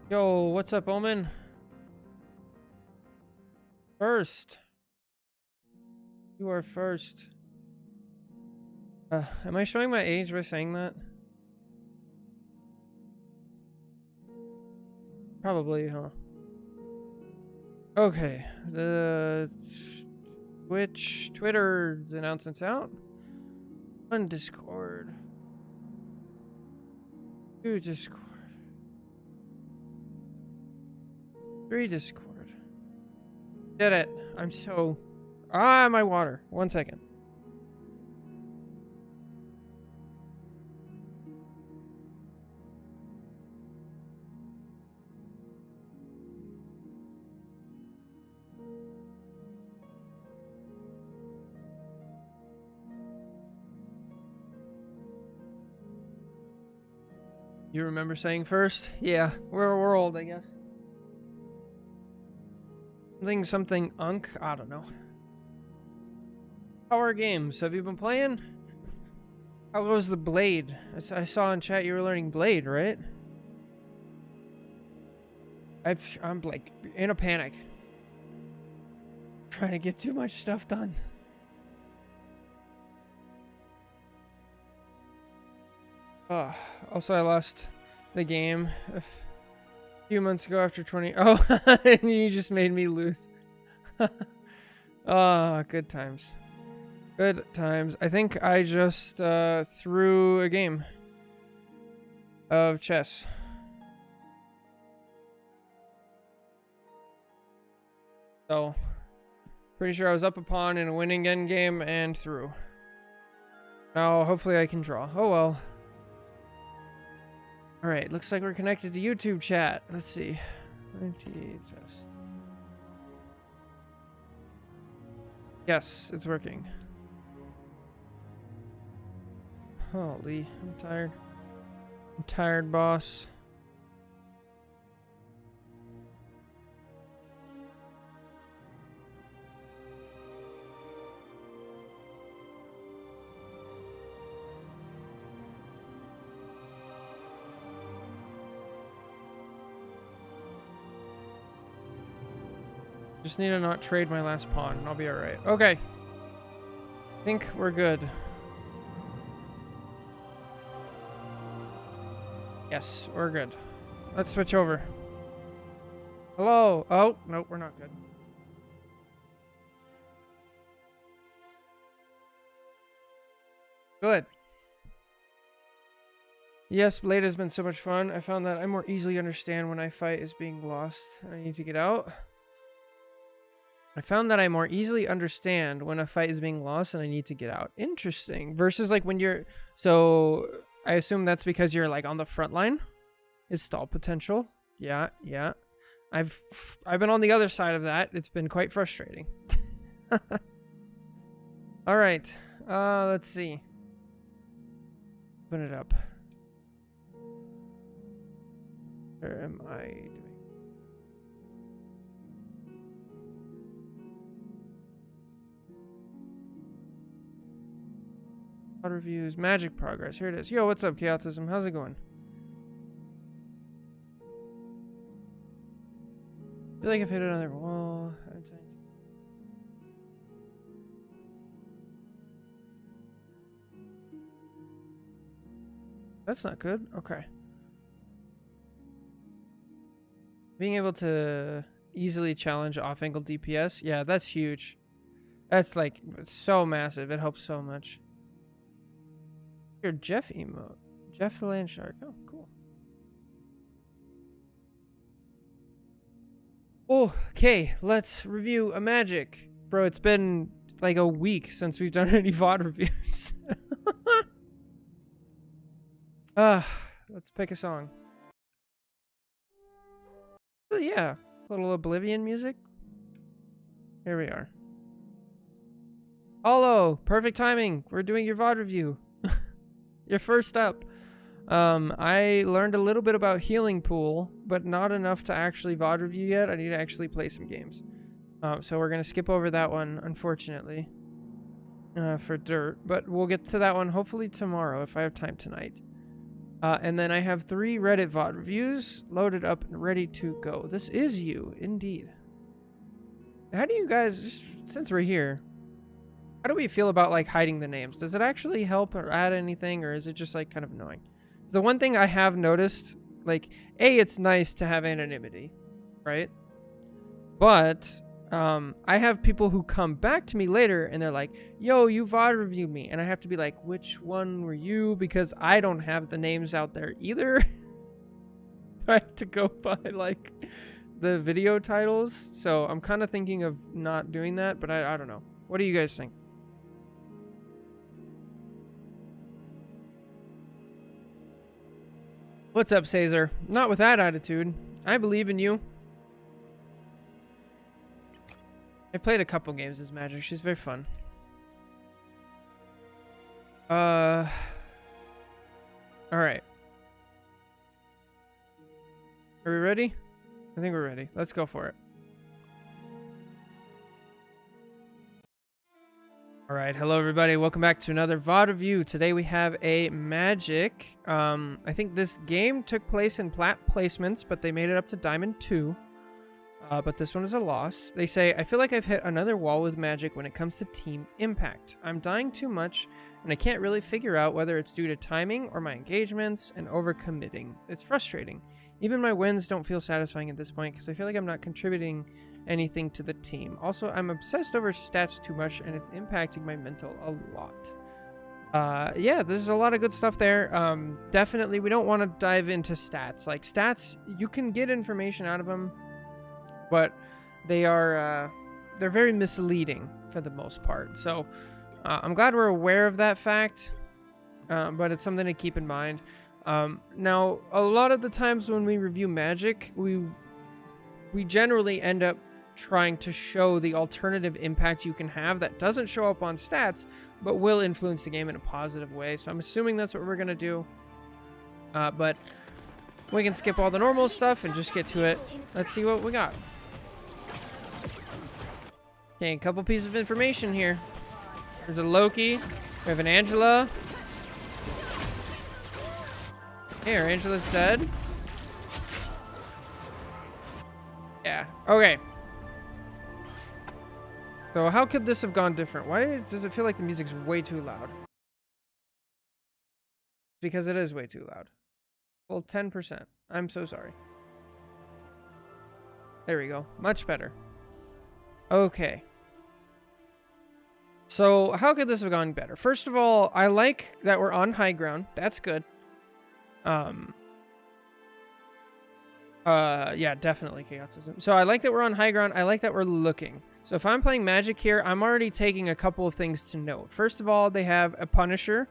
Yo, what's up, Omen? First. You are first. Am I showing my age by saying that? Probably, huh? Okay. The Twitter's announcements out. On Discord. 2 Discord. 3 Discord. Did it. I'm so... my water. 1 second. You remember saying first? Yeah, we're old, I guess. Something unk? I don't know. How are games? Have you been playing? How goes the Blade? I saw in chat you were learning Blade, right? I'm like in a panic. Trying to get too much stuff done. Also, I lost the game a few months ago after 20. Oh, you just made me lose. Good times. Good times. I think I just threw a game of chess. So, pretty sure I was up a pawn in a winning endgame and threw. Now, hopefully I can draw. Oh well. Alright, looks like we're connected to YouTube chat. Let's see. Yes, it's working. Holy, I'm tired. I'm tired, boss. Just need to not trade my last pawn and I'll be alright. Okay. I think we're good. Yes, we're good. Let's switch over. Hello. Oh, nope, we're not good. Good. Yes, Blade has been so much fun. I found that I more easily understand when I fight is being lost and I need to get out. I found that I more easily understand when a fight is being lost and I need to get out. Interesting. Versus like when you're... So, I assume that's because you're like on the front line. Is stall potential. Yeah, yeah. I've been on the other side of that. It's been quite frustrating. Alright. Let's see. Open it up. Where am I doing? Reviews, magic progress. Here it is. Yo, what's up, Chaotism? How's it going? I feel like I've hit another wall. That's not good. Okay. Being able to easily challenge off-angle DPS. Yeah, that's huge. That's like so massive. It helps so much. Your Jeff emote. Jeff the Land Shark. Oh, cool. Okay, let's review a magic. Bro, it's been like a week since we've done any VOD reviews. Let's pick a song. Oh, yeah, a little Oblivion music. Here we are. Hollow, perfect timing. We're doing your VOD review. You're first up. I learned a little bit about Healing Pool, but not enough to actually VOD review yet. I need to actually play some games. So we're going to skip over that one, unfortunately, for Dirt. But we'll get to that one hopefully tomorrow if I have time tonight. And then I have 3 Reddit VOD reviews loaded up and ready to go. This is you, indeed. How do you guys, just since we're here, how do we feel about like hiding the names? Does it actually help or add anything, or is it just like kind of annoying? The one thing I have noticed, like, it's nice to have anonymity, right? But I have people who come back to me later and they're like, yo, you VOD reviewed me. And I have to be like, which one were you? Because I don't have the names out there either. I have to go by like the video titles. So I'm kind of thinking of not doing that, but I don't know. What do you guys think? What's up, Caesar? Not with that attitude. I believe in you. I played a couple games as Magic. She's very fun. All right. Are we ready? I think we're ready. Let's go for it. All right. Hello, everybody. Welcome back to another VOD review. Today we have a Magic. I think this game took place in plat placements, but they made it up to Diamond 2. But this one is a loss. They say, I feel like I've hit another wall with Magic when it comes to team impact. I'm dying too much, and I can't really figure out whether it's due to timing or my engagements and overcommitting. It's frustrating. Even my wins don't feel satisfying at this point because I feel like I'm not contributing anything to the team. Also, I'm obsessed over stats too much, and it's impacting my mental a lot. Yeah, there's a lot of good stuff there. Definitely, we don't want to dive into stats. Like, stats, you can get information out of them, but they are they're very misleading for the most part. So I'm glad we're aware of that fact, but it's something to keep in mind. Now, a lot of the times when we review Magic, we generally end up trying to show the alternative impact you can have that doesn't show up on stats, but will influence the game in a positive way. So I'm assuming that's what we're going to do. But we can skip all the normal stuff and just get to it. Let's see what we got. Okay, a couple pieces of information here. There's a Loki. We have an Angela. Hey, our Angela's dead. Yeah, okay. So how could this have gone different? Why does it feel like the music's way too loud? Because it is way too loud. Well, 10%. I'm so sorry. There we go. Much better. Okay. So, how could this have gone better? First of all, I like that we're on high ground. That's good. Yeah, definitely chaotism. So, I like that we're on high ground. I like that we're looking. So, if I'm playing Magic here, I'm already taking a couple of things to note. First of all, they have a Punisher.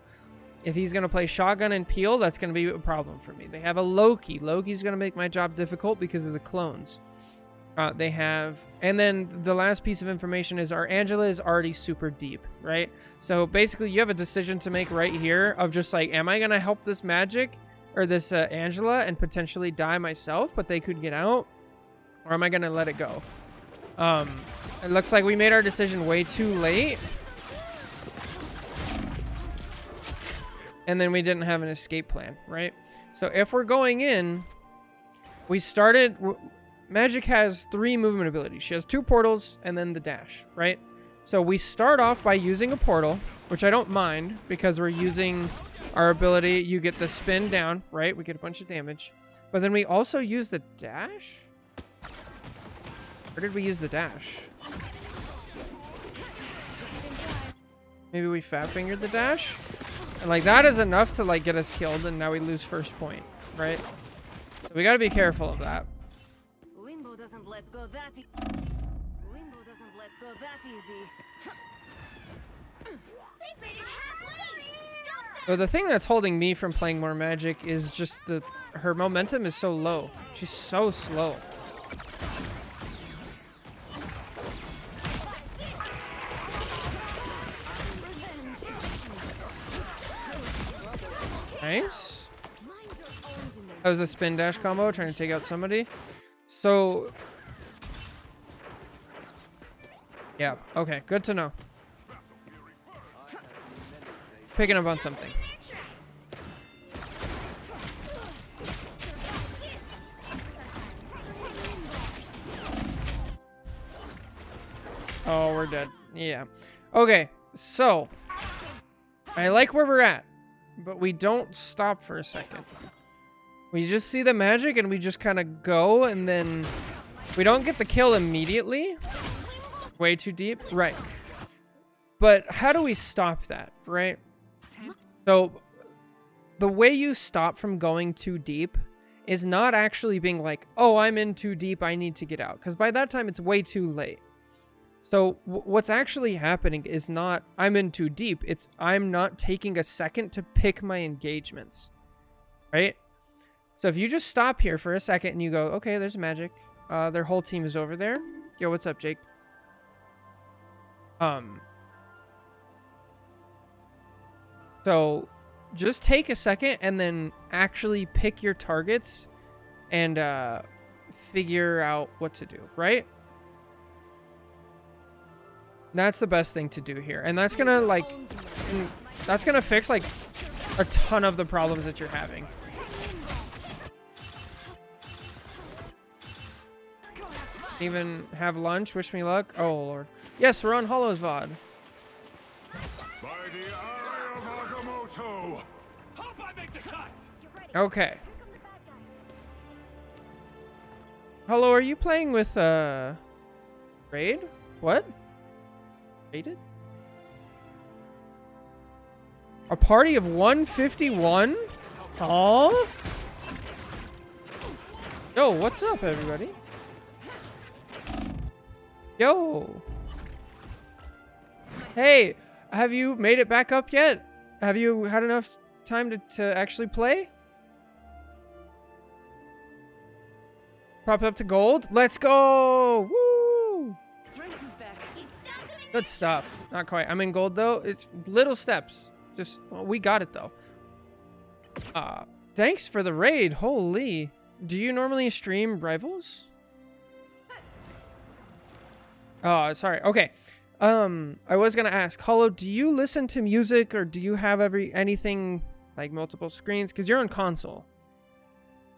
If he's going to play Shotgun and Peel, that's going to be a problem for me. They have a Loki. Loki's going to make my job difficult because of the clones. They have, and then the last piece of information is our Angela is already super deep, right? So basically you have a decision to make right here of just like, am I going to help this Magic or this Angela and potentially die myself, but they could get out? Or am I going to let it go? It looks like we made our decision way too late. And then we didn't have an escape plan, right? So if we're going in, we started... Magic has 3 movement abilities. She has 2 portals and then the dash, right? So we start off by using a portal, which I don't mind because we're using our ability. You get the spin down, right? We get a bunch of damage. But then we also use the dash? Where did we use the dash? Maybe we fat fingered the dash? And like that is enough to like get us killed and now we lose first point, right? So we got to be careful of that. Let go that Limbo doesn't let go that easy. So the thing that's holding me from playing more Magic is just her momentum is so low. She's so slow. Nice. That was a spin dash combo trying to take out somebody. So yeah, okay, good to know. Picking up on something. Oh, we're dead. Yeah. Okay, so I like where we're at, but we don't stop for a second. We just see the magic and we just kind of go, and then we don't get the kill immediately. Way too deep. Right. But how do we stop that, right? So the way you stop from going too deep is not actually being like, oh, I'm in too deep, I need to get out. Because by that time, it's way too late. So what's actually happening is not, I'm in too deep. It's, I'm not taking a second to pick my engagements. Right? So if you just stop here for a second and you go, okay, there's magic. Their whole team is over there. Yo, what's up, Jake? So just take a second and then actually pick your targets and figure out what to do, right? That's the best thing to do here. And that's gonna that's gonna fix like a ton of the problems that you're having. Even have lunch, wish me luck. Oh Lord. Yes, we're on Hollow's VOD. By the eye of Agamotto. Hope I make the cut. Okay. Hello, are you playing with Raid? What? Raided? A party of 151? Oh? Yo, what's up, everybody? Yo. Hey, have you made it back up yet? Have you had enough time to actually play? Pop up to gold? Let's go! Woo! Strength is back. Good stuff. Not quite. I'm in gold though. It's little steps. Just, well, we got it though. Thanks for the raid. Holy. Do you normally stream Rivals? Oh, sorry. Okay. I was gonna ask, Hollow, do you listen to music or do you have anything like multiple screens? Because you're on console.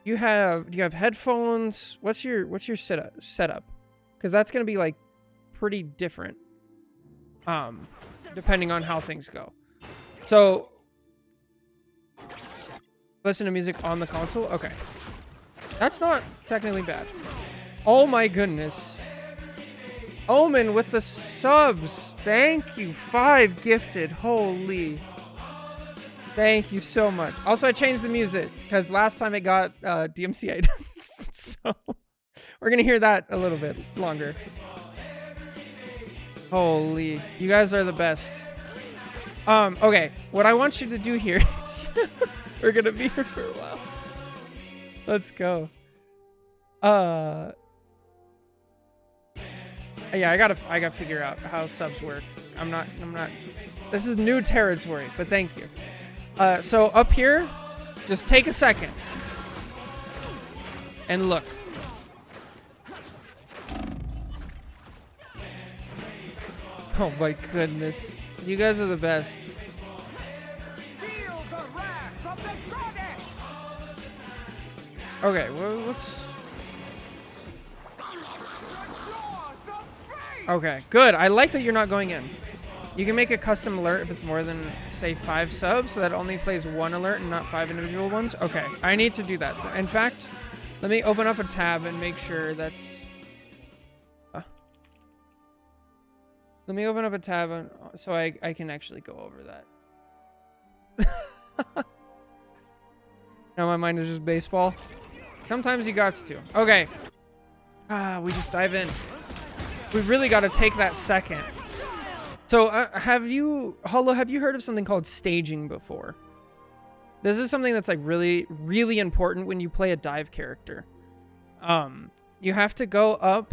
Do you have headphones? What's your setup? Because that's gonna be like pretty different. Depending on how things go. So listen to music on the console? Okay. That's not technically bad. Oh my goodness. Omen with the subs. Thank you. 5 gifted. Holy. Thank you so much. Also, I changed the music because last time it got DMCA'd. So we're going to hear that a little bit longer. Holy. You guys are the best. Okay. What I want you to do here. We're going to be here for a while. Let's go. Yeah, I gotta figure out how subs work. I'm not, this is new territory, but thank you. So up here, just take a second. And look. Oh my goodness. You guys are the best. Feel the wrath of the goddess. Okay, well, what's... Okay, good. I like that you're not going in. You can make a custom alert if it's more than, say, 5 subs, so that it only plays 1 alert and not 5 individual ones. Okay, I need to do that. In fact, let me open up a tab and make sure that's... Let me open up a tab so I can actually go over that. Now my mind is just baseball. Sometimes you got to. Okay. We just dive in. We really got to take that second. So, Hollow, have you heard of something called staging before? This is something that's like really, really important when you play a dive character. You have to go up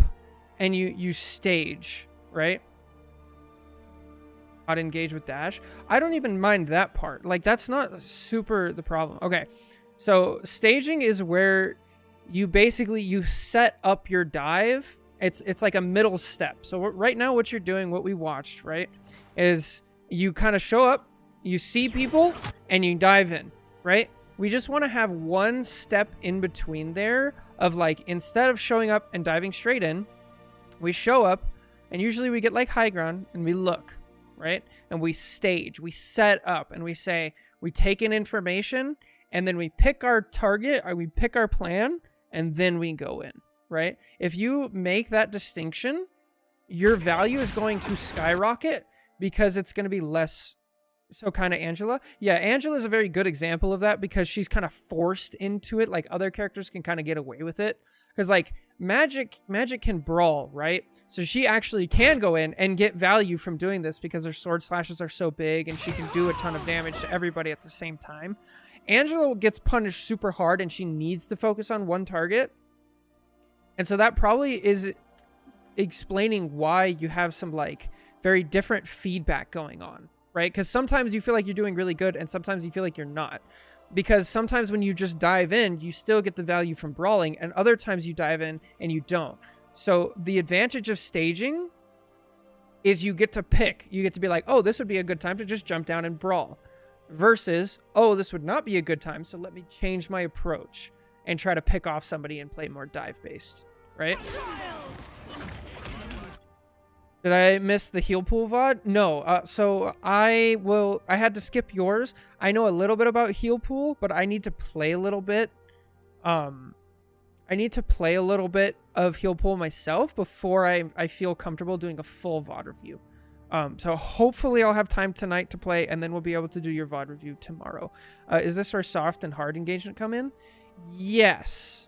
and you stage, right? Not engage with dash. I don't even mind that part. Like, that's not super the problem. Okay. So, staging is where you set up your dive. It's like a middle step. So right now what you're doing, what we watched, right, is you kind of show up, you see people, and you dive in, right? We just want to have one step in between there of like, instead of showing up and diving straight in, we show up, And usually we get like high ground and we look, right? And we stage, we set up, and we say, we take in information, and then we pick our target, or we pick our plan, and then we go in, right? If you make that distinction, your value is going to skyrocket because it's going to be less. So kind of Angela. Yeah, Angela is a very good example of that because she's kind of forced into it. Like other characters can kind of get away with it. Because like magic can brawl, right? So she actually can go in and get value from doing this because her sword slashes are so big and she can do a ton of damage to everybody at the same time. Angela gets punished super hard and she needs to focus on one target. And so that probably is explaining why you have some like very different feedback going on. Right? Because sometimes you feel like you're doing really good and sometimes you feel like you're not. Because sometimes when you just dive in, you still get the value from brawling, and other times you dive in and you don't. So the advantage of staging is you get to pick. You get to be like, oh, this would be a good time to just jump down and brawl. Versus, oh, this would not be a good time, so let me change my approach and try to pick off somebody and play more dive-based. Right? Did I miss the heal pool VOD? No. So I had to skip yours. I know a little bit about heal pool, but I need to play a little bit. I need to play a little bit of heal pool myself before I feel comfortable doing a full VOD review. So hopefully I'll have time tonight to play, and then we'll be able to do your VOD review tomorrow. Is this where soft and hard engagement come in? Yes.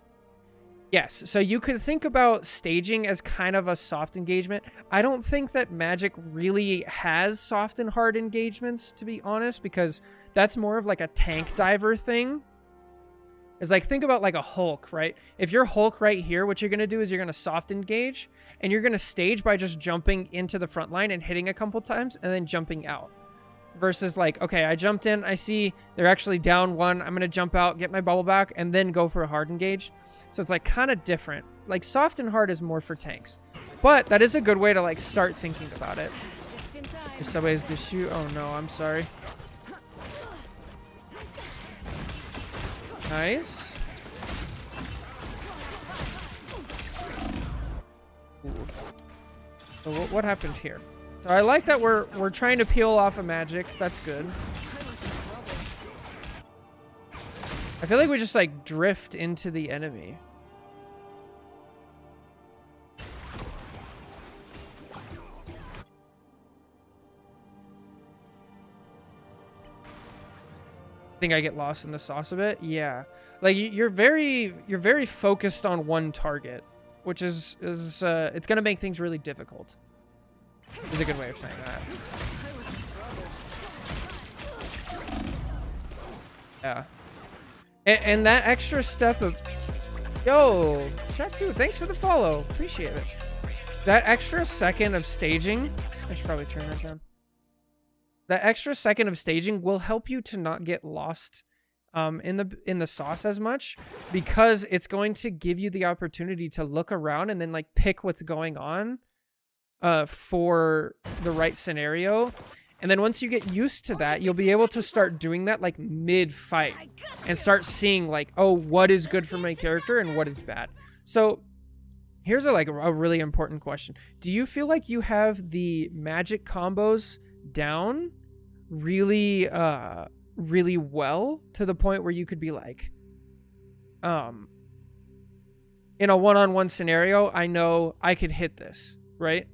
Yes, so you could think about staging as kind of a soft engagement. I don't think that Magic really has soft and hard engagements, to be honest, because that's more of like a tank diver thing. It's like, think about like a Hulk, right? If you're Hulk right here, what you're going to do is you're going to soft engage, and you're going to stage by just jumping into the front line and hitting a couple times, and then jumping out. Versus like, okay, I jumped in, I see they're actually down one, I'm going to jump out, get my bubble back, and then go for a hard engage. So it's like kind of different. Like soft and hard is more for tanks. But that is a good way to like start thinking about it. If somebody's to shoot. Oh no, I'm sorry. Nice. Ooh. So what happened here? So I like that we're trying to peel off a magic. That's good. I feel like we just like drift into the enemy. I think I get lost in the sauce a bit. Yeah, like you're very focused on one target, which is it's gonna make things really difficult. Is a good way of saying that. Yeah. And that extra step of, yo, chat too, thanks for the follow, appreciate it. That extra second of staging, I should probably turn that down. That extra second of staging will help you to not get lost in the sauce as much, because it's going to give you the opportunity to look around and then like pick what's going on for the right scenario. And then once you get used to that, you'll be able to start doing that like mid-fight and start seeing like, oh, what is good for my character and what is bad. So here's a really important question. Do you feel like you have the magic combos down really really well to the point where you could be like, in a one-on-one scenario, I know I could hit this, right?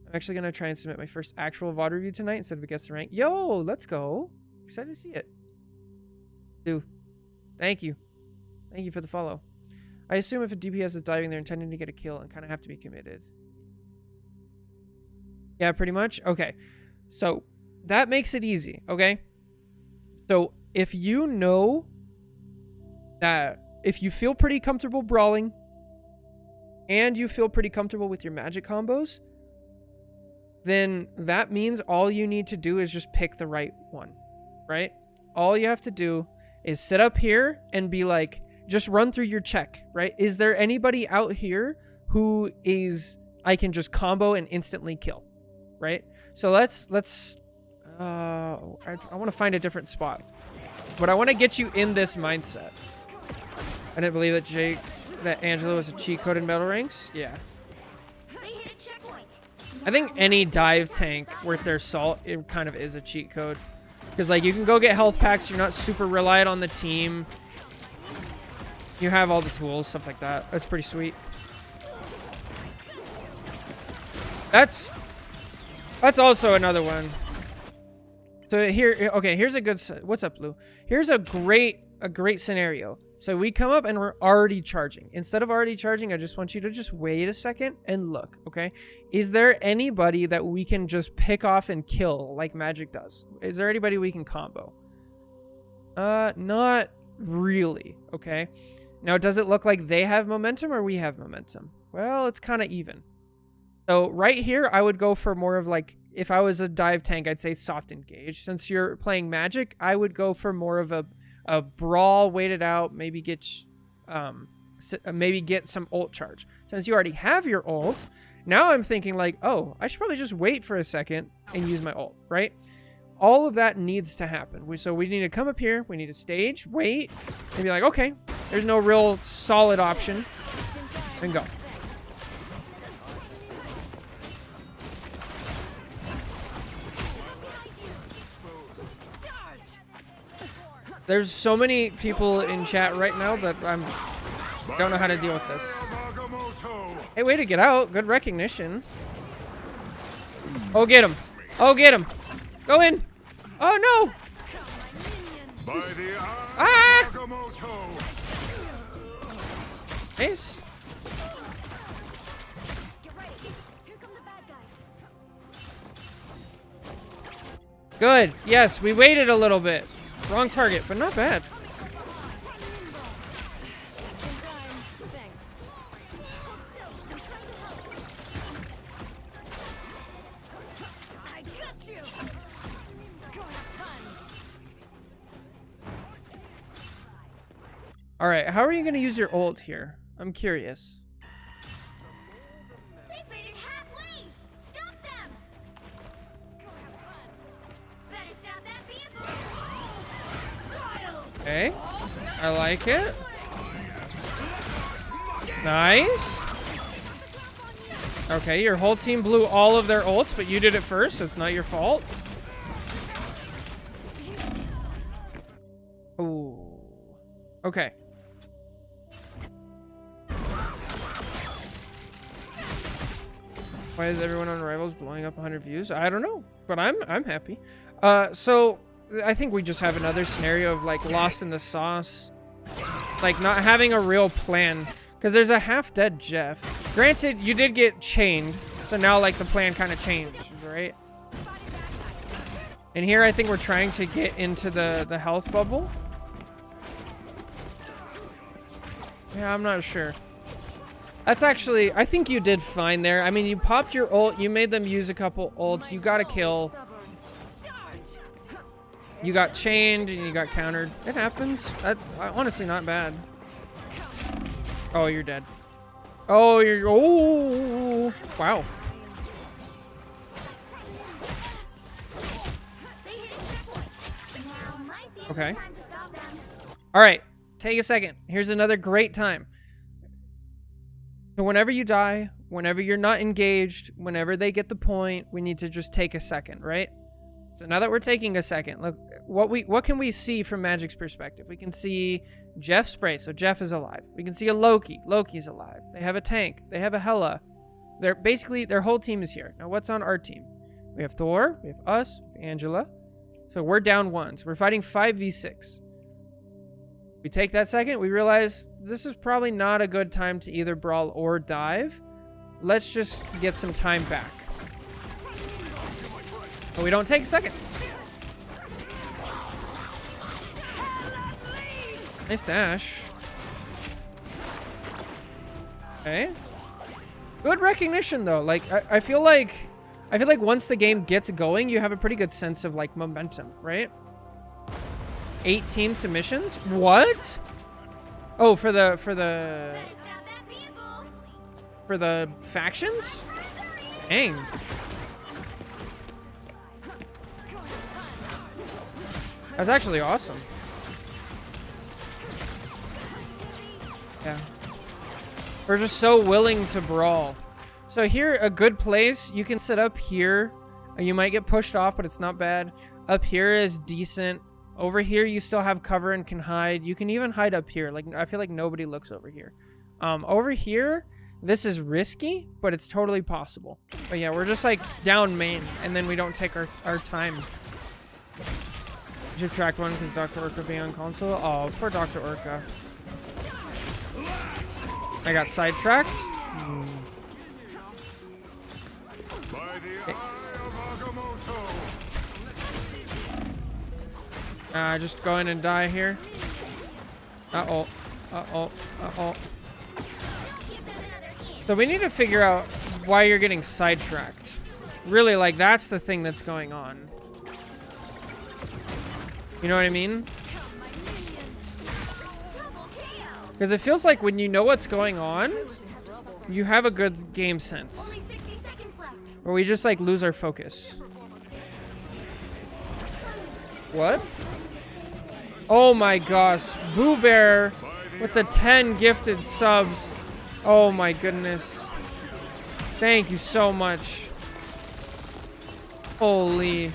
I'm actually going to try and submit my first actual VOD review tonight instead of a guest rank. Yo, let's go. Excited to see it. Dude, thank you. Thank you for the follow. I assume if a DPS is diving, they're intending to get a kill and kind of have to be committed. Yeah, pretty much. Okay. So that makes it easy, okay? So if you know that if you feel pretty comfortable brawling and you feel pretty comfortable with your magic combos, then that means all you need to do is just pick the right one, right? All you have to do is sit up here and be like, just run through your check, right? Is there anybody out here who is I can just combo and instantly kill, right? So let's I want to find a different spot, but I want to get you in this mindset. I didn't believe that Angela was a cheat code in Metal Ranks. Yeah. They hit a checkpoint. I think any dive tank worth their salt, it kind of is a cheat code. Because, like, you can go get health packs. You're not super reliant on the team. You have all the tools, stuff like that. That's pretty sweet. That's also another one. So here, okay, here's a good, what's up, Blue? Here's a great scenario. So we come up and we're already charging. Instead of already charging, I just want you to just wait a second and look, okay? Is there anybody that we can just pick off and kill like Magic does? Is there anybody we can combo? Not really, okay? Now, does it look like they have momentum or we have momentum? Well, it's kind of even. So right here, I would go for more of like, if I was a dive tank, I'd say soft engage. Since you're playing Magic, I would go for more of a brawl, wait it out, maybe get some ult charge. Since you already have your ult, now I'm thinking like, oh, I should probably just wait for a second and use my ult, right? All of that needs to happen. So we need to come up here, we need to stage, wait, and be like, okay, there's no real solid option, and go. There's so many people in chat right now that I don't know how to deal with this. Hey, way to get out. Good recognition. Oh, get him. Oh, get him. Go in. Oh, no. Ah! Nice. Good. Yes, we waited a little bit. Wrong target, but not bad. All right, how are you going to use your ult here? I'm curious. They've made it halfway. Stop them. Better stop that vehicle. Okay, I like it. Nice. Okay, your whole team blew all of their ults, but you did it first, so it's not your fault. Ooh. Okay. Why is everyone on Rivals blowing up 100 views? I don't know, but I'm happy. So I think we just have another scenario of like lost in the sauce, like not having a real plan, because there's a half-dead Jeff. Granted, you did get chained, so now like the plan kind of changed, right? And here I think we're trying to get into the health bubble. Yeah, I'm not sure. That's actually, I think you did fine there. I mean, you popped your ult, you made them use a couple ults, you got a kill. You got chained and you got countered. It happens. That's honestly not bad. Oh, you're dead. Oh, you're, oh, wow. Okay. All right, take a second. Here's another great time. So whenever you die, whenever you're not engaged, whenever they get the point, we need to just take a second, right? So now that we're taking a second, look, what can we see from Magic's perspective? We can see Jeff spray, so Jeff is alive. We can see a Loki. Loki's alive. They have a tank. They have a Hela. They're basically, their whole team is here. Now what's on our team? We have Thor, we have us, we have Angela. So we're down one. So we're fighting 5v6. We take that second, we realize this is probably not a good time to either brawl or dive. Let's just get some time back. But we don't take a second. Nice dash. Okay. Good recognition though. Like I feel like once the game gets going, you have a pretty good sense of like momentum, right? 18 submissions? What? Oh, for the factions? Dang. That's actually awesome. Yeah. We're just so willing to brawl. So here, a good place, you can sit up here. You might get pushed off, but it's not bad. Up here is decent. Over here, you still have cover and can hide. You can even hide up here. Like, I feel like nobody looks over here. Over here, this is risky, but it's totally possible. But yeah, we're just like down main, and then we don't take our time. Should track one because Dr. Orca being on console. Oh, poor Dr. Orca. I got sidetracked. By the eye of Agamotto. Just go in and die here. Uh-oh. Uh-oh. Uh-oh. So we need to figure out why you're getting sidetracked. Really, like, that's the thing that's going on. You know what I mean? Because it feels like when you know what's going on, you have a good game sense. Only 60 seconds left. Or we just, like, lose our focus. What? Oh my gosh. Boo Bear with the 10 gifted subs. Oh my goodness. Thank you so much. Holy.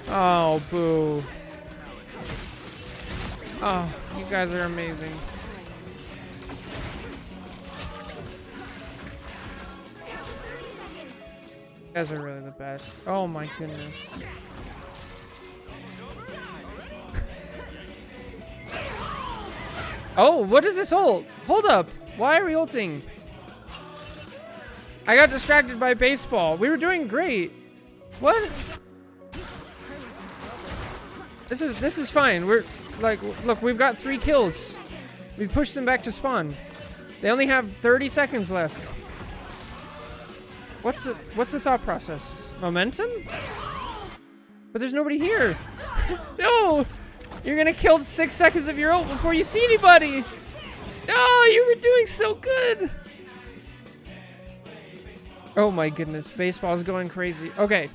Oh, boo. Oh, you guys are amazing. You guys are really the best. Oh my goodness. Oh, what is this ult? Hold up. Why are we ulting? I got distracted by baseball. We were doing great. What? This is fine. We're like, look, we've got 3 kills. We pushed them back to spawn. They only have 30 seconds left. What's the thought process? Momentum? But there's nobody here. No! You're gonna kill 6 seconds of your ult before you see anybody. No, you were doing so good. Oh my goodness, baseball's going crazy. Okay.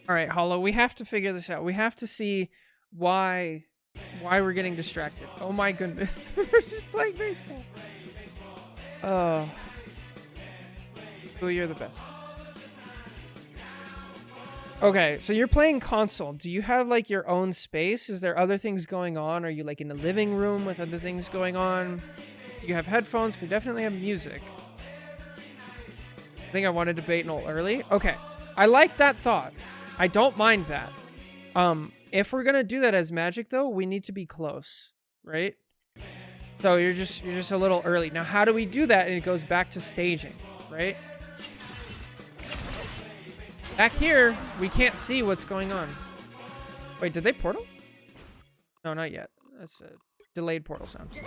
All right, Hollow, we have to figure this out. We have to see why we're getting distracted. Oh my goodness. We're just playing baseball. Oh. Ooh, you're the best. Okay, so you're playing console. Do you have like your own space? Is there other things going on? Are you like in the living room with other things going on? Do you have headphones? We definitely have music. I think I wanted to bait an ult early. Okay, I like that thought. I don't mind that. If we're gonna do that as magic though, we need to be close, right? So you're just a little early. Now, how do we do that? And it goes back to staging, right? Back here, we can't see what's going on. Wait, did they portal? No, not yet. That's a delayed portal sound.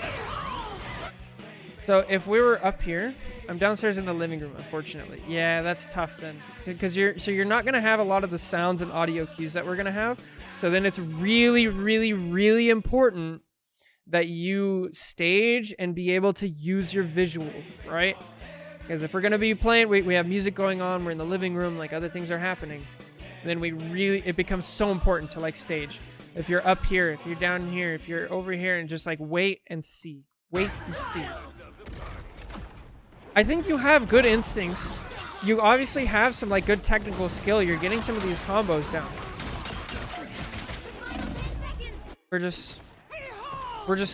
So if we were up here, I'm downstairs in the living room, unfortunately. Yeah, that's tough then. Because you're not going to have a lot of the sounds and audio cues that we're going to have. So then it's really, really, really important that you stage and be able to use your visual, right? Because if we're going to be playing, we have music going on, we're in the living room, like other things are happening. And then it becomes so important to like stage. If you're up here, if you're down here, if you're over here, and just like wait and see. Wait and see. I think you have good instincts. You obviously have some like good technical skill. You're getting some of these combos down. We're just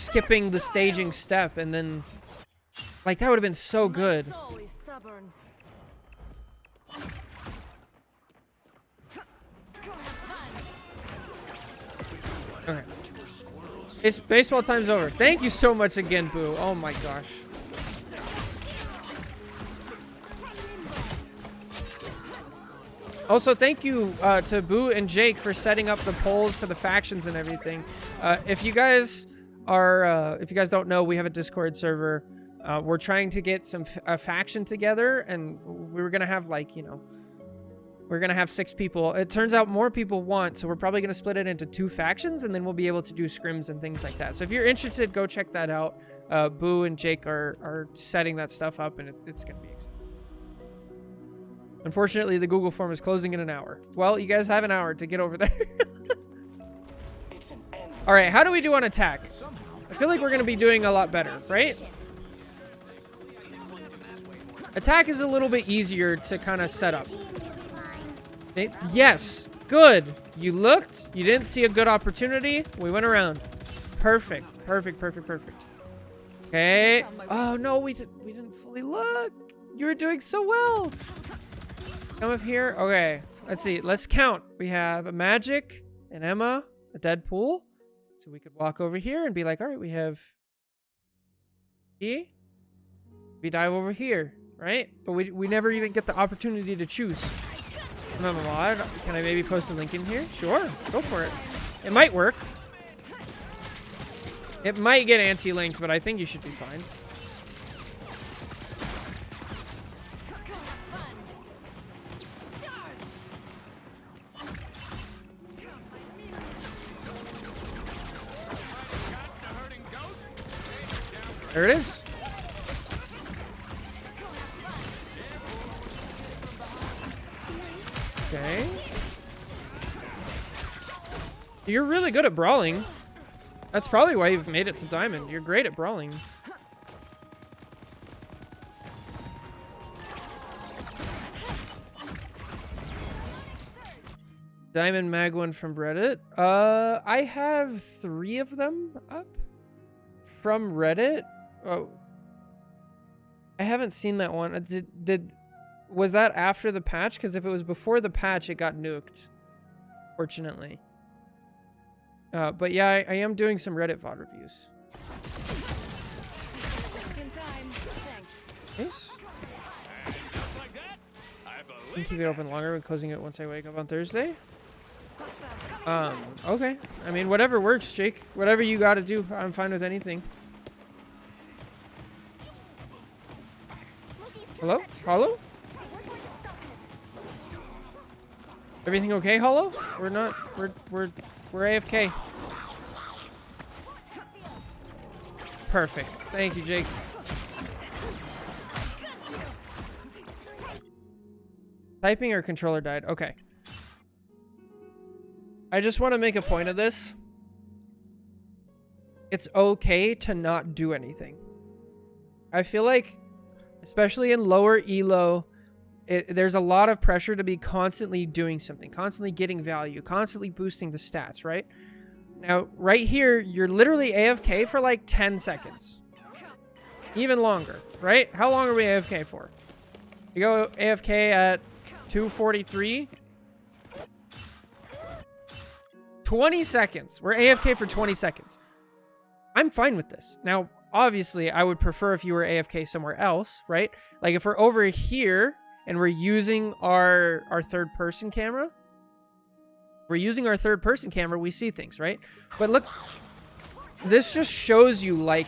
skipping the staging step, and then like that would have been so good. Okay. It's baseball time's over. Thank you so much again, Boo. Oh my gosh. Also, thank you to Boo and Jake for setting up the polls for the factions and everything. If you guys don't know, we have a Discord server. We're trying to get a faction together, and we were gonna have like, you know, we're gonna have 6 people. It turns out more people want, so we're probably gonna split it into 2 factions, and then we'll be able to do scrims and things like that. So if you're interested, go check that out. Boo and Jake are setting that stuff up, and it's gonna be exciting. Unfortunately, the Google form is closing in an hour. Well, you guys have an hour to get over there. All right, how do we do on attack? I feel like we're gonna be doing a lot better, right? Attack is a little bit easier to kind of set up. Yes, good. You looked. You didn't see a good opportunity. We went around. Perfect. Perfect. Perfect. Perfect. Okay. Oh no, we didn't fully look. You were doing so well. Come up here. Okay. Let's see. Let's count. We have a Magic, an Emma, a Deadpool. So we could walk over here and be like, all right, we have E. We dive over here, right? But we never even get the opportunity to choose. Remember, mod. Can I maybe post a link in here? Sure. Go for it. It might work. It might get anti-linked, but I think you should be fine. There it is. Okay. You're really good at brawling. That's probably why you've made it to Diamond. You're great at brawling. Diamond Mag one from Reddit. I have 3 of them up from Reddit. Oh, I haven't seen that one. Was that after the patch? Because if it was before the patch, it got nuked. Fortunately. But yeah, I am doing some Reddit VOD reviews. Just in time. Thanks. Nice. You can keep it open longer when closing it once I wake up on Thursday. Okay. I mean, whatever works, Jake. Whatever you got to do, I'm fine with anything. Hello? Hollow? Everything okay, Hollow? We're not. We're AFK. Perfect. Thank you, Jake. Typing or controller died. Okay. I just want to make a point of this. It's okay to not do anything. I feel like, especially in lower elo, there's a lot of pressure to be constantly doing something, constantly getting value, constantly boosting the stats, right? Now, right here, you're literally AFK for like 10 seconds. Even longer, right? How long are we AFK for? You go AFK at 2:43. 20 seconds. We're AFK for 20 seconds. I'm fine with this. Now, obviously, I would prefer if you were AFK somewhere else, right? Like if we're over here and we're using our third-person camera, we see things, right? But look, this just shows you, like,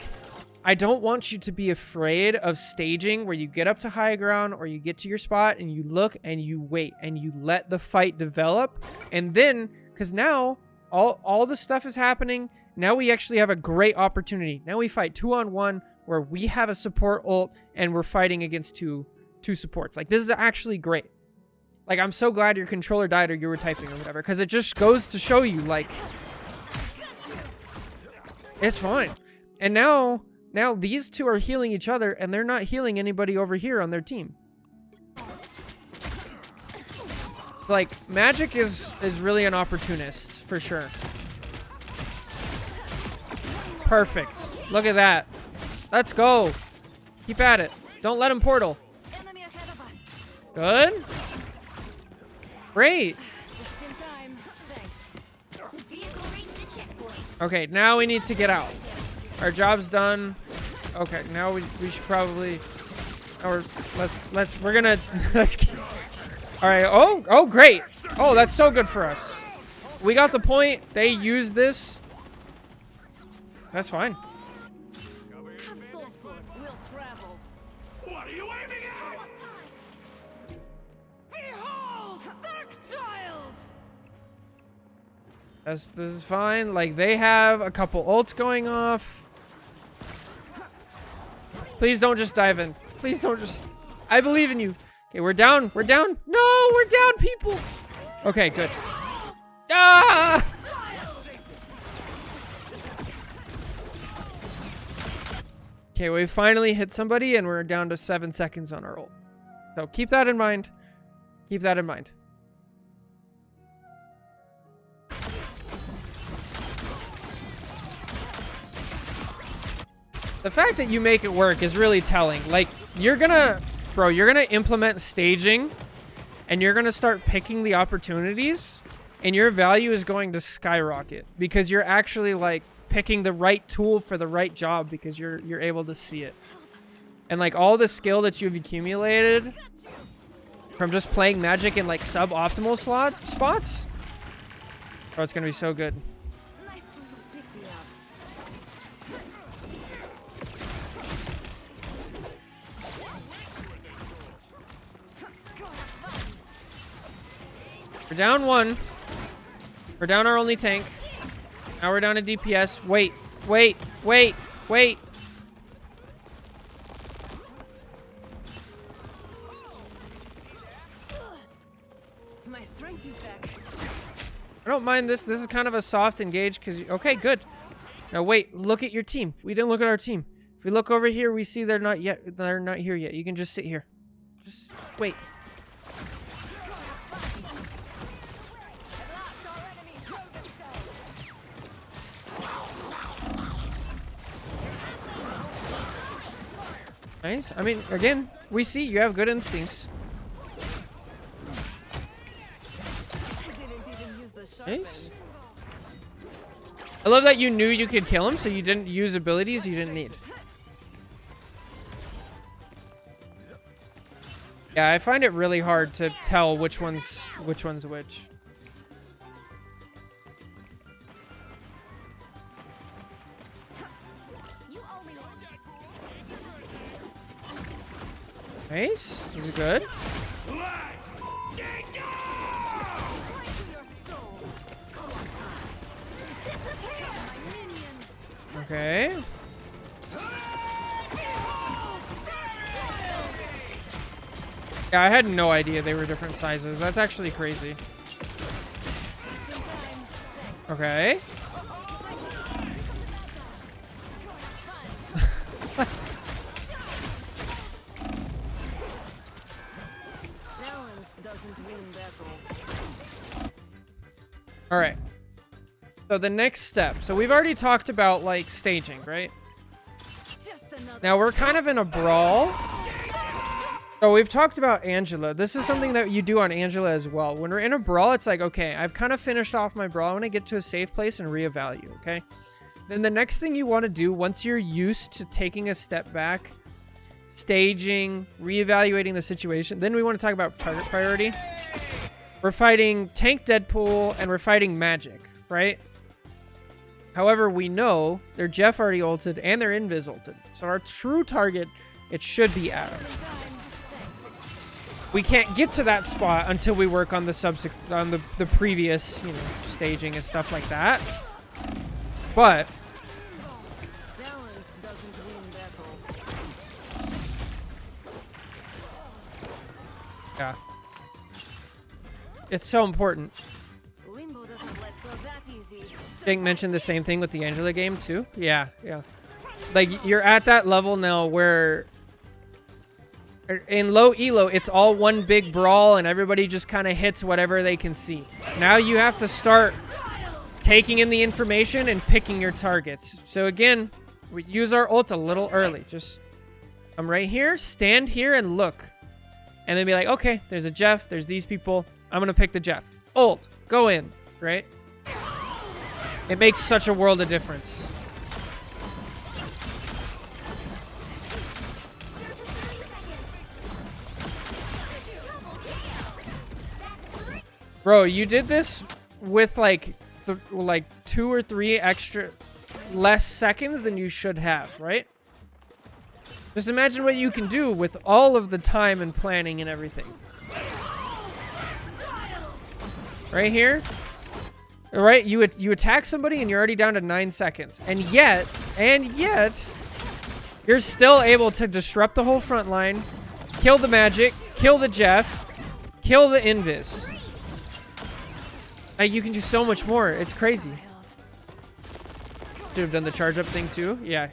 I don't want you to be afraid of staging where you get up to high ground or you get to your spot and you look and you wait and you let the fight develop. And then, because now all the stuff is happening, now we actually have a great opportunity. Now we fight 2-on-1 where we have a support ult and we're fighting against two supports. Like, this is actually great. Like, I'm so glad your controller died or you were typing or whatever, because it just goes to show you, like, it's fine. And now these two are healing each other and they're not healing anybody over here on their team. Like, Magic is really an opportunist for sure. Perfect. Look at that. Let's go. Keep at it. Don't let him portal. Enemy ahead of us. Good. Great. Just in time. Thanks. The vehicle reached the checkpoint. Okay, now we need to get out. Our job's done. Okay, now we should probably, or we're gonna all right. Oh, great. Oh, that's so good for us. We got the point. They used this. That's fine. Have soul sword. We'll travel. What are you aiming at? Behold, Dark Child! This is fine. Like, they have a couple ults going off. Please don't just dive in. Please don't just. I believe in you. Okay, we're down. We're down. No, we're down, people. Okay, good. Ah! Okay, we finally hit somebody and we're down to 7 seconds on our ult. So keep that in mind. Keep that in mind. The fact that you make it work is really telling. Like, you're gonna implement staging and you're gonna start picking the opportunities and your value is going to skyrocket because you're actually like picking the right tool for the right job because you're able to see it. And like all the skill that you've accumulated from just playing Magic in like suboptimal spots, oh, it's gonna be so good. Nice little pick me up. We're down 1. We're down our only tank. Now we're down to DPS. Wait. My strength is back. I don't mind this. This is kind of a soft engage because... Okay, good. Now wait. Look at your team. We didn't look at our team. If we look over here, we see they're not here yet. You can just sit here. Just wait. Nice. I mean, again, we see you have good instincts. Nice. I love that you knew you could kill him, so you didn't use abilities you didn't need. Yeah, I find it really hard to tell which one's which. Nice. This is good. Okay. Yeah, I had no idea they were different sizes. That's actually crazy. Okay. All right. So the next step. So we've already talked about like staging, right? Now we're kind of in a brawl. So we've talked about Angela. This is something that you do on Angela as well. When we're in a brawl, it's like, okay, I've kind of finished off my brawl. I want to get to a safe place and reevaluate, okay? Then the next thing you want to do, once you're used to taking a step back, staging, reevaluating the situation, then we want to talk about target priority. We're fighting Tank Deadpool and we're fighting Magic, right? However, we know their Jeff already ulted and their Invis ulted. So our true target, it should be Adam. We can't get to that spot until we work on the previous, you know, staging and stuff like that. But yeah, it's so important. Jake mentioned the same thing with the Angela game too. Yeah. Like you're at that level now where in low elo, it's all one big brawl and everybody just kind of hits whatever they can see. Now you have to start taking in the information and picking your targets. So again, we use our ult a little early. Just I'm right here, stand here and look. And then be like, okay, there's a Jeff, there's these people. I'm going to pick the Jeff. Ult, go in, right? It makes such a world of difference. Bro, you did this with like 2 or 3 extra less seconds than you should have, right? Just imagine what you can do with all of the time and planning and everything. Right here. All right, you attack somebody and you're already down to 9 seconds. And yet, you're still able to disrupt the whole front line, kill the Magic, kill the Jeff, kill the Invis. Like, you can do so much more. It's crazy. Should have done the charge up thing too. Yeah.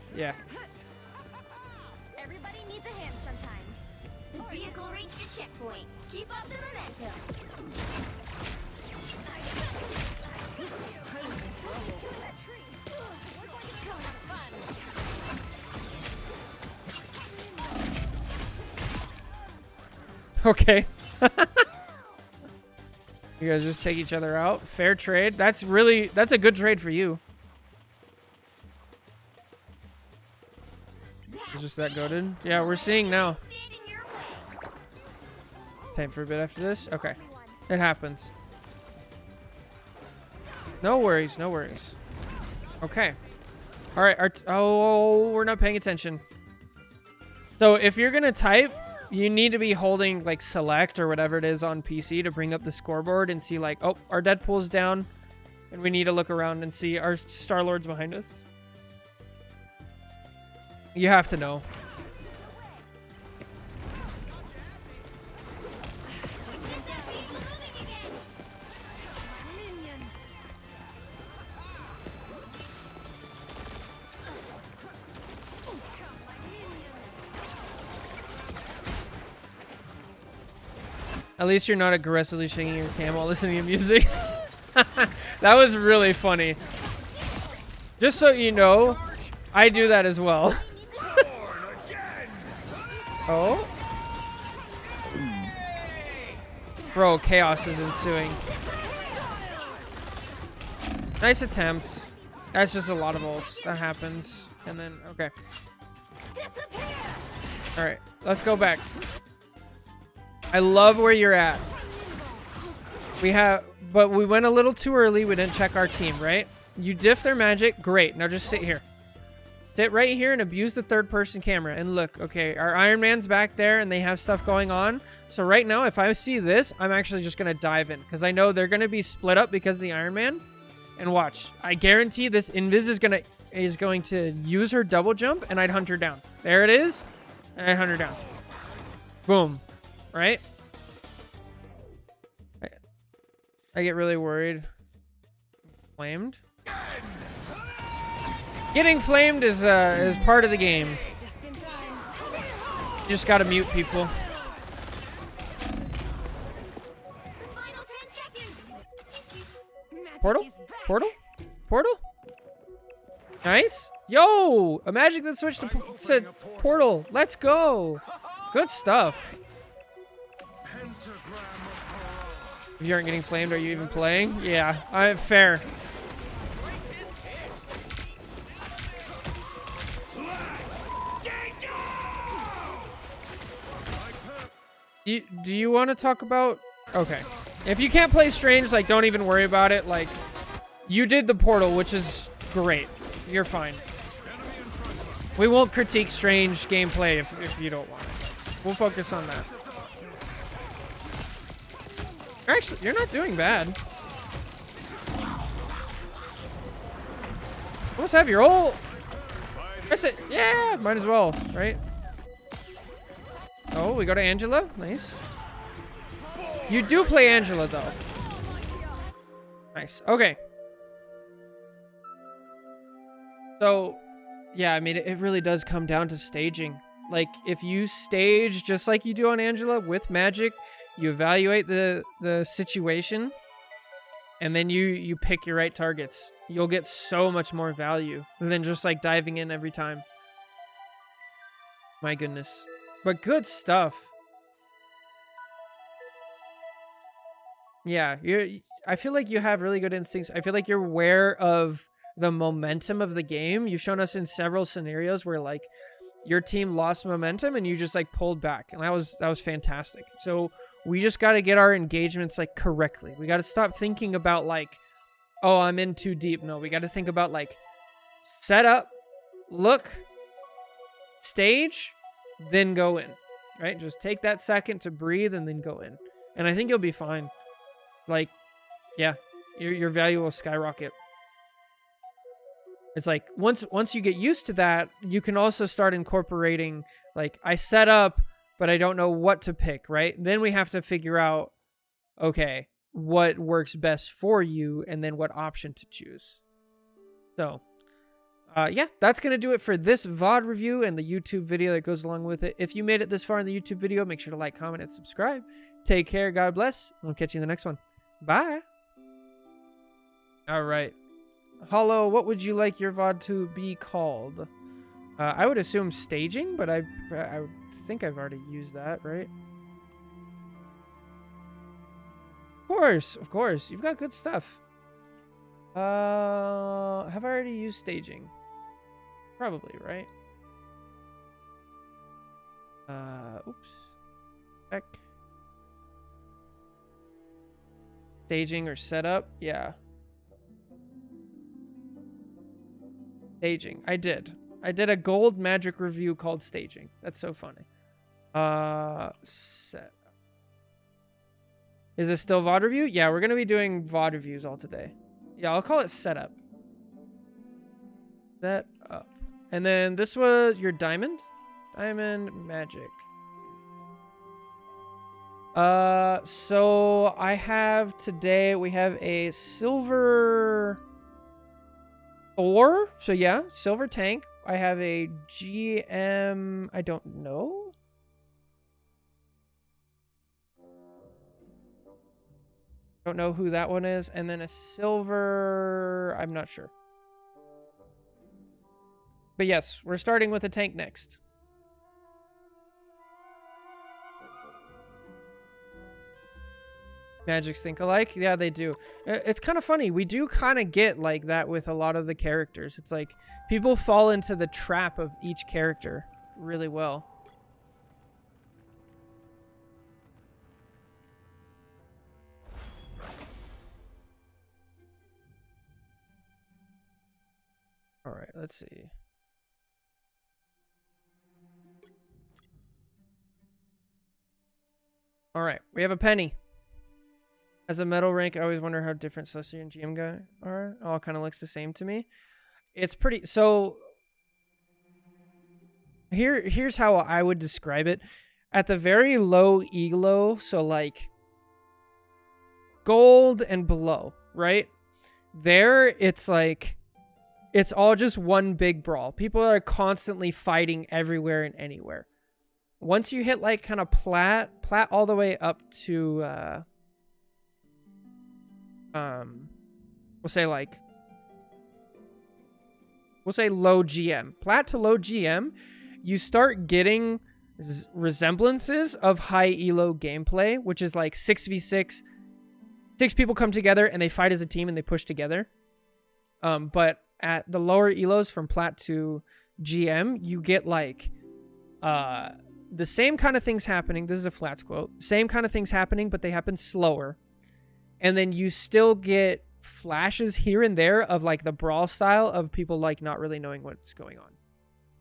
Okay. You guys just take each other out. Fair trade. That's a good trade for you. Is just that goated? Yeah, we're seeing now. Stand in your way. Time for a bit after this? Okay. It happens. No worries, no worries. Okay. Alright, oh, we're not paying attention. So if you're gonna type, you need to be holding like select or whatever it is on PC to bring up the scoreboard and see like, oh, our Deadpool's down. And we need to look around and see our Star-Lord's behind us. You have to know. Just get that vehicle moving again. At least you're not aggressively shaking your cam while listening to music. That was really funny. Just so you know, I do that as well. Oh? Bro, chaos is ensuing. Nice attempt. That's just a lot of ults. That happens. And then, okay. Alright, let's go back. I love where you're at. But we went a little too early. We didn't check our team, right? You diff their magic. Great. Now just sit here. Sit right here and abuse the third-person camera. And look, okay, our Iron Man's back there, and they have stuff going on. So right now, if I see this, I'm actually just going to dive in. Because I know they're going to be split up because of the Iron Man. And watch. I guarantee this Invis is going to use her double jump, and I'd hunt her down. There it is. And I'd hunt her down. Boom. Right? I get really worried. Flamed? Getting flamed is part of the game. You just gotta mute people. Final 10 seconds. Portal? Portal? Portal? Nice. Yo! A magic that switched to portal. Let's go. Good stuff. If you aren't getting flamed, are you even playing? Yeah, fair. Do you want to talk about... Okay. If you can't play Strange, like, don't even worry about it. Like, you did the portal, which is great. You're fine. We won't critique Strange gameplay if you don't want it. We'll focus on that. Actually, you're not doing bad. Almost have your ult. Press it. Yeah, might as well, right? Oh, we go to Angela. Nice. You do play Angela, though. Nice. Okay. So, yeah, I mean, it really does come down to staging. Like, if you stage just like you do on Angela with magic, you evaluate the situation, and then you pick your right targets. You'll get so much more value than just, like, diving in every time. My goodness. But good stuff. Yeah, I feel like you have really good instincts. I feel like you're aware of the momentum of the game. You've shown us in several scenarios where, like, your team lost momentum and you just, like, pulled back. And that was fantastic. So we just got to get our engagements, like, correctly. We got to stop thinking about, like, oh, I'm in too deep. No, we got to think about, like, set up, look, stage, then go in, right? Just take that second to breathe and then go in. And I think you'll be fine. Like, yeah, your value will skyrocket. It's like, once you get used to that, you can also start incorporating, like, I set up, but I don't know what to pick, right? Then we have to figure out, okay, what works best for you, and then what option to choose. So, yeah, that's going to do it for this VOD review and the YouTube video that goes along with it. If you made it this far in the YouTube video, make sure to like, comment, and subscribe. Take care. God bless. We'll catch you in the next one. Bye. All right. Hollow, what would you like your VOD to be called? I would assume staging, but I think I've already used that, right? course, of course. You've got good stuff. Have I already used staging? Probably, right? Oops. Back. Staging or setup? Yeah. Staging. I did. I did a gold magic review called Staging. That's so funny. Set. Is this still VOD review? Yeah, we're going to be doing VOD reviews all today. Yeah, I'll call it setup. Set up. And then this was your diamond? Diamond magic. So I have today, we have a silver Thor. So yeah, silver tank. I have a GM, I don't know. Don't know who that one is. And then a silver, I'm not sure. But yes, we're starting with a tank next. Magics think alike? Yeah, they do. It's kind of funny. We do kind of get like that with a lot of the characters. It's like people fall into the trap of each character really well. All right, let's see. All right, we have a penny. As a medal rank, I always wonder how different Celestial and GM guy are. All kind of looks the same to me. It's pretty... So, here's how I would describe it. At the very low elo, so like gold and below, right? There, it's like... It's all just one big brawl. People are constantly fighting everywhere and anywhere. Once you hit like kind of plat all the way up to... we'll say low GM. Plat to low GM, you start getting resemblances of high elo gameplay, which is like 6v6. 6 people come together and they fight as a team and they push together. But at the lower elos from plat to GM, you get like the same kind of things happening. This is a Flats quote. Same kind of things happening, but they happen slower. And then you still get flashes here and there of like the brawl style of people like not really knowing what's going on.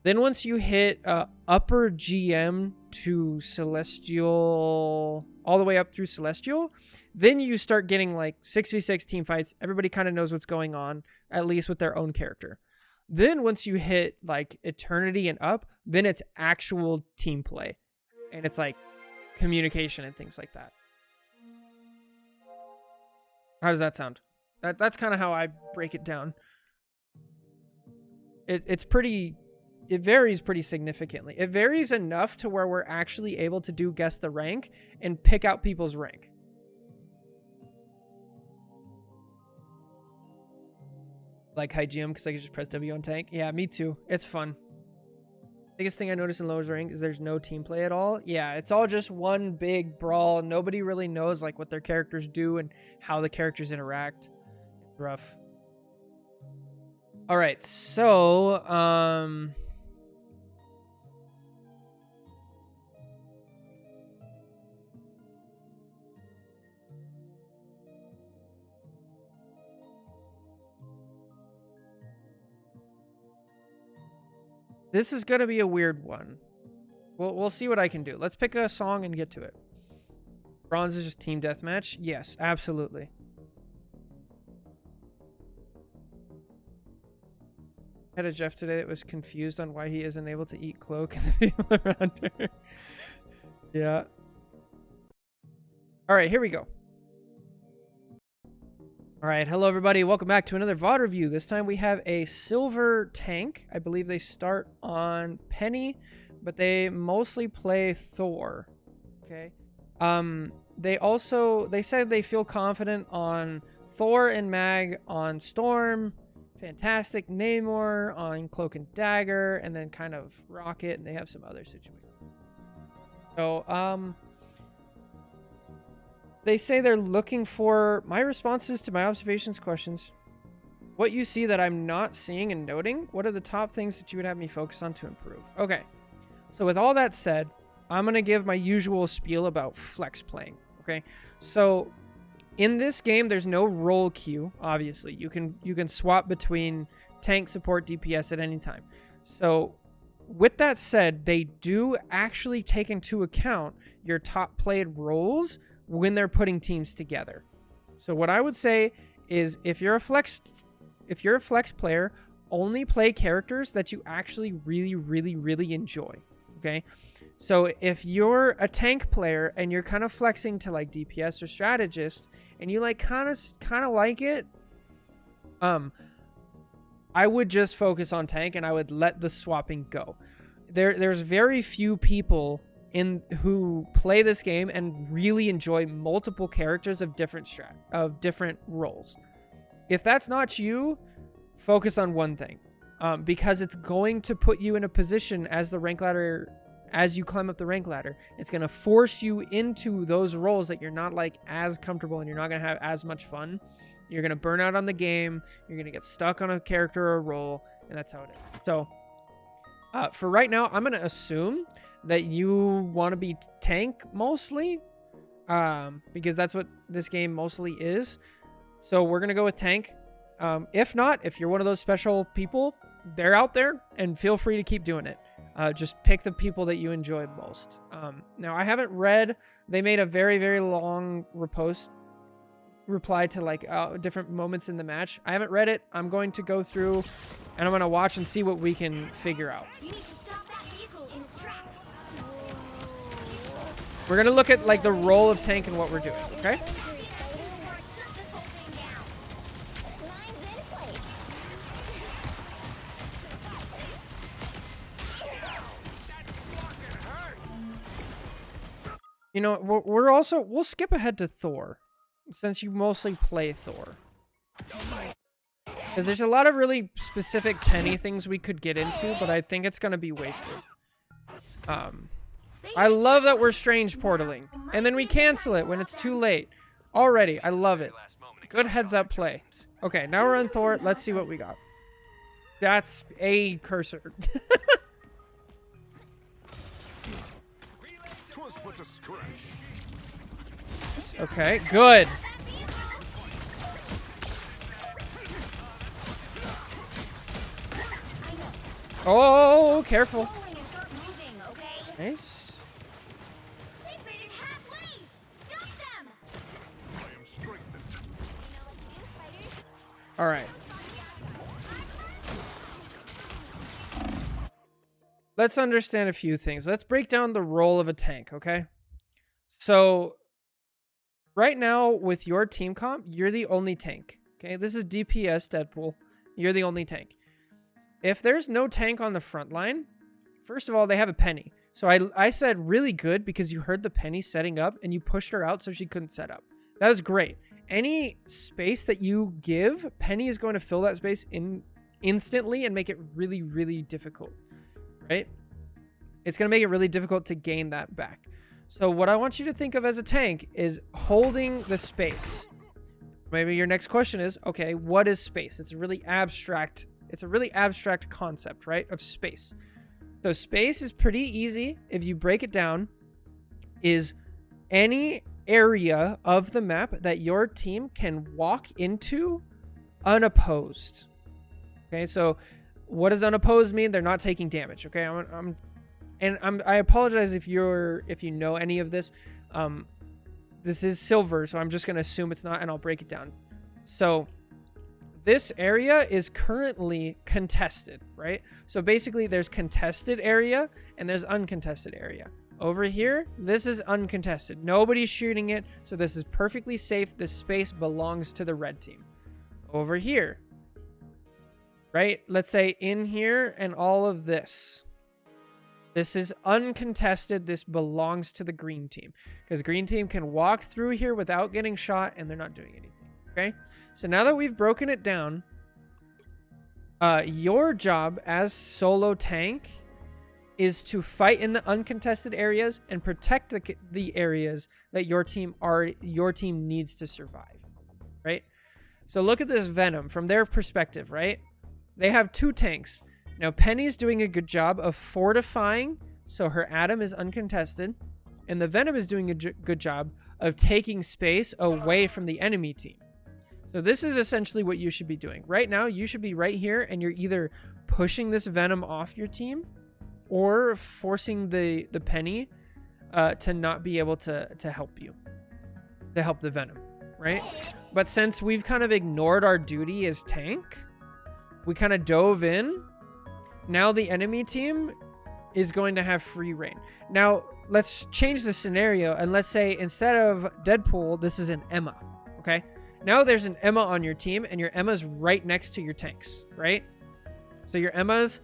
Then once you hit upper GM to Celestial, all the way up through Celestial, then you start getting like 6v6 team fights. Everybody kind of knows what's going on, at least with their own character. Then once you hit like Eternity and up, then it's actual team play. And it's like communication and things like that. How does that sound? That's kind of how I break it down. It's pretty... It varies pretty significantly. It varies enough to where we're actually able to do guess the rank and pick out people's rank. Like high GM because I can just press W on tank. Yeah, me too. It's fun. Biggest thing I noticed in lowest rank is there's no team play at all. Yeah, it's all just one big brawl. Nobody really knows like what their characters do and how the characters interact. It's rough. All right, so this is going to be a weird one. We'll see what I can do. Let's pick a song and get to it. Bronze is just team deathmatch? Yes, absolutely. I had a Jeff today that was confused on why he isn't able to eat cloak and the people around her. Yeah. All right, here we go. All right, hello everybody. Welcome back to another VOD review. This time we have a silver tank. I believe they start on Penny, but they mostly play Thor. Okay. They said they feel confident on Thor and Mag on Storm, Fantastic Namor on Cloak and Dagger, and then kind of Rocket, and they have some other situations. So, They say they're looking for my responses to my observations questions. What you see that I'm not seeing and noting? What are the top things that you would have me focus on to improve? Okay. So with all that said, I'm going to give my usual spiel about flex playing. Okay. So in this game, there's no role queue, obviously. You can swap between tank, support, DPS at any time. So with that said, they do actually take into account your top played roles when they're putting teams together. So what I would say is if you're a flex player, only play characters that you actually really enjoy. Okay? So if you're a tank player and you're kind of flexing to like DPS or strategist and you like kind of like it, I would just focus on tank and I would let the swapping go. There's very few people who play this game and really enjoy multiple characters of different roles. If that's not you, focus on one thing, because it's going to put you in a position as the rank ladder. As you climb up the rank ladder, it's going to force you into those roles that you're not like as comfortable and you're not going to have as much fun. You're going to burn out on the game. You're going to get stuck on a character or a role, and that's how it is. So for right now, I'm going to assume that you want to be tank mostly, because that's what this game mostly is. So we're going to go with tank. If not, if you're one of those special people, they're out there, and feel free to keep doing it. Just pick the people that you enjoy most. Now, I haven't read. They made a very long reply to like different moments in the match. I haven't read it. I'm going to go through, and I'm going to watch and see what we can figure out. You need to stop that vehicle in its tracks. We're going to look at like the role of tank and what we're doing, okay? Shut this whole thing down. Lines in place. You know, we'll skip ahead to Thor, since you mostly play Thor. Because there's a lot of really specific Penny things we could get into, but I think it's going to be wasted. I love that we're strange portaling, and then we cancel it when it's too late. Already, I love it. Good heads up play. Okay, now we're on Thor. Let's see what we got. That's a cursor. 'Twas but a scratch. Okay, good. Oh, careful. Pulling and start moving, okay? Nice. They've made it halfway. Stop them. I am strengthened. You know what to do, spiders. All right. Let's understand a few things. Let's break down the role of a tank, okay? So, right now, with your team comp, you're the only tank, okay? This is DPS Deadpool. You're the only tank. If there's no tank on the front line, first of all, they have a Penny. So I said really good because you heard the Penny setting up and you pushed her out so she couldn't set up. That was great. Any space that you give, Penny is going to fill that space instantly and make it really difficult. Right? It's going to make it really difficult to gain that back. So what I want you to think of as a tank is holding the space. Maybe your next question is, okay, what is space? It's a really abstract concept, right? Of space. So space is pretty easy if you break it down, is any area of the map that your team can walk into unopposed. Okay, so what does unopposed mean? They're not taking damage. Okay, I apologize if you know any of this. This is silver, so I'm just gonna assume it's not, and I'll break it down. So this area is currently contested, right? So basically, there's contested area and there's uncontested area. Over here, this is uncontested. Nobody's shooting it, so this is perfectly safe. This space belongs to the red team. Over here, right? Let's say in here and all of this. This is uncontested. This belongs to the green team because green team can walk through here without getting shot and they're not doing anything. Okay. So now that we've broken it down, your job as solo tank is to fight in the uncontested areas and protect the areas that your team needs to survive, right? So look at this Venom from their perspective, right? They have 2 tanks. Now Penny's doing a good job of fortifying, so her Atom is uncontested, and the Venom is doing a good job of taking space away from the enemy team. So this is essentially what you should be doing. Right now, you should be right here, and you're either pushing this Venom off your team or forcing the Penny to not be able to help you, to help the Venom, right? But since we've kind of ignored our duty as tank, we kind of dove in. Now the enemy team is going to have free reign. Now, let's change the scenario, and let's say instead of Deadpool, this is an Emma, okay? Now there's an Emma on your team, and your Emma's right next to your tanks, right? So your Emma's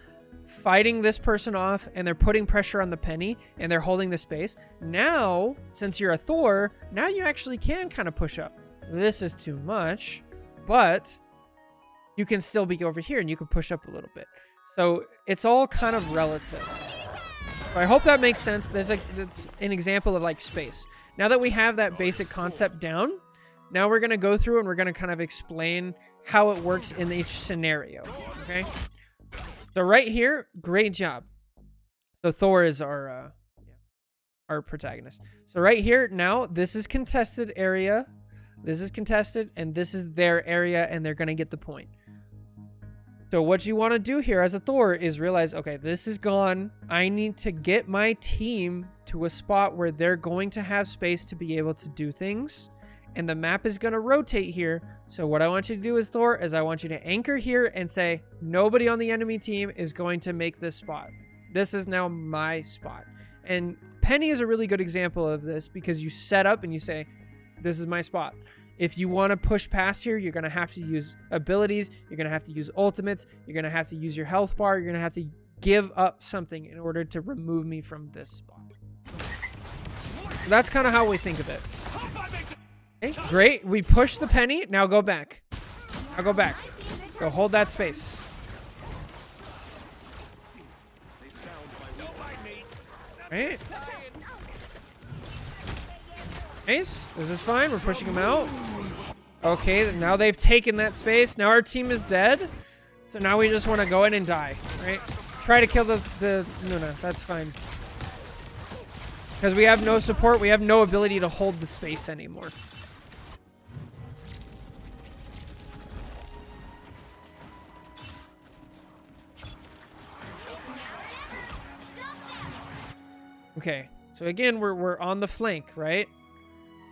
fighting this person off, and they're putting pressure on the Penny, and they're holding the space. Now, since you're a Thor, now you actually can kind of push up. This is too much, but you can still be over here, and you can push up a little bit. So it's all kind of relative. So I hope that makes sense. That's an example of like space. Now that we have that basic concept down, now we're going to go through and we're going to kind of explain how it works in each scenario, okay? So right here, great job. So Thor is our protagonist. So right here, now, this is contested area. This is contested, and this is their area, and they're going to get the point. So what you want to do here as a Thor is realize, okay, this is gone. I need to get my team to a spot where they're going to have space to be able to do things. And the map is going to rotate here. So what I want you to do as Thor is I want you to anchor here and say, nobody on the enemy team is going to make this spot. This is now my spot. And Penny is a really good example of this because you set up and you say, this is my spot. If you want to push past here, you're going to have to use abilities. You're going to have to use ultimates. You're going to have to use your health bar. You're going to have to give up something in order to remove me from this spot. That's kind of how we think of it. Okay, great. We push the Penny. Now go back. Now go back. Go hold that space. Right? Nice. This is fine. We're pushing them out. Okay, now they've taken that space. Now our team is dead. So now we just want to go in and die, right? Try to kill the Luna. That's fine. Because we have no support. We have no ability to hold the space anymore. Okay. So again, we're on the flank, right?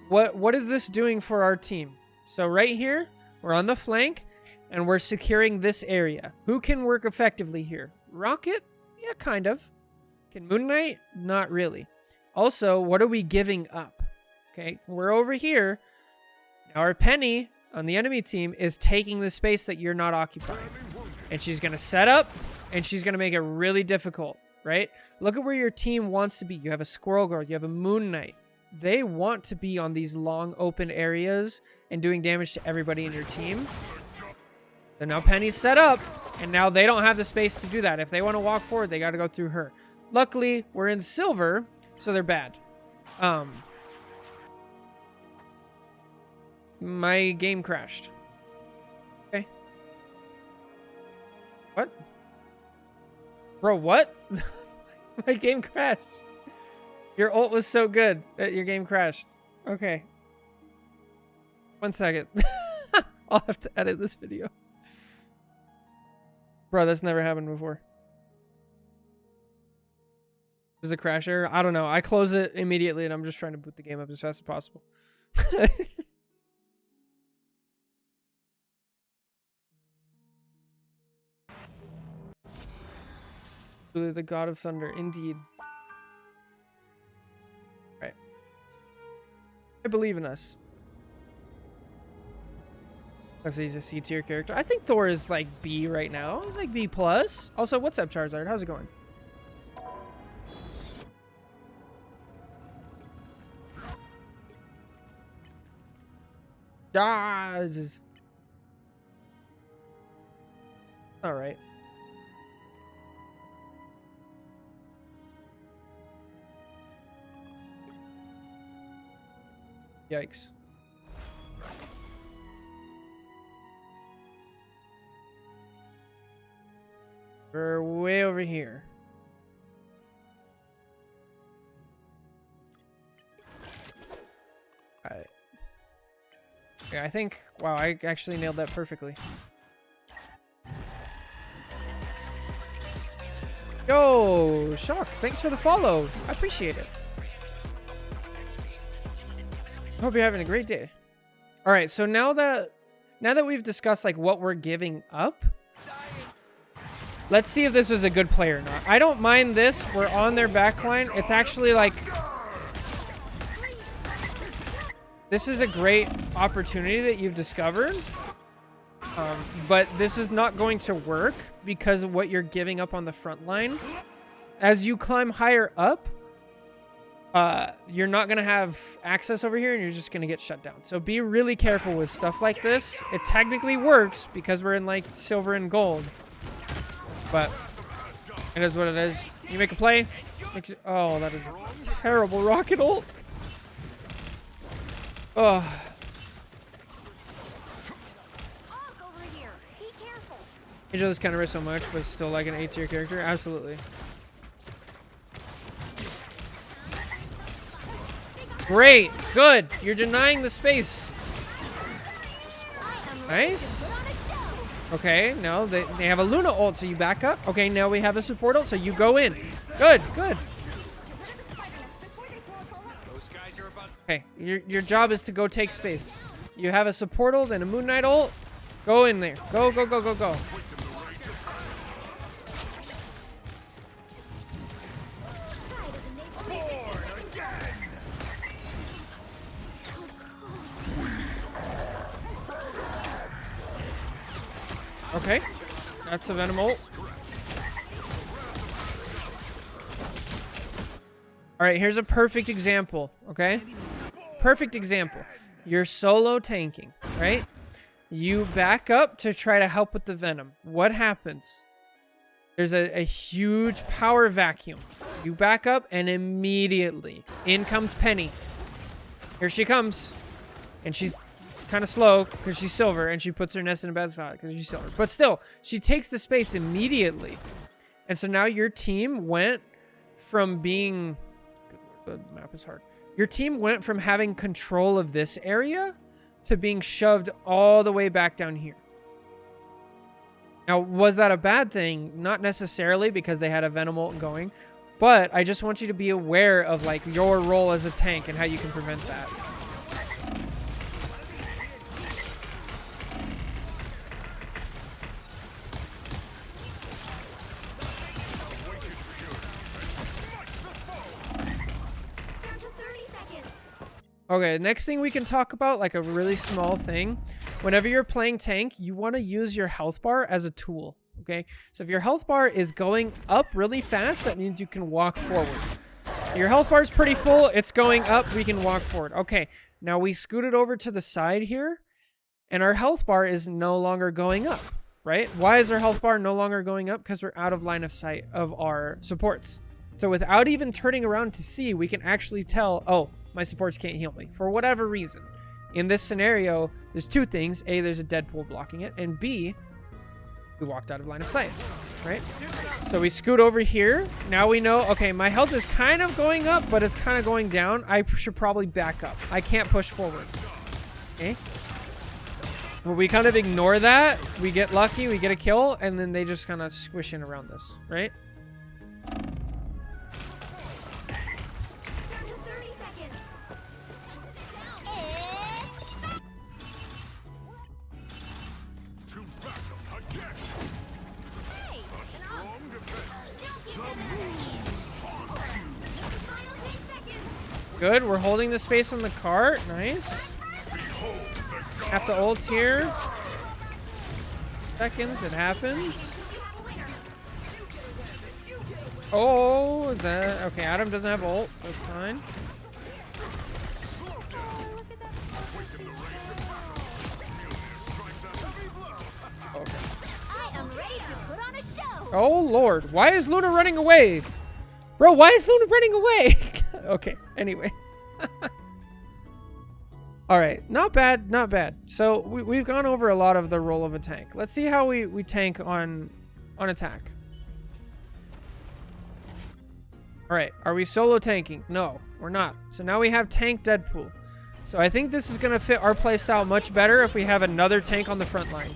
What is this doing for our team? So right here, we're on the flank, and we're securing this area. Who can work effectively here? Rocket? Yeah, kind of. Can Moon Knight? Not really. Also, what are we giving up? Okay, we're over here. Now our Penny on the enemy team is taking the space that you're not occupying. And she's going to set up, and she's going to make it really difficult, right? Look at where your team wants to be. You have a Squirrel Girl. You have a Moon Knight. They want to be on these long open areas and doing damage to everybody in your team. So now Penny's set up, and now they don't have the space to do that. If they want to walk forward, they got to go through her. Luckily, we're in silver, so they're bad. My game crashed. Okay. What? Bro, what? My game crashed. Your ult was so good that your game crashed. Okay. 1 second. I'll have to edit this video. Bro, that's never happened before. There's a crash error? I don't know. I close it immediately and I'm just trying to boot the game up as fast as possible. Really the God of Thunder, indeed. Right. I believe in us. So he's a C tier character. I think Thor is like B right now. He's like B plus. Also, what's up, Charizard? How's it going? Ah, all right. Yikes. We're way over here. Alright. Yeah, I think... Wow, I actually nailed that perfectly. Yo, Shock, thanks for the follow. I appreciate it. Hope you're having a great day. All right, so now that we've discussed like what we're giving up, let's see if this was a good play or not. I don't mind this. We're on their backline. It's actually like this is a great opportunity that you've discovered. But this is not going to work because of what you're giving up on the front line. As you climb higher up, you're not going to have access over here and you're just going to get shut down. So be really careful with stuff like this. It technically works because we're in like silver and gold. But it is what it is. You make a play. Oh, that is a terrible rocket ult. Oh. Angel is kind of risk so much, but still like an A tier character. Absolutely. Great. Good. You're denying the space. Nice. Okay, no, they have a Luna ult, so you back up. Okay, now we have a support ult, so you go in. Good, good. Okay, your job is to go take space. You have a support ult and a Moon Knight ult. Go in there. Go, go, go, go, go. Okay, that's a Venom ult. All right, here's a perfect example, okay? Perfect example. You're solo tanking, right? You back up to try to help with the Venom. What happens? There's a huge power vacuum. You back up and immediately in comes Penny. Here she comes. And she's kind of slow because she's silver and she puts her nest in a bad spot because she's silver. But still, she takes the space immediately. And so now your team went from being... The map is hard. Your team went from having control of this area to being shoved all the way back down here. Now, was that a bad thing? Not necessarily, because they had a Venom ult going, but I just want you to be aware of like your role as a tank and how you can prevent that. Okay, next thing we can talk about, like a really small thing. Whenever you're playing tank, you want to use your health bar as a tool, okay? So if your health bar is going up really fast, that means you can walk forward. Your health bar is pretty full, it's going up, we can walk forward. Okay, now we scooted over to the side here, and our health bar is no longer going up, right? Why is our health bar no longer going up? Because we're out of line of sight of our supports. So without even turning around to see, we can actually tell, oh, my supports can't heal me for whatever reason. In this scenario, there's two things. A, there's a Deadpool blocking it. And B, we walked out of line of sight, right? So we scoot over here. Now we know, okay, my health is kind of going up, but it's kind of going down. I should probably back up. I can't push forward. Okay? Well, we kind of ignore that. We get lucky, we get a kill, and then they just kind of squish in around us, right? Good, we're holding the space on the cart. Nice. Have to ult here. Seconds, it happens. Oh, is that... Okay, Adam doesn't have ult. That's fine. Okay. Oh, Lord. Why is Luna running away? Bro, why is Luna running away? Okay, anyway. All right, not bad, not bad. So we've gone over a lot of the role of a tank. Let's see how we tank on attack. All right, are we solo tanking? No, we're not. So now we have tank Deadpool. So I think this is going to fit our playstyle much better if we have another tank on the front line.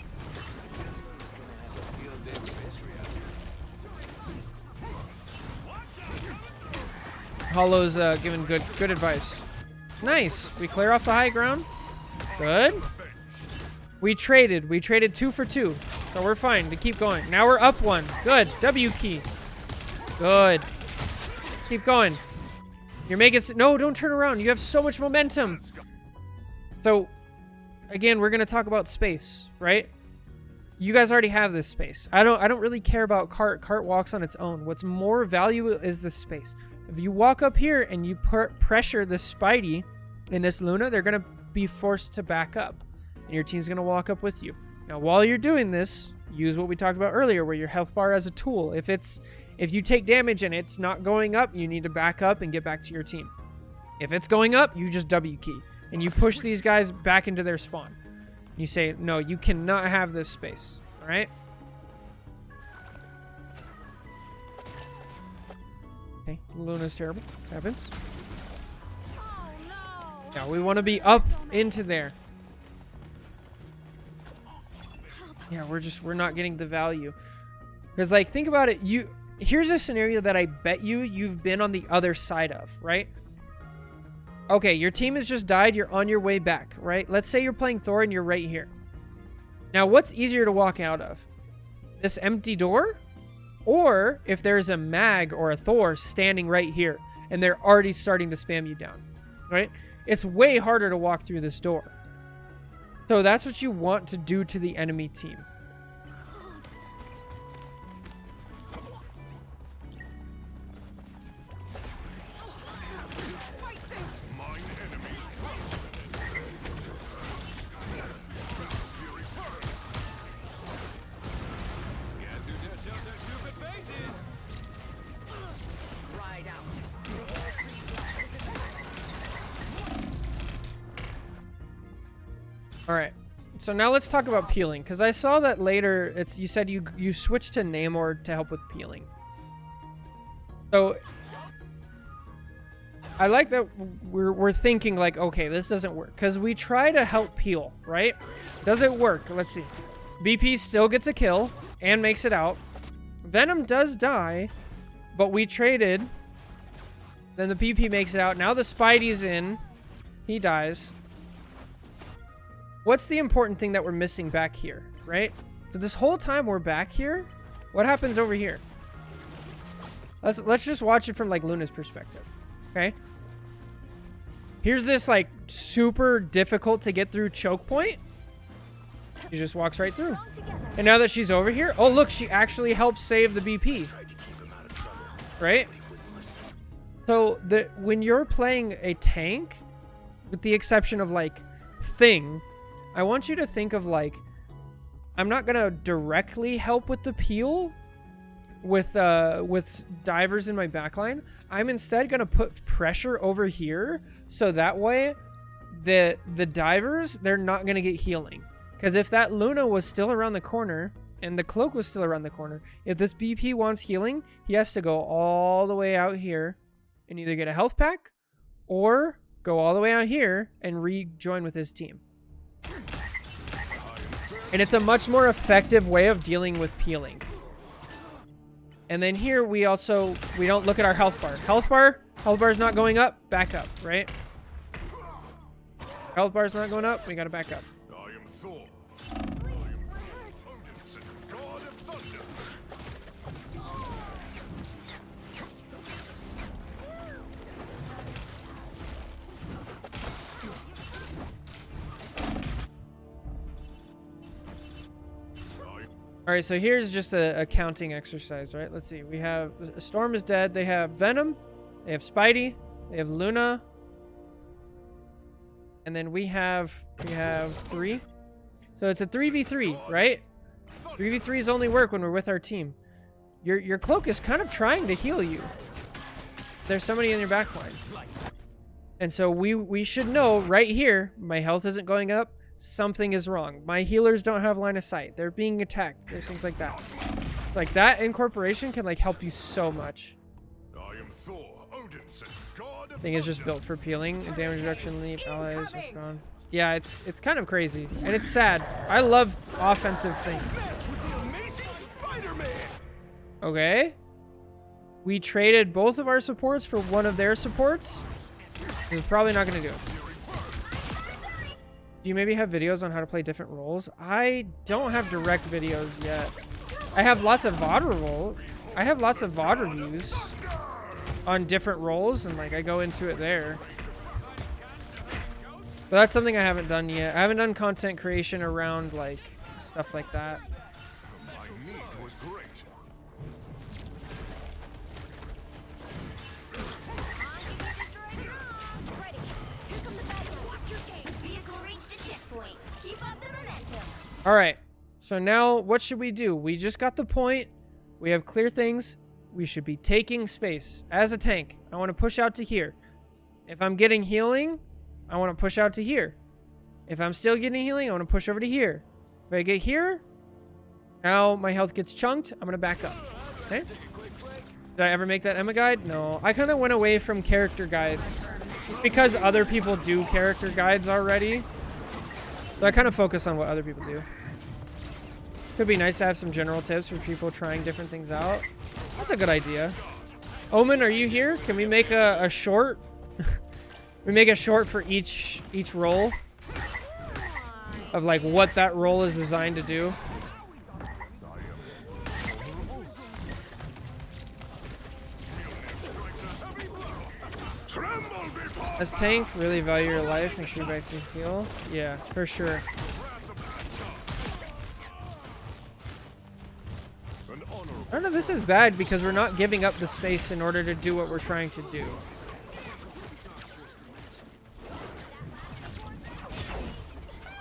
Hollow's giving good advice. Nice. We clear off the high ground. Good. We traded 2 for 2. So we're fine to keep going. Now we're up 1. Good. W key. Good. Keep going. You're making... No, don't turn around. You have so much momentum. So, again, we're going to talk about space, right? You guys already have this space. I don't really care about cart. Cart walks on its own. What's more valuable is the space. If you walk up here and you pressure the Spidey in this Luna, they're going to be forced to back up. And your team's going to walk up with you. Now, while you're doing this, use what we talked about earlier, where your health bar as a tool. If you take damage and it's not going up, you need to back up and get back to your team. If it's going up, you just W key. And you push these guys back into their spawn. You say, no, you cannot have this space. All right? Okay, Luna's terrible. This happens. Oh no! Yeah, we want to be up into there. Yeah, we're not getting the value. Because, like, think about it. Here's a scenario that I bet you've been on the other side of, right? Okay, your team has just died. You're on your way back, right? Let's say you're playing Thor and you're right here. Now, what's easier to walk out of? This empty door? Or if there's a Mag or a Thor standing right here and they're already starting to spam you down, right? It's way harder to walk through this door. So that's what you want to do to the enemy team. All right, so now let's talk about peeling, because I saw that later. You said you switched to Namor to help with peeling. So I like that we're thinking like, okay, this doesn't work, because we try to help peel, right? Does it work? Let's see. BP still gets a kill and makes it out. Venom does die, but we traded. Then the BP makes it out. Now the Spidey's in. He dies. What's the important thing that we're missing back here, right? So this whole time we're back here, what happens over here? Let's just watch it from like Luna's perspective, okay? Here's this like super difficult to get through choke point. She just walks right through. And now that she's over here, oh look, she actually helps save the BP, right? So when you're playing a tank, with the exception of like Thing, I want you to think of like, I'm not gonna directly help with the peel with divers in my backline. I'm instead gonna put pressure over here, so that way the divers, they're not gonna get healing. Because if that Luna was still around the corner and the cloak was still around the corner, if this BP wants healing, he has to go all the way out here and either get a health pack or go all the way out here and rejoin with his team. And it's a much more effective way of dealing with peeling. And then here we don't look at our health bar. Health bar is not going up, back up, right? Health bar is not going up, we gotta back up. I am Thor. I am Odin's God of Thunder. All right, so here's just a counting exercise, right? Let's see. We have Storm is dead. They have Venom. They have Spidey. They have Luna. And then we have 3. So it's a 3v3, right? 3v3s only work when we're with our team. Your cloak is kind of trying to heal you. There's somebody in your backline. And so we should know right here, my health isn't going up. Something is wrong. My healers don't have line of sight. They're being attacked. There's things like that. Like that incorporation can like help you so much. I am Thor, Odinson, god of Thing is just built for peeling and damage reduction, leap allies. Yeah, it's kind of crazy and it's sad. I love offensive things. mess with the amazing Spider-Man. Okay. We traded both of our supports for one of their supports. This is probably not going to do it. Do you maybe have videos on how to play different roles? I don't have direct videos yet. I have lots of VOD reviews on different roles, and like I go into it there. But that's something I haven't done yet. I haven't done content creation around like stuff like that. My meat was great. Ready. Here come the bad guys. Watch your tank. Vehicle reached a checkpoint. Keep up the momentum. All right. So now what should we do? We just got the point. We have clear things. We should be taking space. As a tank, I want to push out to here. If I'm getting healing, I want to push out to here. If I'm still getting healing, I want to push over to here. If I get here, now my health gets chunked. I'm going to back up. Okay? Did I ever make that Emma guide? No. I kind of went away from character guides. Just because other people do character guides already. So I kind of focus on what other people do. Could be nice to have some general tips for people trying different things out. That's a good idea. Omen, are you here? Can we make a short? We make a short for each role of like what that role is designed to do. As tank, really value your life and shoot back to heal. Yeah, for sure. I don't know, this is bad because we're not giving up the space in order to do what we're trying to do.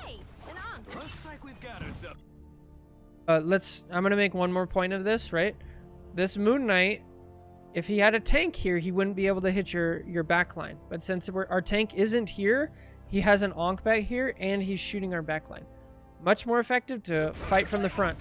Hey, and on. Looks like we've got ourselves. I'm gonna make one more point of this, right? This Moon Knight, if he had a tank here, he wouldn't be able to hit your back line. But since our tank isn't here, he has an Onk back here, and he's shooting our back line. Much more effective to fight from the front.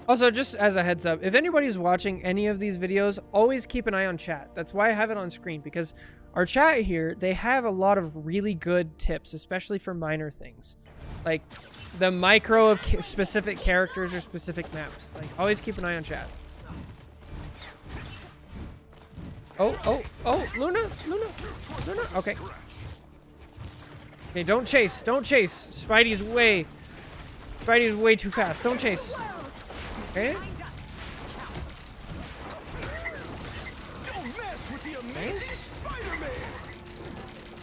Also, just as a heads up, if anybody's watching any of these videos, always keep an eye on chat. That's why I have it on screen, because our chat here, they have a lot of really good tips, especially for minor things. Like the micro of specific characters or specific maps. Like, always keep an eye on chat. Oh, Luna. Okay. Okay, don't chase. Spidey's way too fast. Don't chase. Okay. Don't mess with the amazing Spider-Man.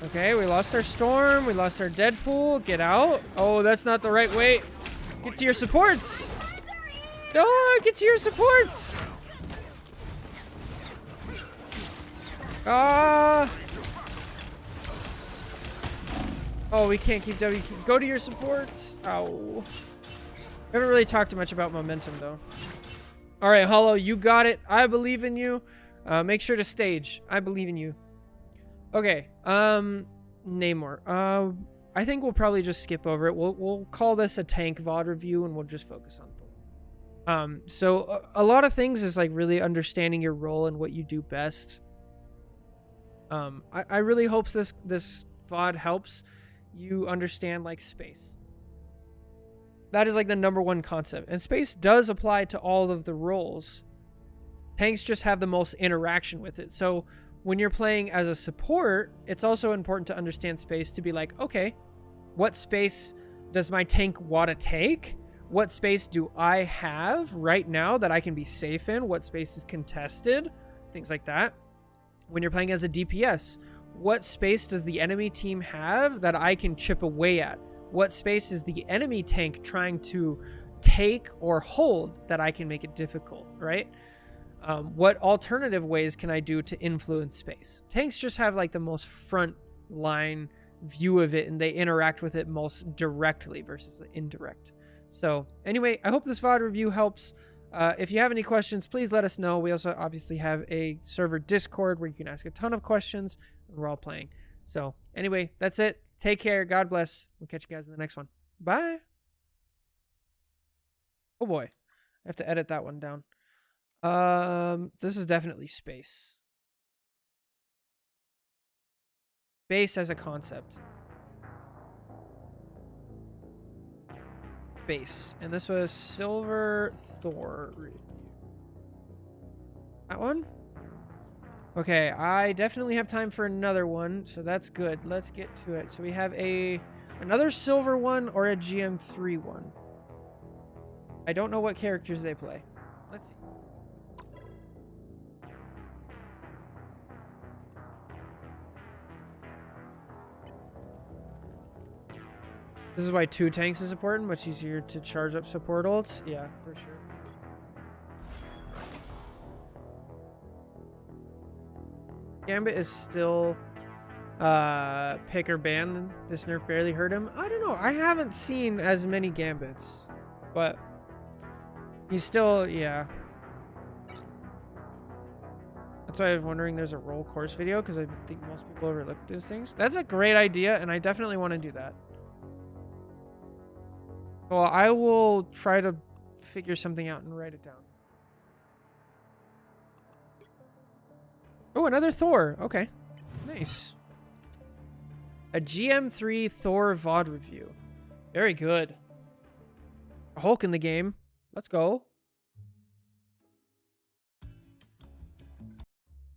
Okay, we lost our Storm. We lost our Deadpool. Get out. Oh, that's not the right way. Get to your supports. Oh, get to your supports. Oh, we can't keep W. Go to your supports. Ow. We haven't really talked too much about momentum, though. All right, Hollow, you got it. I believe in you. Make sure to stage. I believe in you. Okay. Namor. I think we'll probably just skip over it. We'll call this a tank VOD review, and we'll just focus on Thor. So a lot of things is like really understanding your role and what you do best. I really hope this VOD helps you understand like space. That is like the #1 concept. And space does apply to all of the roles. Tanks just have the most interaction with it. So when you're playing as a support, it's also important to understand space to be like, okay, what space does my tank want to take? What space do I have right now that I can be safe in? What space is contested? Things like that. When you're playing as a DPS, what space does the enemy team have that I can chip away at? What space is the enemy tank trying to take or hold that I can make it difficult, right? What alternative ways can I do to influence space? Tanks just have like the most front line view of it, and they interact with it most directly versus the indirect. So anyway, I hope this VOD review helps. If you have any questions, please let us know. We also obviously have a server Discord where you can ask a ton of questions when we're all playing. So anyway, that's it. Take care. God bless. We'll catch you guys in the next one. Bye. Oh boy. I have to edit that one down. This is definitely space. Space as a concept. Space. And this was Silver Thor review. That one? Okay, I definitely have time for another one, so that's good. Let's get to it. So we have another silver one or a GM3 one. I don't know what characters they play. Let's see. This is why 2 tanks is important, much easier to charge up support ults. Yeah, for sure. Gambit is still pick or ban. This nerf barely hurt him. I don't know. I haven't seen as many Gambits, but he's still, yeah. That's why I was wondering there's a roll course video, because I think most people overlook those things. That's a great idea, and I definitely want to do that. Well, I will try to figure something out and write it down. Oh, another Thor. Okay. Nice. A GM3 Thor VOD review. Very good. A Hulk in the game. Let's go.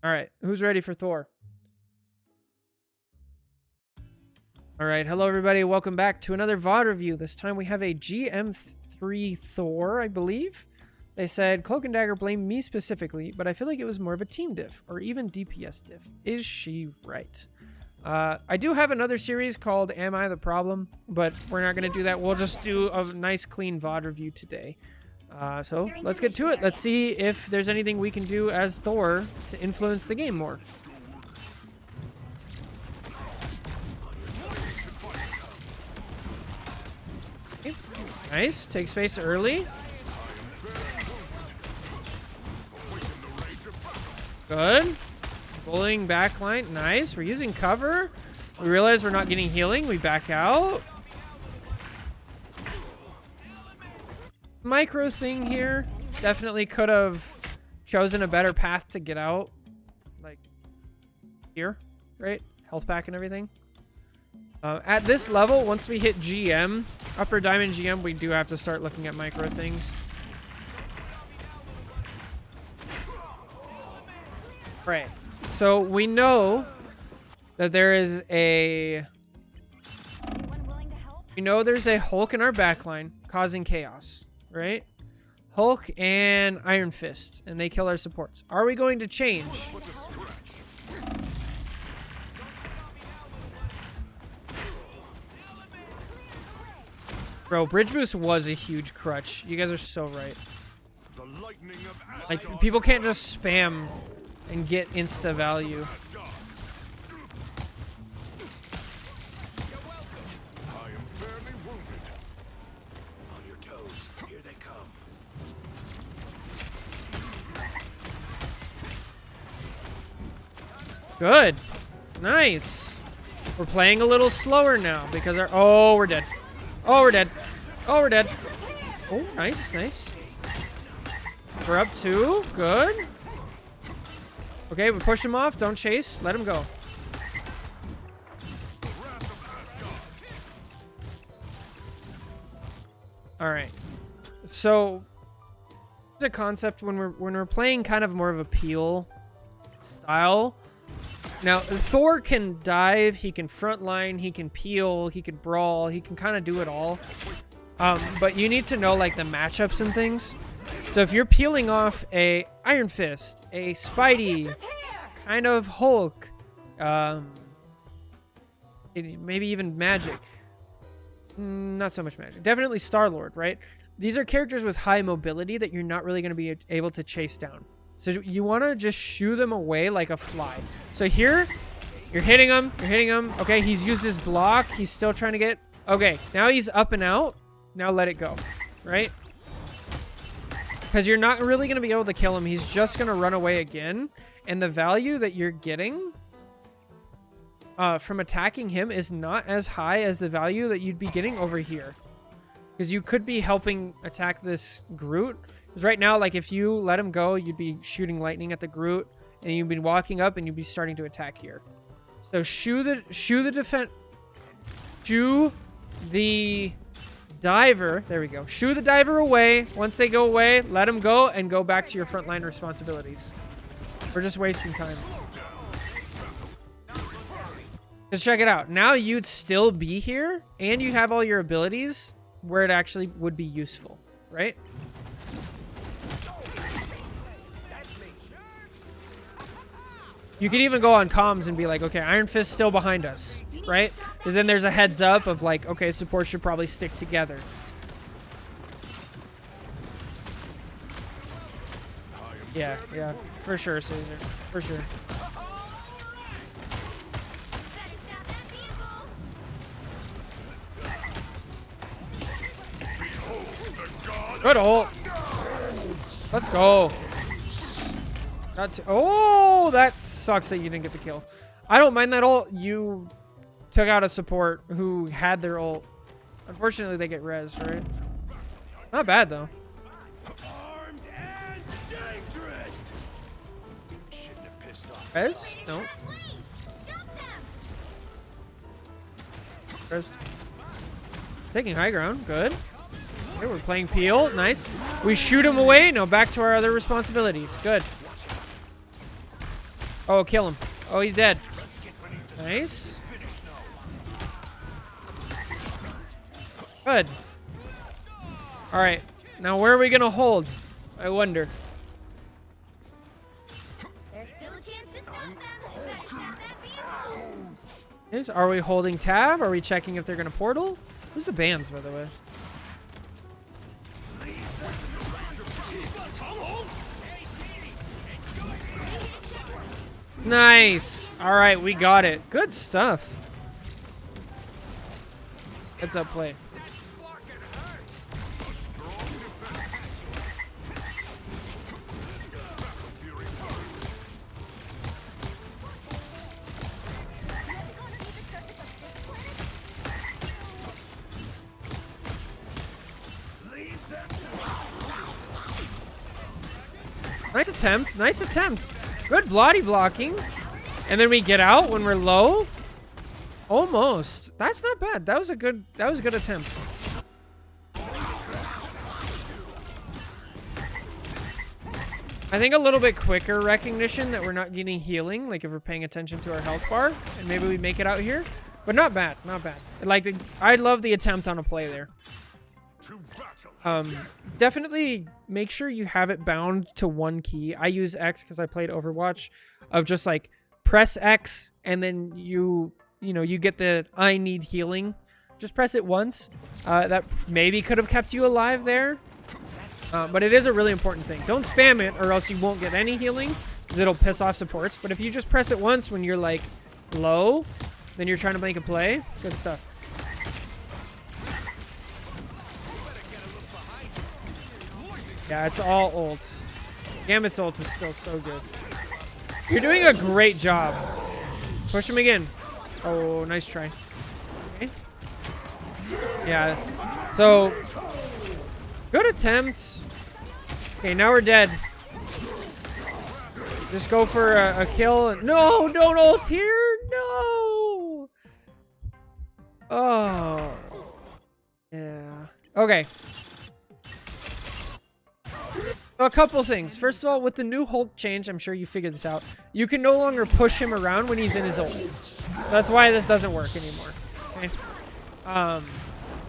Alright, who's ready for Thor? Alright, hello everybody. Welcome back to another VOD review. This time we have a GM3 Thor, I believe. They said, Cloak and Dagger blamed me specifically, but I feel like it was more of a team diff, or even DPS diff. Is she right? I do have another series called Am I the Problem? But we're not going to do that. We'll just do a nice clean VOD review today. So let's get to it. Let's see if there's anything we can do as Thor to influence the game more. Okay. Nice. Take space early. Good. Bullying backline. Nice. We're using cover. We realize we're not getting healing. We back out. Micro thing here. Definitely could have chosen a better path to get out. Like here, right? Health pack and everything. At this level, once we hit GM, upper diamond GM, we do have to start looking at micro things. Right. So we know that there is a... We know there's a Hulk in our backline causing chaos, right? Hulk and Iron Fist, and they kill our supports. Are we going to change? Bro, Bridge Boost was a huge crutch. You guys are so right. Like, people can't just spam and get insta value. I am fairly wounded. On your toes, here they come. Good. Nice. We're playing a little slower now because our... Oh, we're dead. Oh, we're dead. Oh, we're dead. Oh, nice, nice. We're up 2. Good. Okay, we push him off. Don't chase. Let him go. All right. So, the concept when we're playing kind of more of a peel style. Now, Thor can dive, he can frontline, he can peel, he can brawl, he can kind of do it all. But you need to know like the matchups and things. So if you're peeling off a Iron Fist, a Spidey, kind of Hulk, maybe even Magic. Not so much Magic. Definitely Star-Lord, right? These are characters with high mobility that you're not really going to be able to chase down. So you want to just shoo them away like a fly. So here, you're hitting him. You're hitting him. Okay, he's used his block. He's still trying to get... Okay, now he's up and out. Now let it go, right? Because you're not really going to be able to kill him. He's just going to run away again. And the value that you're getting from attacking him is not as high as the value that you'd be getting over here. Because you could be helping attack this Groot. Because right now, like, if you let him go, you'd be shooting lightning at the Groot. And you'd be walking up and you'd be starting to attack here. So shoo the diver. There we go. Shoo the diver away. Once they go away, let them go and go back to your frontline responsibilities. We're just wasting time. Just check it out. Now you'd still be here and you have all your abilities where it actually would be useful, right? You could even go on comms and be like, okay, Iron Fist's still behind us, right? Because then there's a heads up of like, okay, support should probably stick together. Yeah, for sure, Caesar, for sure. Good ult. Let's go. Oh, that sucks that you didn't get the kill. I don't mind that ult. You took out a support who had their ult. Unfortunately, they get res, right? Not bad, though. Armed and dangerous. Shouldn't have pissed off. Res? No. Res. Taking high ground. Good. Okay, we're playing Peel. Nice. We shoot him away. Now back to our other responsibilities. Good. Oh, kill him. Oh, he's dead. Nice. Good. All right. Now, where are we going to hold? I wonder. There's still a chance to stop them. Better tap that vehicle. Yes, are we holding tab? Are we checking if they're going to portal? Who's the bands, by the way? Nice. All right, we got it. Good stuff. Heads up play. Nice attempt. Nice attempt. Good bloody blocking. And then we get out when we're low. Almost. That's not bad. That was a good attempt. I think a little bit quicker recognition that we're not getting healing, like if we're paying attention to our health bar, and maybe we make it out here. But not bad, not bad. Like, I love the attempt on a play there. Definitely make sure you have it bound to one key. I use X because I played Overwatch, of just like press X and then you get the I need healing. Just press it once. That maybe could have kept you alive there. But it is a really important thing. Don't spam it or else you won't get any healing because it'll piss off supports. But if you just press it once when you're like low, then you're trying to make a play. Good stuff. Yeah, it's all ult. Gambit's ult is still so good. You're doing a great job. Push him again. Oh, nice try. Okay. Yeah. So, good attempt. Okay, now we're dead. Just go for a kill. No, don't ult here. No. Oh. Yeah. Okay. So a couple things. First of all, with the new hold change, I'm sure you figured this out. You can no longer push him around when he's in his ult. That's why this doesn't work anymore. Okay.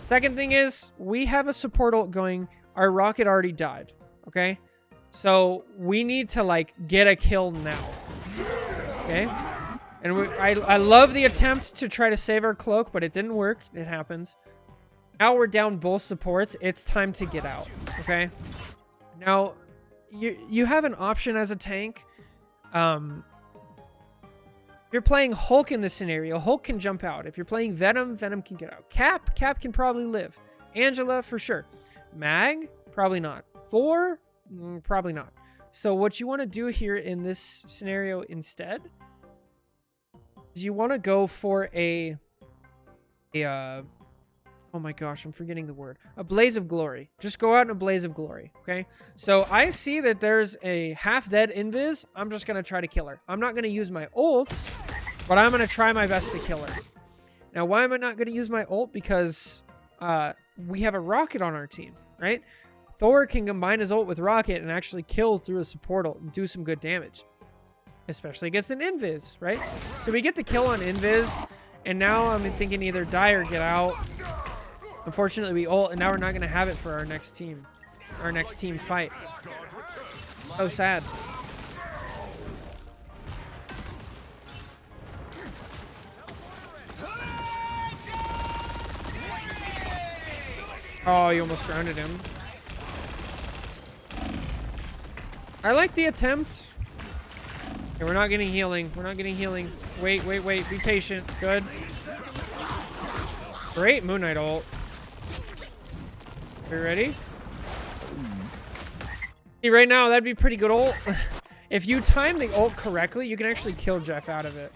Second thing is, we have a support ult going. Our rocket already died. Okay. So we need to like get a kill now. Okay. And I love the attempt to try to save our cloak, but it didn't work. It happens. Now we're down both supports. It's time to get out. Okay. Now, you have an option as a tank. If you're playing Hulk in this scenario, Hulk can jump out. If you're playing Venom, Venom can get out. Cap can probably live. Angela, for sure. Mag, probably not. Thor, Probably not. So what you want to do here in this scenario instead is you want to go for a oh my gosh, I'm forgetting the word. A blaze of glory. Just go out in a blaze of glory, okay? So I see that there's a half-dead invis. I'm just going to try to kill her. I'm not going to use my ult, but I'm going to try my best to kill her. Now, why am I not going to use my ult? Because we have a rocket on our team, right? Thor can combine his ult with rocket and actually kill through a support ult and do some good damage. Especially against an invis, right? So we get the kill on invis, and now I'm thinking either die or get out. Unfortunately, we ult, and now we're not going to have it for our next team fight. So sad. Oh, you almost grounded him. I like the attempt. Okay, we're not getting healing. We're not getting healing. Wait. Be patient. Good. Great Moon Knight ult. Are you ready? See, right now, that'd be pretty good ult. If you time the ult correctly, you can actually kill Jeff out of it.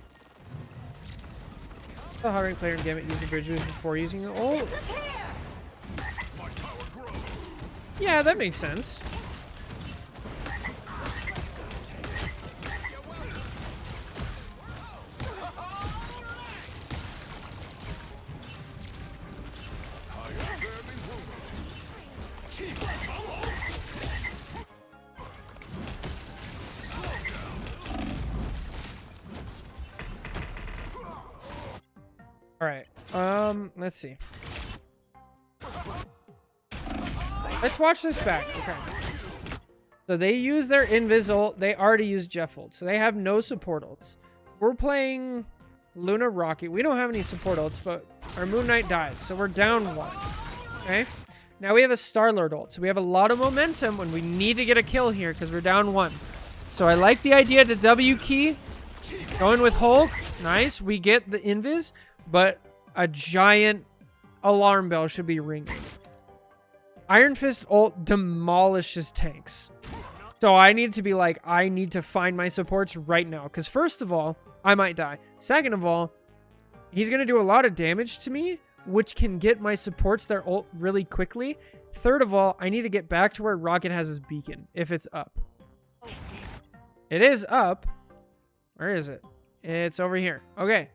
The high rank player in Gambit use the bridge boost before using the ult. Yeah, that makes sense. All right. Let's see. Let's watch this back. Okay. So they use their invis ult. They already used Jeff ult. So they have no support ults. We're playing Luna Rocket. We don't have any support ults, but our Moon Knight dies. So we're down 1. Okay. Now we have a Star-Lord ult. So we have a lot of momentum when we need to get a kill here because we're down 1. So I like the idea to W key. Going with Hulk. Nice. We get the invis, but a giant alarm bell should be ringing. Iron Fist ult demolishes tanks. So I need to be like, I need to find my supports right now. Because first of all, I might die. Second of all, he's going to do a lot of damage to me, which can get my supports their ult really quickly. Third of all, I need to get back to where Rocket has his beacon, if it's up. It is up. Where is it? It's over here. Okay.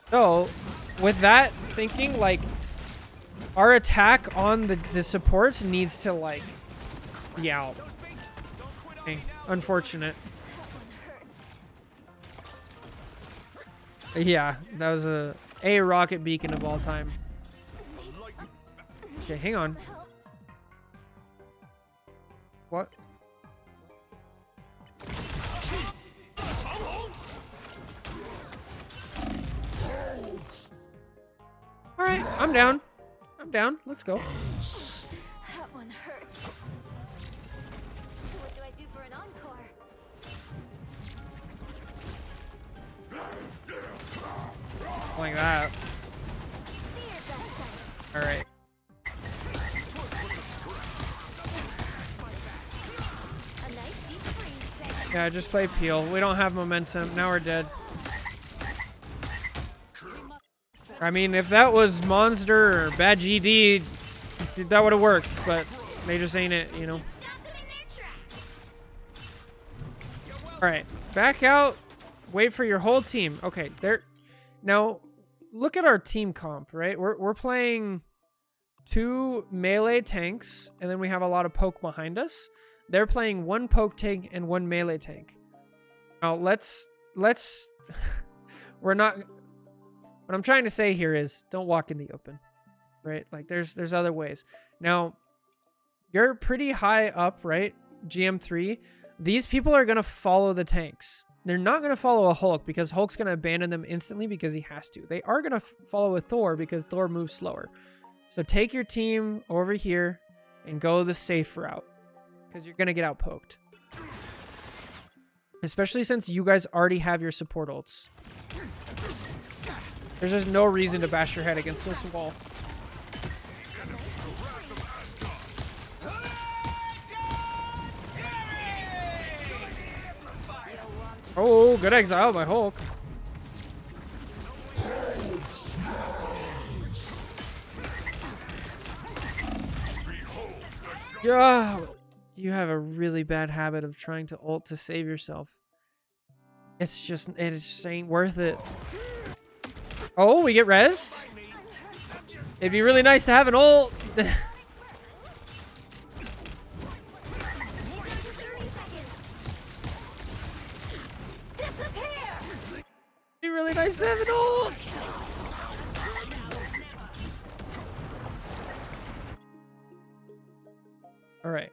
So, with that thinking, like, our attack on the supports needs to, like, be out. Okay. Unfortunate. Yeah, that was a rocket beacon of all time. Okay, hang on. What? Alright, I'm down. I'm down. Let's go. That one hurts. What do I do for an encore? Like that. Alright. A nice deep freeze tank. Yeah, just play Peel. We don't have momentum. Now we're dead. I mean, if that was Monster or Bad GD, that would have worked, but they just ain't it, you know. Stop them in their tracks. Alright, back out. Wait for your whole team. Okay, there. Now, look at our team comp, right? We're playing 2 melee tanks, and then we have a lot of poke behind us. They're playing 1 poke tank and 1 melee tank. Now, let's we're not. What I'm trying to say here is don't walk in the open, right? Like there's other ways. Now, you're pretty high up, right? GM3. These people are going to follow the tanks. They're not going to follow a Hulk because Hulk's going to abandon them instantly because he has to. They are going to follow a Thor because Thor moves slower. So take your team over here and go the safe route because you're going to get out poked. Especially since you guys already have your support ults. There's just no reason to bash your head against this wall. Oh, good exile by Hulk. Yeah, you have a really bad habit of trying to ult to save yourself. It just ain't worth it. Oh, we get rezzed? It'd be really nice to have an ult. 30 seconds. Disappear. It'd be really nice to have an ult. All right.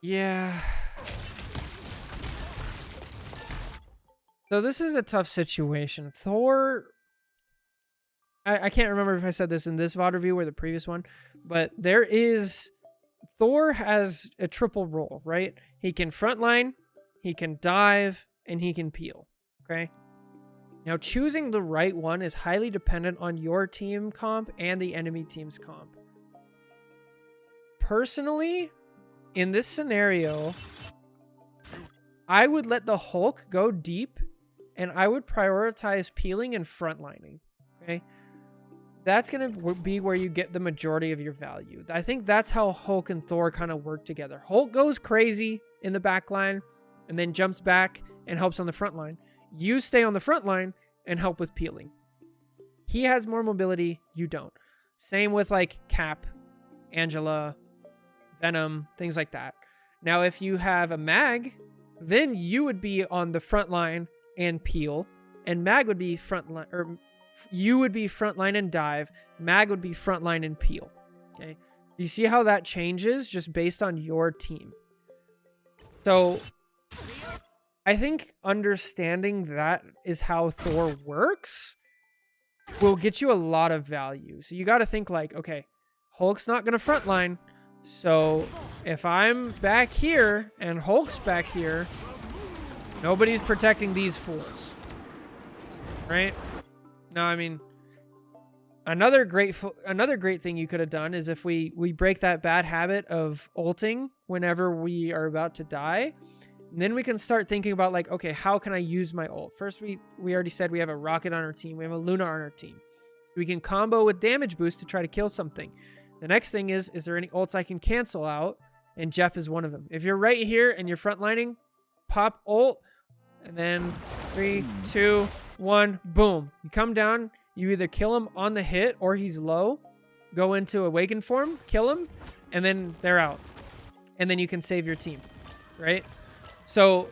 Yeah. So this is a tough situation. Thor... I can't remember if I said this in this VOD review or the previous one, but there is... Thor has a triple role, right? He can frontline, he can dive, and he can peel, okay? Now, choosing the right one is highly dependent on your team comp and the enemy team's comp. Personally, in this scenario, I would let the Hulk go deep, and I would prioritize peeling and frontlining, okay? That's going to be where you get the majority of your value. I think that's how Hulk and Thor kind of work together. Hulk goes crazy in the back line and then jumps back and helps on the front line. You stay on the front line and help with peeling. He has more mobility, you don't. Same with like Cap, Angela, Venom, things like that. Now, if you have a Mag, then you would be on the front line and peel, and Mag would be front line, or you would be frontline and dive. Mag would be frontline and peel. Okay. Do you see how that changes just based on your team? So I think understanding that is how Thor works will get you a lot of value. So you got to think like, okay, Hulk's not going to frontline. So if I'm back here and Hulk's back here, nobody's protecting these fools. Right? No, I mean, another great thing you could have done is if we break that bad habit of ulting whenever we are about to die, then we can start thinking about like, okay, how can I use my ult? First, we already said we have a Rocket on our team. We have a Luna on our team. So we can combo with damage boost to try to kill something. The next thing is there any ults I can cancel out? And Jeff is one of them. If you're right here and you're frontlining, pop ult, and then 3, 2, 1, boom. You come down, you either kill him on the hit or he's low, go into awakened form, kill him, and then they're out. And then you can save your team, right? So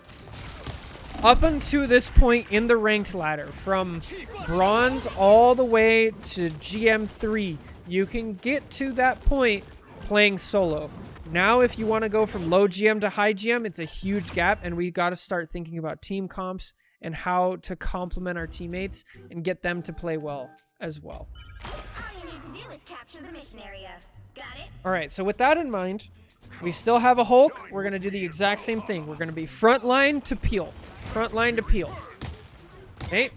up until this point in the ranked ladder, from bronze all the way to GM3, you can get to that point playing solo. Now, if you want to go from low GM to high GM, it's a huge gap, and we got to start thinking about team comps and how to complement our teammates and get them to play well as well. All you need to do is capture the mission area. Got it? All right, so with that in mind, we still have a Hulk. We're going to do the exact same thing. We're going to be front line to peel. Front line to peel. Okay.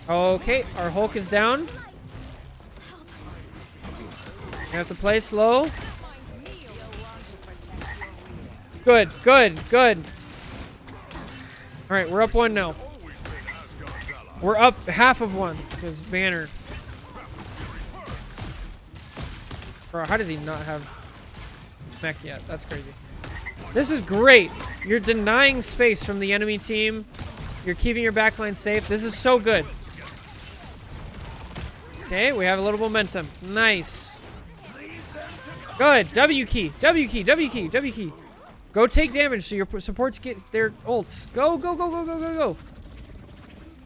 Okay, our Hulk is down. We have to play slow. Good, good, good. All right, we're up 1 now. We're up half of 1 because Banner. Bro, how does he not have mech yet? That's crazy. This is great. You're denying space from the enemy team. You're keeping your backline safe. This is so good. Okay, we have a little momentum. Nice. Good. W key. W key. W key. W key. Go take damage so your supports get their ults. Go, go, go, go, go, go, go.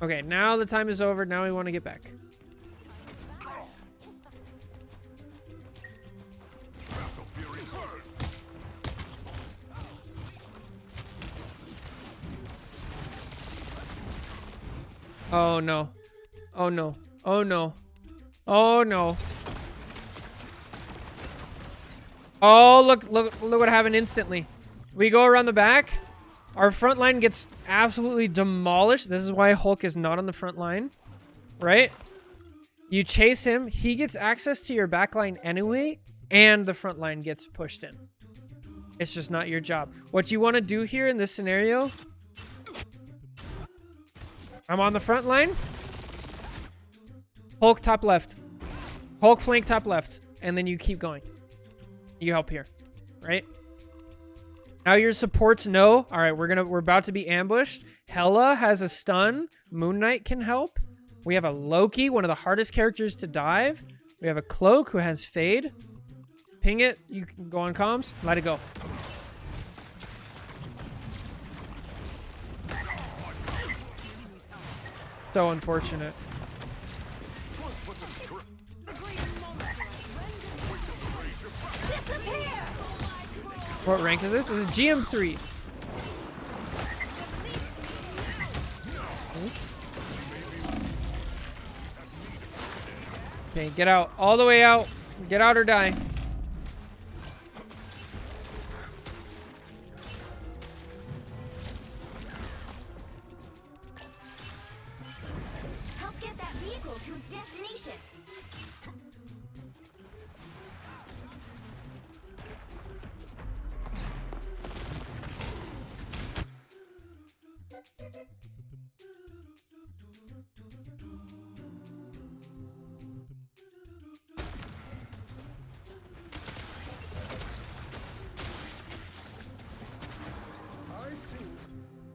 Okay, now the time is over. Now we want to get back. Oh no. Oh no. Oh no. Oh no. Oh, look what happened instantly. We go around the back. Our front line gets absolutely demolished. This is why Hulk is not on the front line, right? You chase him. He gets access to your back line anyway, and the front line gets pushed in. It's just not your job. What you want to do here in this scenario, I'm on the front line. Hulk top left. Hulk flank top left. And then you keep going. You help here, right? Now your supports know. All right, we're about to be ambushed. Hela has a stun. Moon Knight can help. We have a Loki, one of the hardest characters to dive. We have a Cloak who has fade. Ping it. You can go on comms. Let it go. So unfortunate. What rank is this? This is GM3. Okay, get out. All the way out. Get out or die. Help get that vehicle to its destination.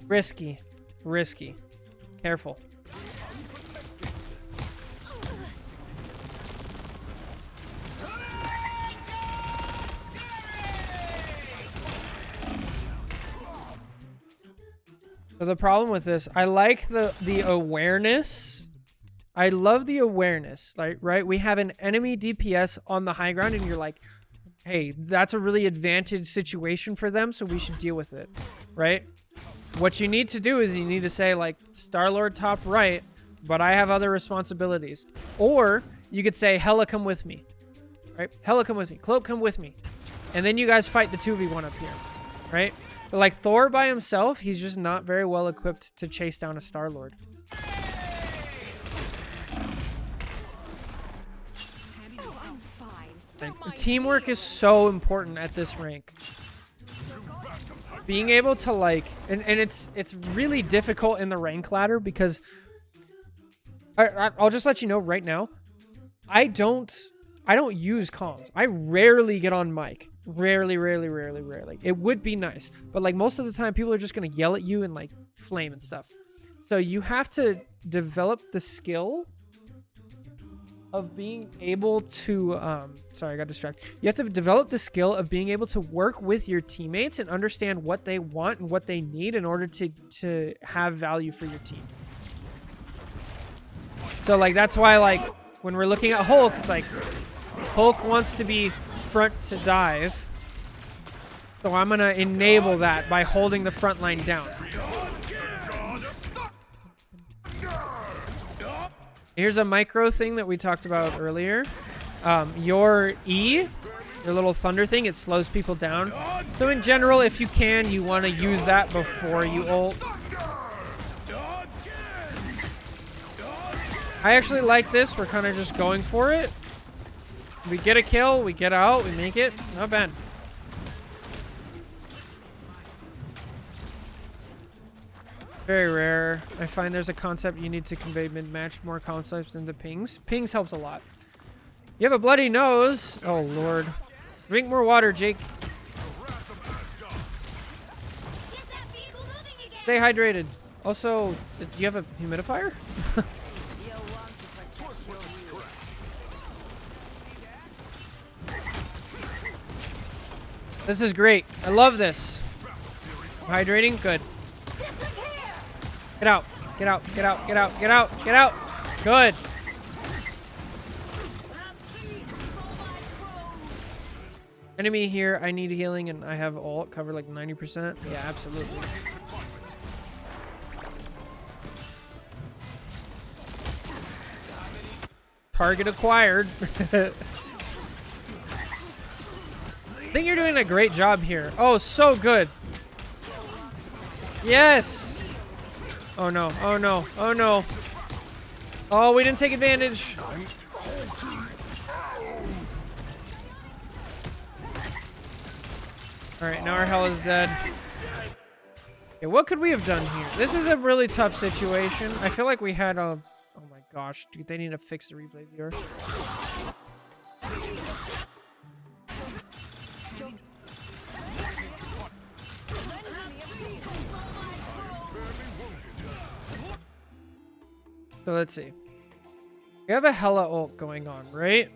Risky. Risky. Careful. So the problem with this, I like the awareness. I love the awareness. Like, right? We have an enemy DPS on the high ground and you're like, hey, that's a really advantaged situation for them, so we should deal with it. Right? What you need to do is you need to say, like, Star-Lord top right, but I have other responsibilities. Or you could say, Hela, come with me. Right? Hela, come with me. Cloak, come with me. And then you guys fight the 2v1 up here. Right? But like Thor by himself, he's just not very well equipped to chase down a Star-Lord. Like, teamwork is so important at this rank. Being able to like, and it's really difficult in the rank ladder because I'll just let you know right now, I don't use comms. I rarely get on mic. Rarely. It would be nice, but like most of the time people are just gonna yell at you and like flame and stuff. So you have to develop the skill of being able to sorry, I got distracted. You have to develop the skill of being able to work with your teammates and understand what they want and what they need in order to have value for your team. So like that's why like when we're looking at Hulk, it's like Hulk wants to be front to dive. So I'm gonna enable that by holding the front line down. Here's a micro thing that we talked about earlier. Your E, your little thunder thing, it slows people down. So in general, if you can, you want to use that before you ult. I actually like this. We're kind of just going for it. We get a kill, we get out, we make it. Not bad. Very rare. I find there's a concept you need to convey mid-match more concepts into pings. Pings helps a lot. You have a bloody nose. Oh, Lord. Drink more water, Jake. Stay hydrated. Also, do you have a humidifier? This is great. I love this. Hydrating? Good. Get out. Get out. Get out. Get out. Get out. Get out. Good. Enemy here. I need healing and I have ult covered like 90%. Yeah, absolutely. Target acquired. I think you're doing a great job here. Oh, so good. Yes. Oh no, oh no, oh no. Oh, we didn't take advantage. Alright, now our hell is dead. Okay, what could we have done here? This is a really tough situation. I feel like we had a... Oh my gosh, dude, they need to fix the replay viewer. So let's see. We have a Hela ult going on, right?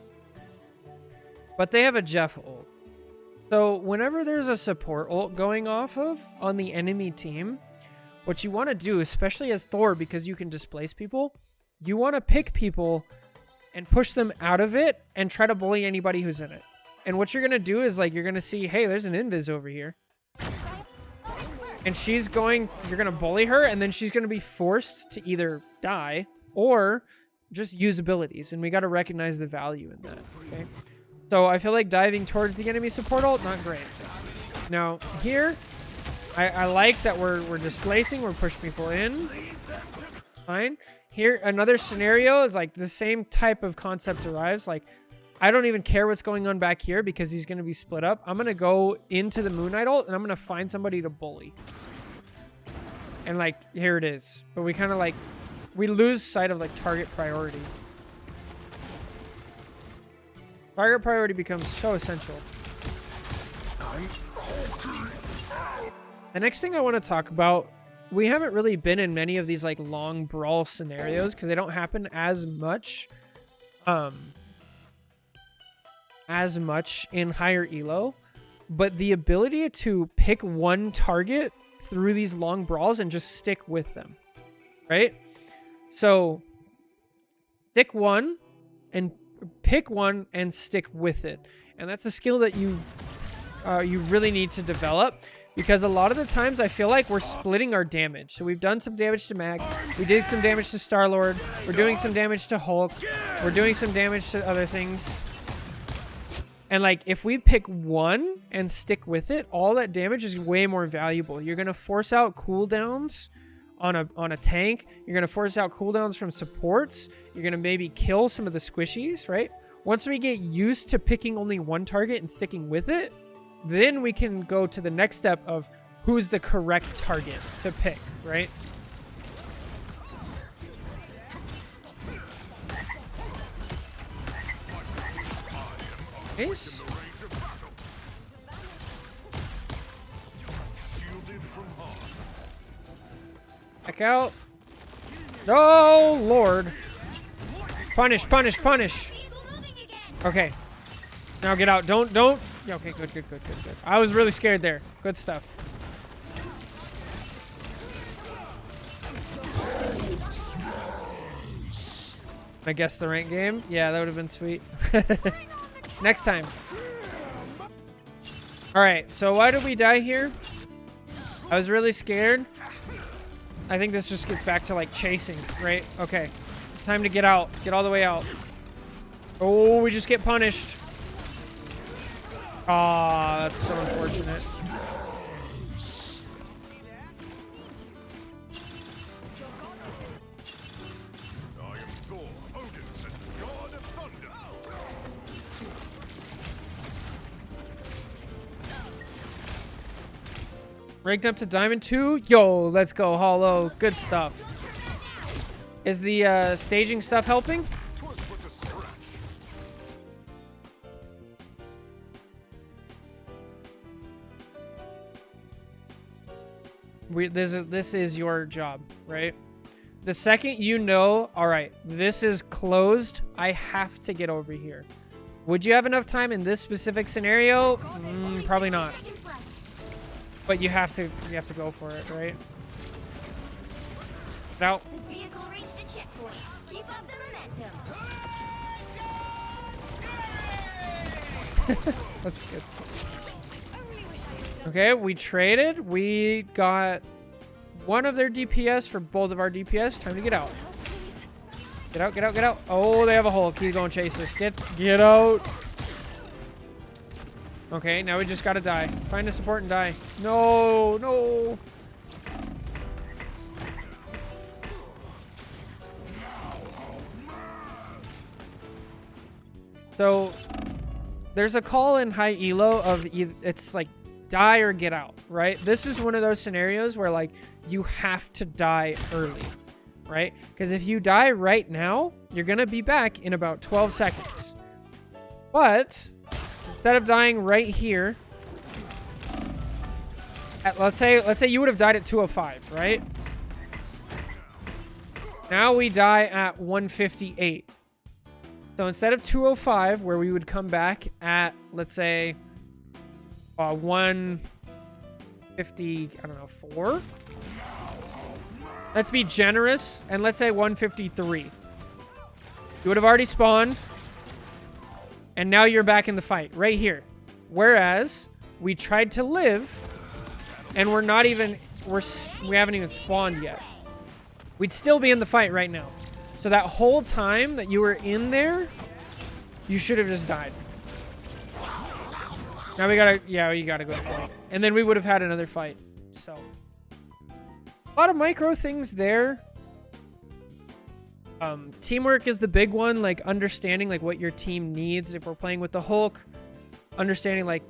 But they have a Jeff ult. So whenever there's a support ult going off of on the enemy team, what you want to do, especially as Thor, because you can displace people, you want to pick people and push them out of it and try to bully anybody who's in it. And what you're going to do is, like, you're going to see, hey, there's an invis over here. And she's going, you're going to bully her, and then she's going to be forced to either die or just use abilities. And we got to recognize the value in that, okay? So I feel like diving towards the enemy support ult, not great. Now, here, I like that we're displacing, we're pushing people in. Fine. Here, another scenario is like the same type of concept arrives. Like, I don't even care what's going on back here because he's going to be split up. I'm going to go into the Moon Knight ult and I'm going to find somebody to bully. And like, here it is. But we kind of like, we lose sight of like target priority. Target priority becomes so essential. The next thing I want to talk about, we haven't really been in many of these like long brawl scenarios because they don't happen as much in higher elo, but the ability to pick one target through these long brawls and just stick with them, right? So stick one and pick one and stick with it, and that's a skill that you really need to develop, because a lot of the times I feel like we're splitting our damage. So we've done some damage to Mag, we did some damage to Star-Lord, we're doing some damage to Hulk, we're doing some damage to other things, and like if we pick one and stick with it, all that damage is way more valuable. You're gonna force out cooldowns on a tank. You're going to force out cooldowns from supports. You're going to maybe kill some of the squishies, right? Once we get used to picking only one target and sticking with it, then we can go to the next step of who's the correct target to pick, right? Nice. Back out. Oh, Lord. Punish, punish, punish. Okay. Now get out. Don't. Yeah, okay, good. I was really scared there. Good stuff. I guess the rank game? Yeah, that would have been sweet. Next time. Alright, so why did we die here? I was really scared. I think this just gets back to like chasing, right? Okay. Time to get out. Get all the way out. Oh, we just get punished. Aw, that's so unfortunate. I am Thor, Odin's God of Thunder. Ranked up to Diamond 2. Yo, let's go, Hollow. Good stuff. Is the staging stuff helping? Twas but a scratch. This is your job, right? The second you know, all right, this is closed, I have to get over here. Would you have enough time in this specific scenario? Probably not. But you have to go for it, right? Get out. The vehicle reached a checkpoint. Keep up the momentum. That's good. Okay, we traded. We got one of their DPS for both of our DPS. Time to get out. Get out, get out, get out. Oh, they have a Hulk. He's going to chase us. Get out. Okay, now we just gotta die. Find a support and die. No, no. So, there's a call in high elo of it's like die or get out, right? This is one of those scenarios where like you have to die early, right? Because if you die right now, you're gonna be back in about 12 seconds. But instead of dying right here, let's say you would have died at 205, right? Now we die at 158. So instead of 205, where we would come back at, let's say, 150, I don't know, 4? Let's be generous, and let's say 153. You would have already spawned, and now you're back in the fight, right here. Whereas, we tried to live, and we haven't even spawned yet. We'd still be in the fight right now. So that whole time that you were in there, you should have just died. Now we gotta, yeah, you gotta go fight. And then we would have had another fight. So, a lot of micro things there. Teamwork is the big one, like understanding like what your team needs. If we're playing with the Hulk, understanding like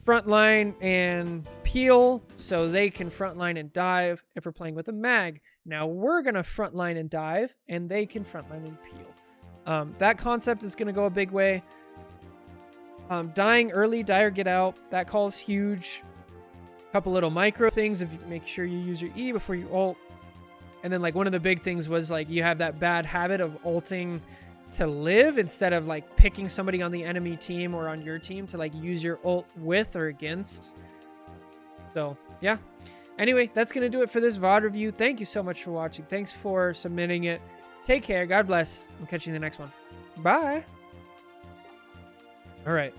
frontline and peel so they can frontline and dive. If we're playing with a mag, now we're going to frontline and dive, and they can frontline and peel. That concept is going to go a big way. Dying early, die or get out. That call is huge. A couple little micro things. If you make sure you use your E before you ult. And then, like, one of the big things was, like, you have that bad habit of ulting to live instead of, like, picking somebody on the enemy team or on your team to, like, use your ult with or against. So, yeah. Anyway, that's going to do it for this VOD review. Thank you so much for watching. Thanks for submitting it. Take care. God bless. I'll catch you in the next one. Bye. All right.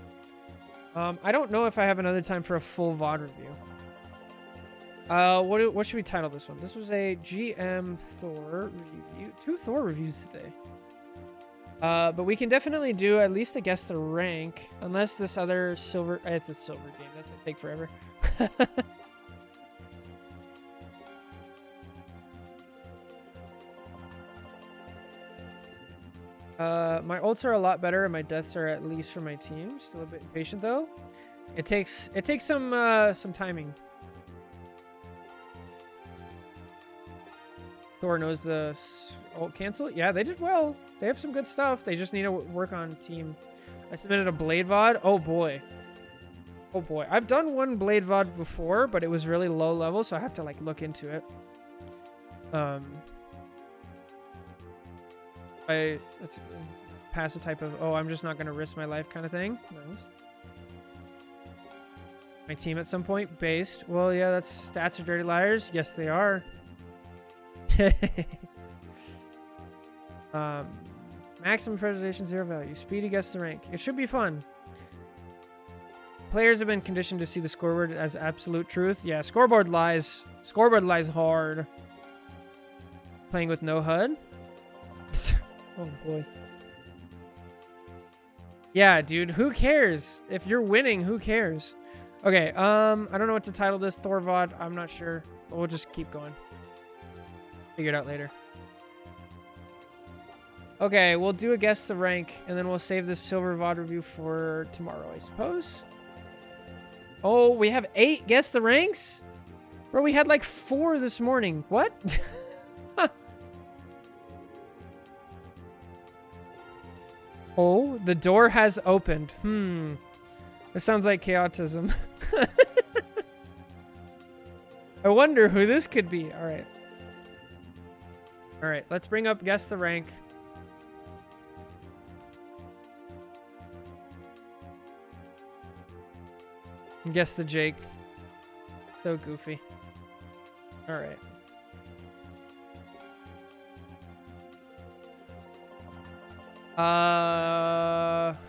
I don't know if I have another time for a full VOD review. What should we title this one? This was a GM Thor review. 2 Thor reviews today. But we can definitely do at least a guess the rank. Unless this other silver... It's a silver game. That's going to take forever. My ults are a lot better, and my deaths are at least for my team. Still a bit impatient though. It takes some timing. Thor knows the ult cancel. Yeah, they did well. They have some good stuff. They just need to work on team. I submitted a Blade VOD. Oh boy. Oh boy. I've done one Blade VOD before, but it was really low level, so I have to like look into it. Let's pass a type of, oh, I'm just not going to risk my life kind of thing. Nice. My team at some point based. Well, yeah, that's stats are dirty liars. Yes, they are. Maximum preservation, 0 value. Speedy guess the rank. It should be fun. Players have been conditioned to see the scoreboard as absolute truth. Yeah, scoreboard lies. Scoreboard lies hard. Playing with no HUD. Oh boy. Yeah, dude, who cares? If you're winning, who cares? Okay, I don't know what to title this Thor VOD. I'm not sure. But we'll just keep going. Figure it out later. Okay, we'll do a guess the rank, and then we'll save this silver VOD review for tomorrow, I suppose. Oh, we have 8 guess the ranks? Bro, we had like 4 this morning. What? Oh, the door has opened. This sounds like chaotism. I wonder who this could be. All right. All right, let's bring up guess the rank. Guess the Jake. So goofy. All right.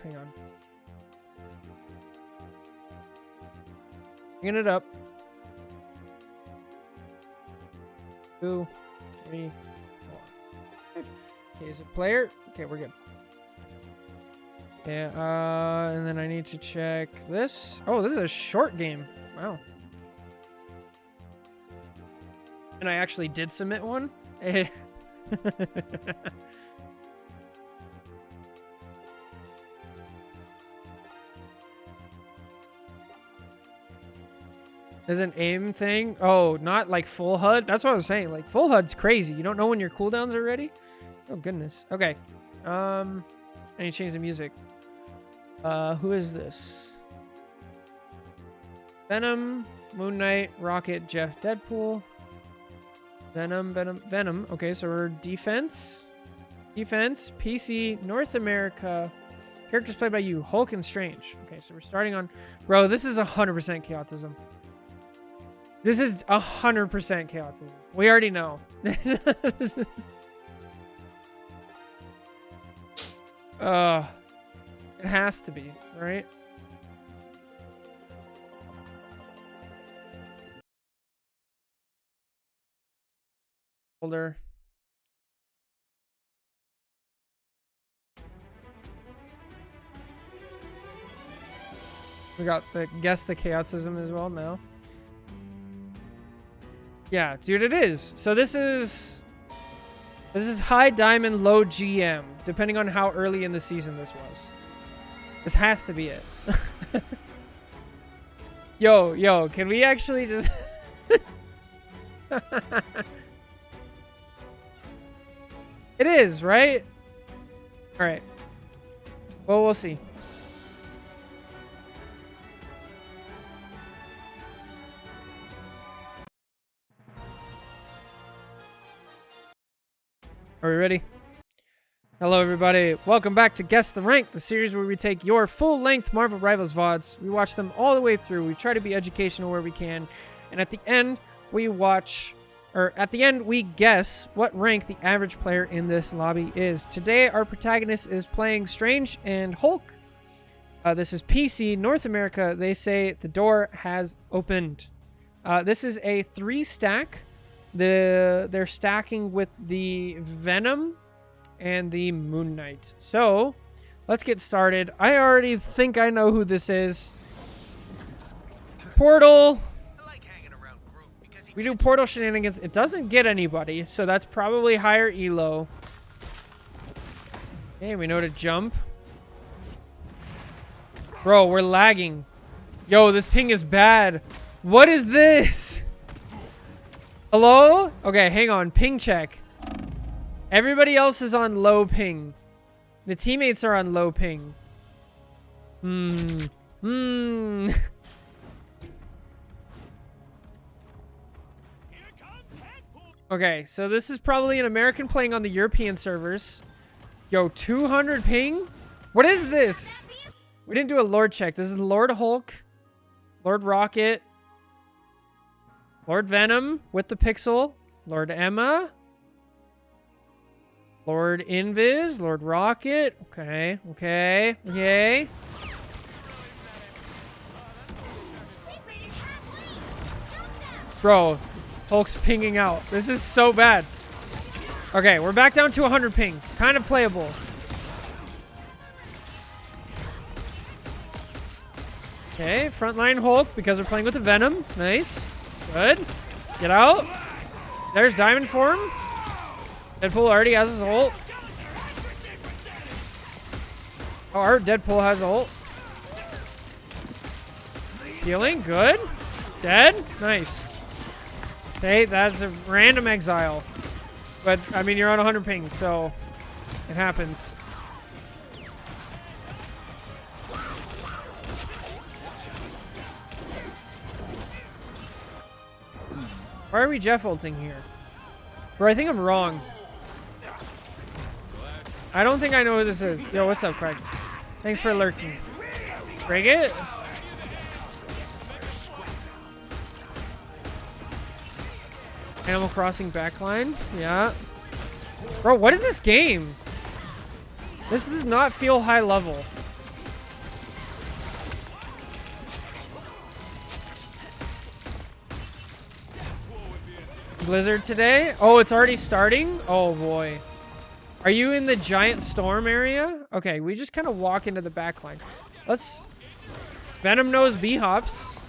Hang on. Bringing it up. 2, 3, 4. Okay, is it player? Okay, we're good. Yeah, and then I need to check this. Oh, this is a short game. Wow. And I actually did submit one. There's an aim thing. Oh, not like full HUD. That's what I was saying. Like full HUD's crazy. You don't know when your cooldowns are ready. Oh goodness. Okay. I need to change the music. Who is this? Venom, Moon Knight, Rocket, Jeff, Deadpool. Venom. Okay, so we're defense, PC, North America. Characters played by you, Hulk and Strange. Okay, so we're starting on... Bro, this is 100% chaotism. This is 100% chaotism. We already know. It has to be, right? Folder. We got the guess the chaotism as well now. Yeah, dude, it is. So this is high diamond, low GM, depending on how early in the season this was. This has to be it. Yo, can we actually just... It is, right? All right. Well, we'll see. Are we ready? Hello, everybody. Welcome back to Guess the Rank, the series where we take your full-length Marvel Rivals VODs. We watch them all the way through. We try to be educational where we can. And at the end, we guess what rank the average player in this lobby is. Today, our protagonist is playing Strange and Hulk. This is PC, North America. They say the door has opened. This is a 3-stack. They're stacking with the Venom and the Moon Knight. So, let's get started. I already think I know who this is. Portal. We do portal shenanigans. It doesn't get anybody, so that's probably higher elo. Okay, we know to jump. Bro, we're lagging. Yo, this ping is bad. What is this? Hello? Okay, hang on. Ping check. Everybody else is on low ping. The teammates are on low ping. Okay, so this is probably an American playing on the European servers. Yo, 200 ping? What is this? We didn't do a Lord check. This is Lord Hulk, Lord Rocket, Lord Venom with the pixel, Lord Emma, Lord Invis, Lord Rocket. Okay. Bro, Hulk's pinging out. This is so bad. Okay, we're back down to 100 ping. Kind of playable. Okay, frontline Hulk because we're playing with the Venom. Nice. Good. Get out. There's Diamond form. Deadpool already has his ult. Oh, our Deadpool has ult. Healing. Good. Dead. Nice. Okay, that's a random exile. But, I mean, you're on 100 ping, so it happens. Why are we Jeff ulting here? Bro, I think I'm wrong. I don't think I know who this is. Yo, what's up, Craig? Thanks for lurking. Break it? Animal Crossing backline. Yeah. Bro, what is this game? This does not feel high level. Blizzard today? Oh, it's already starting? Oh, boy. Are you in the giant storm area? Okay, we just kind of walk into the back line. Let's... Venom knows B-hops.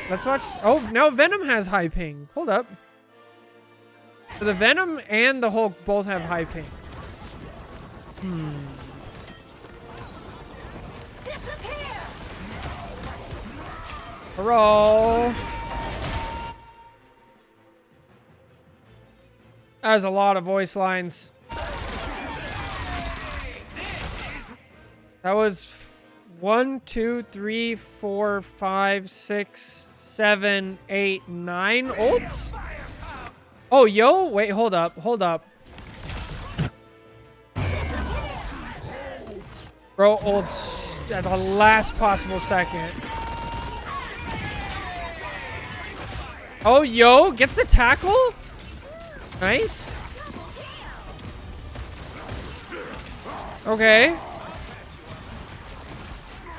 Let's watch... Oh, now Venom has high ping. Hold up. So the Venom and the Hulk both have high ping. Disappear! Roll. That was a lot of voice lines. That was 1, 2, 3, 4, 5, 6, 7, 8, 9 ults? Oh, yo, wait, hold up. Bro, ults at the last possible second. Oh, yo, gets the tackle? Nice. Okay.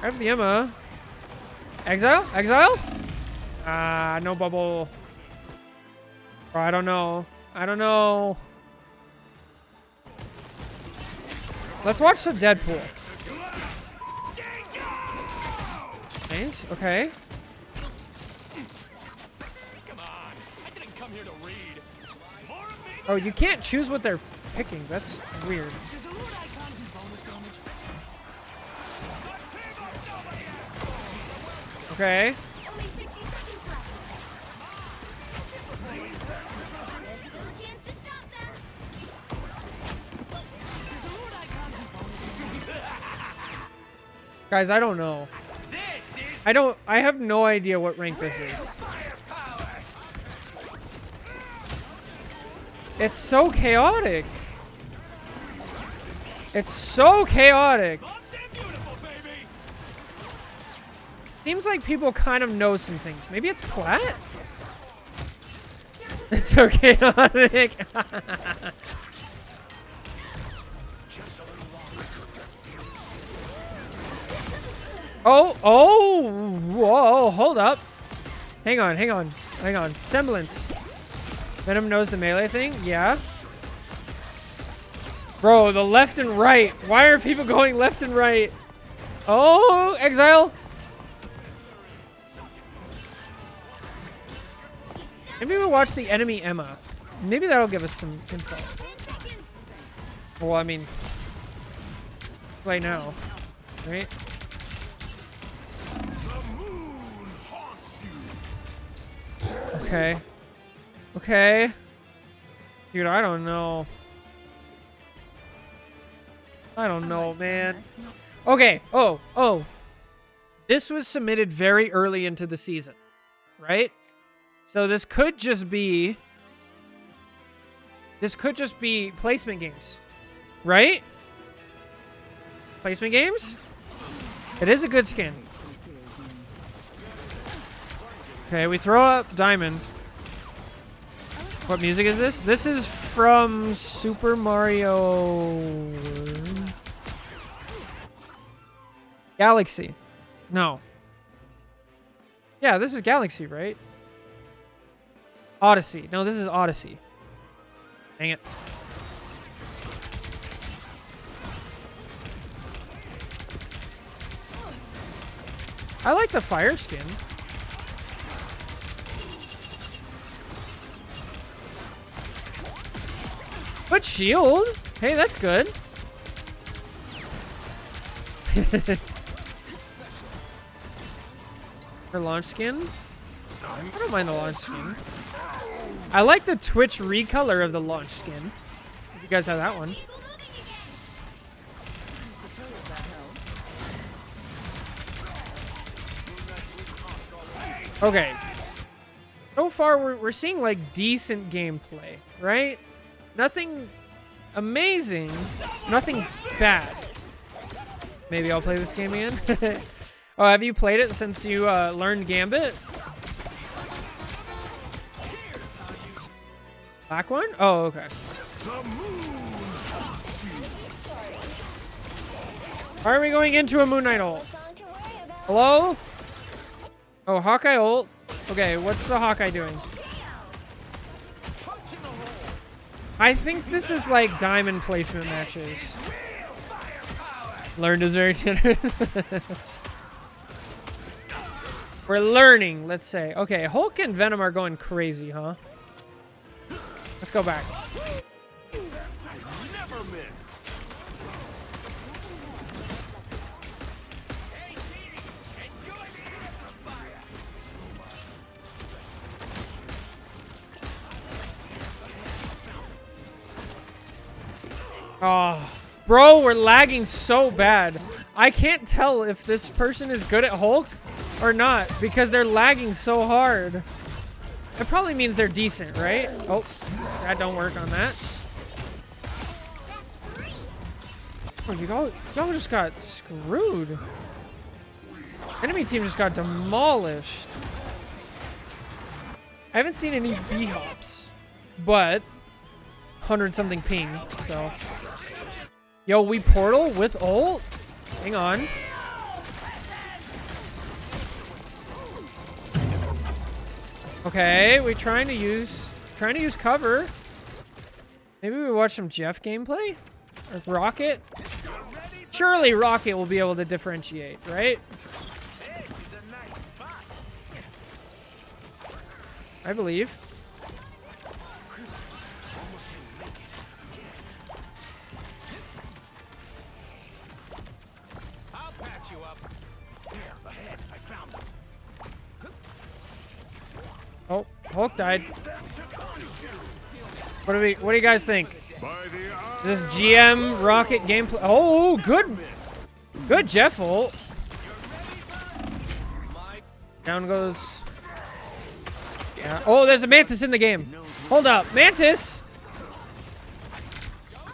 Grabs the Emma. Exile? Ah, no bubble. Bro, I don't know. Let's watch some Deadpool. Nice, okay. Come on. I didn't come here to read. More of me. Oh, you can't choose what they're picking. That's weird. There's a loot icon and bonus damage. Okay. Only 60 seconds left. There's still a chance to stop them. There's a loot icon and bonus damage. Guys, I don't know. I have no idea what rank this is. It's so chaotic. Seems like people kind of know some things. Maybe it's plat? It's so chaotic. Whoa, hold up. Hang on. Semblance. Venom knows the melee thing? Yeah. Bro, the left and right. Why are people going left and right? Oh, Exile. Maybe we'll watch the enemy Emma. Maybe that'll give us some info. Well, I mean, play now, right? Okay. Dude, I don't know. Man. Okay. Oh. This was submitted very early into the season, right? So this could just be placement games, right? Placement games? It is a good skin. Okay, we throw up Diamond. What music is this? This is from Super Mario Galaxy. No. Yeah, this is Galaxy, right? Odyssey. No, this is Odyssey. Dang it. I like the fire skin. But shield? Hey, that's good. Her launch skin? I don't mind the launch skin. I like the Twitch recolor of the launch skin. If you guys have that one. Okay. So far, we're seeing like decent gameplay, right? Nothing amazing, nothing bad. Maybe I'll play this game again. Oh, have you played it since you learned Gambit? Black one? Oh, okay. Why are we going into a Moon Knight ult? Hello? Oh, Hawkeye ult. Okay, what's the Hawkeye doing? I think this is like diamond placement matches. Learned is very generous. We're learning, let's say. Okay, Hulk and Venom are going crazy, huh? Let's go back. Never miss. Oh, bro, we're lagging so bad. I can't tell if this person is good at Hulk or not because they're lagging so hard. It probably means they're decent, right? Oh, that don't work on that. Oh, y'all just got screwed. Enemy team just got demolished. I haven't seen any B-hops, but 100-something ping, so. Yo, we portal with ult? Hang on. Okay, we trying to use cover. Maybe we watch some Jeff gameplay? Or Rocket? Surely Rocket will be able to differentiate, right? I believe. I'll patch you up. There, ahead. I found them. Oh, Hulk died. What do you guys think? Is this GM Rocket gameplay? Oh, good Jeff ult. Down goes. Yeah. Oh, there's a Mantis in the game. Hold up, Mantis.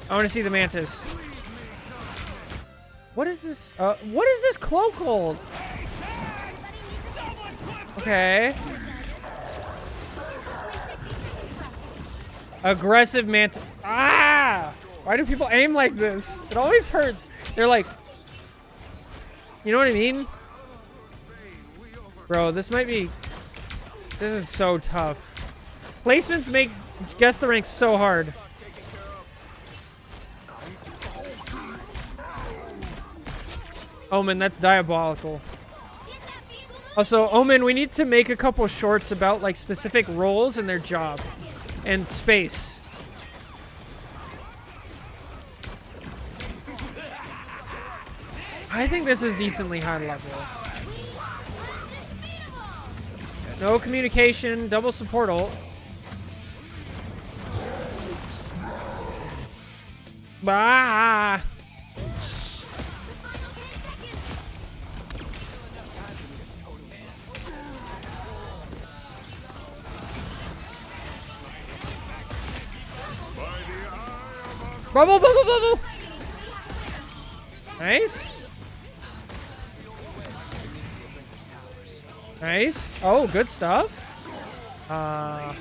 I want to see the Mantis. What is this? What is this cloak hold? Okay. Aggressive Mantis. Ah! Why do people aim like this? It always hurts. They're like, you know what I mean? Bro, this is so tough. Placements make guess the rank so hard. Omen, that's diabolical. Also, Omen, we need to make a couple shorts about like specific roles and their job and space. I think this is decently high level. No communication, double support ult. Bah! Bubble, bubble, bubble! Nice. Nice. Oh, good stuff. I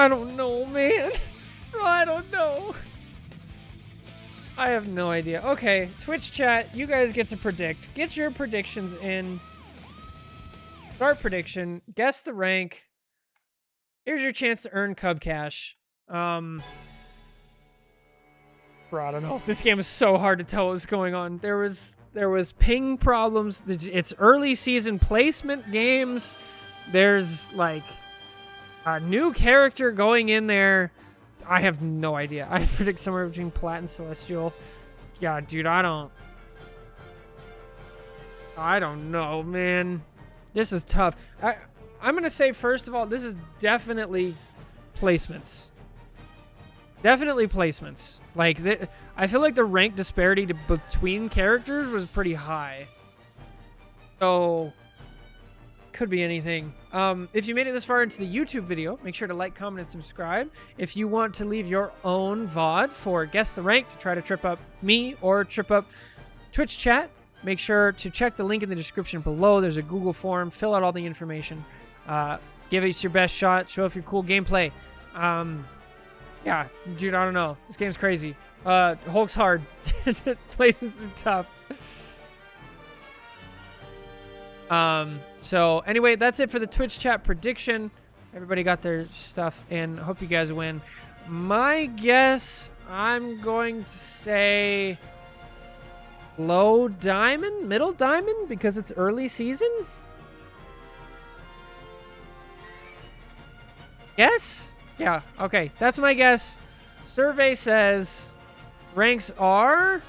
don't know, man. I don't know. I have no idea. Okay, Twitch chat, you guys get to predict. Get your predictions in. Start prediction. Guess the rank. Here's your chance to earn Cub Cash. Bro, I don't know. This game is so hard to tell what's going on. There was ping problems. It's early season placement games. There's like a new character going in there. I have no idea. I predict somewhere between Plat and Celestial. Yeah, dude, I don't know, man. This is tough. I'm going to say, first of all, this is definitely placements. Definitely placements. Like, I feel like the rank disparity between characters was pretty high. So, could be anything. If you made it this far into the YouTube video, make sure to like, comment, and subscribe. If you want to leave your own VOD for Guess the Rank to try to trip up me or trip up Twitch chat, make sure to check the link in the description below. There's a Google form. Fill out all the information. Give us your best shot. Show off your cool gameplay. Yeah, dude, I don't know. This game's crazy. Hulk's hard. Placements are tough. So anyway, that's it for the Twitch chat prediction. Everybody got their stuff in. Hope you guys win. My guess, I'm going to say low diamond, middle diamond, because it's early season. Yes? Yeah, okay. That's my guess. Survey says ranks are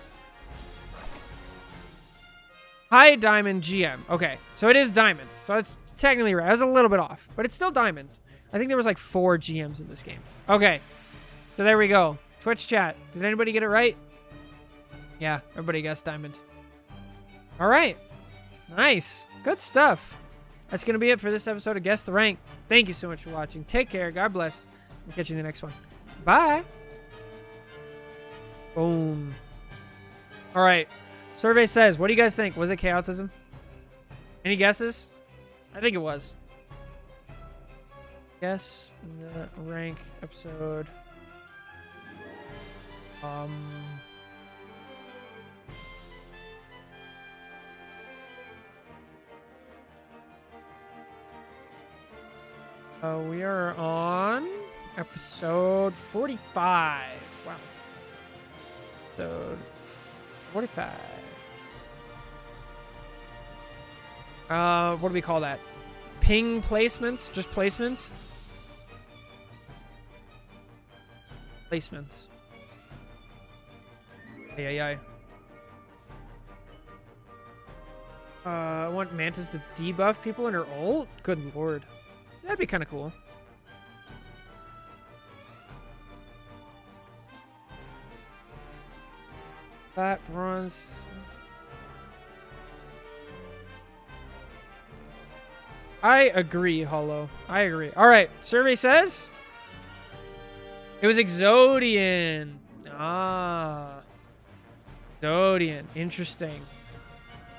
high diamond GM. Okay, so it is diamond. So it's technically right. I was a little bit off, but it's still diamond. I think there was like 4 GMs in this game. Okay, so there we go. Twitch chat. Did anybody get it right? Yeah, everybody guessed diamond. All right. Nice. Good stuff. That's going to be it for this episode of Guess the Rank. Thank you so much for watching. Take care. God bless. We'll catch you in the next one. Bye. Boom. All right. Survey says, what do you guys think? Was it chaotism? Any guesses? I think it was. Guess the rank episode. We are on episode 45. Wow. Episode 45. What do we call that? Ping placements? Just placements? Placements. Ay. I want Mantis to debuff people in her ult? Good lord. That'd be kind of cool. That bronze. I agree, Hollow. I agree. All right. Survey says it was Exodian. Ah. Exodian. Interesting.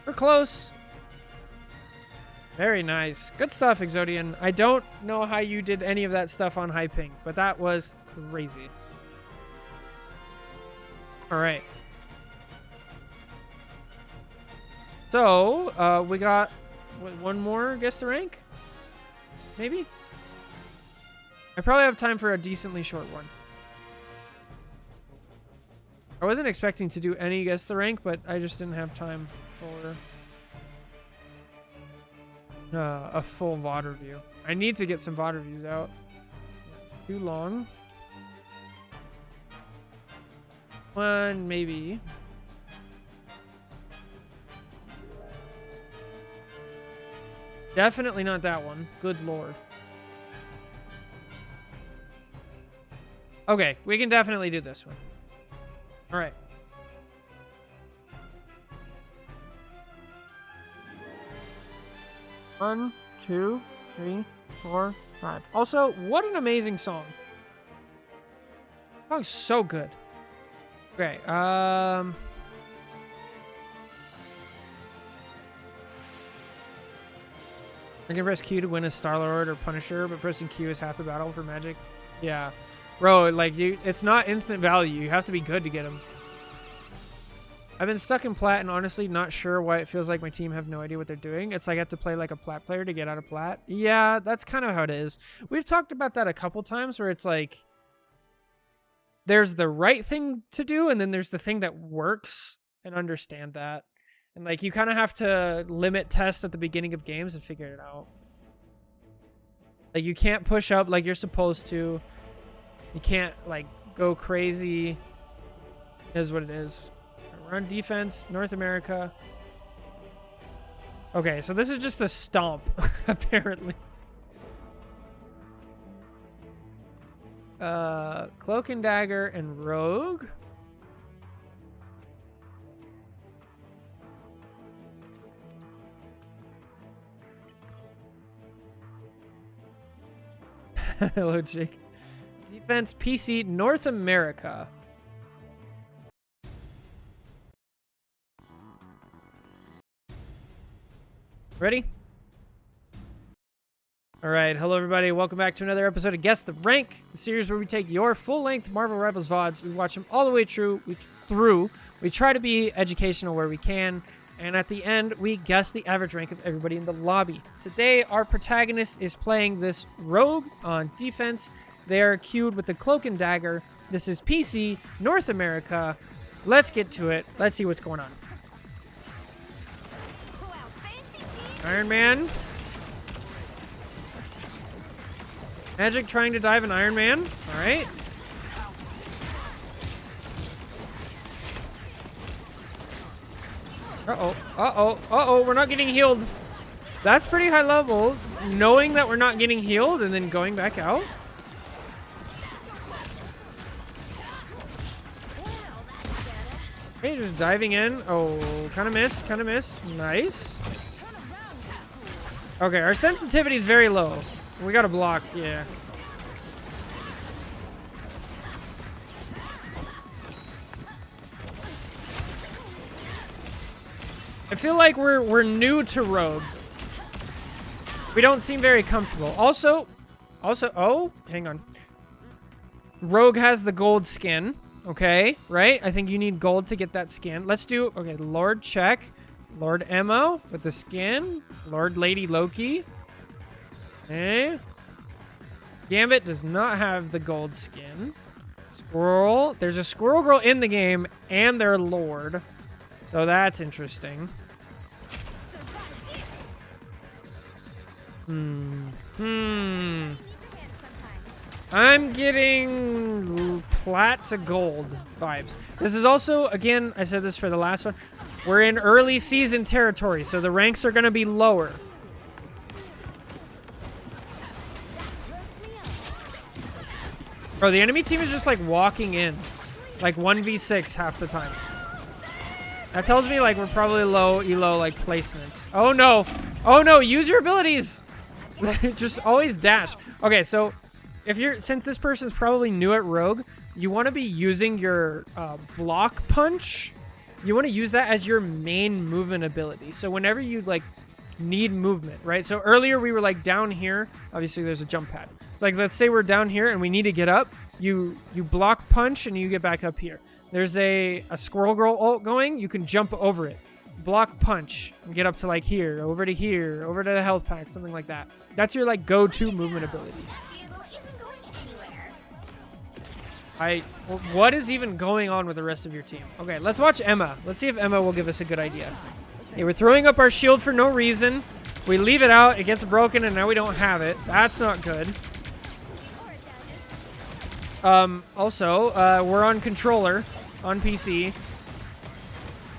We're close. Very nice. Good stuff, Exodian. I don't know how you did any of that stuff on high ping, but that was crazy. All right. So, we got one more Guess the Rank? Maybe? I probably have time for a decently short one. I wasn't expecting to do any Guess the Rank, but I just didn't have time for a full VOD review. I need to get some VOD reviews out. Too long. One, maybe. Definitely not that one. Good lord. Okay, we can definitely do this one. All right. One, 2, 3, 4, 5. Also, what an amazing song. That song's so good. Okay, I can press Q to win a Star-Lord or Punisher, but pressing Q is half the battle for magic. Yeah. Bro, like, it's not instant value. You have to be good to get them. I've been stuck in plat and honestly not sure why it feels like my team have no idea what they're doing. It's like I have to play like a plat player to get out of plat. Yeah, that's kind of how it is. We've talked about that a couple times where it's like there's the right thing to do and then there's the thing that works, and understand that. And like you kind of have to limit test at the beginning of games and figure it out. Like you can't push up like you're supposed to. You can't like go crazy. It is what it is. We're on defense, North America. Okay, so this is just a stomp, apparently. Cloak and Dagger and Rogue. Hello, Jake. Defense, PC, North America. Ready? All right. Hello, everybody. Welcome back to another episode of Guess the Rank, the series where we take your full-length Marvel Rivals VODs. We watch them all the way through. We try to be educational where we can. And at the end, we guess the average rank of everybody in the lobby. Today, our protagonist is playing this rogue on defense. They are queued with the cloak and dagger. This is PC, North America. Let's get to it. Let's see what's going on. Iron Man. Magic trying to dive an Iron Man. All right. Uh-oh. Uh-oh. Uh-oh. We're not getting healed. That's pretty high level. Knowing that we're not getting healed and then going back out. Okay, just diving in. Oh, kind of miss. Kind of miss. Nice. Okay, our sensitivity is very low. We got to block. Yeah. I feel like we're new to Rogue. We don't seem very comfortable. Also, oh, hang on. Rogue has the gold skin. Okay, right? I think you need gold to get that skin. Let's do, okay, Lord check. Lord Emma with the skin. Lord Lady Loki. Okay. Gambit does not have the gold skin. Squirrel. There's a Squirrel Girl in the game and their Lord. So that's interesting. I'm getting plat to gold vibes. This is also, again, I said this for the last one. We're in early season territory, so the ranks are going to be lower. Bro, the enemy team is just like walking in. Like 1v6 half the time. That tells me like we're probably low elo like placements. Oh no. Oh no, use your abilities. Just always dash. Okay, so if you're, since this person's probably new at Rogue, you want to be using your block punch. You want to use that as your main movement ability. So whenever you like need movement, right? So earlier we were like down here. Obviously there's a jump pad. So like let's say we're down here and we need to get up. You block punch and you get back up here. There's a Squirrel Girl ult going. You can jump over it. Block punch and get up to like here, over to here, over to the health pack, something like that. That's your like go-to movement ability. What is even going on with the rest of your team? Okay, let's watch Emma. Let's see if Emma will give us a good idea. Okay, we're throwing up our shield for no reason. We leave it out, it gets broken, and now we don't have it. That's not good. Also, we're on controller, on PC.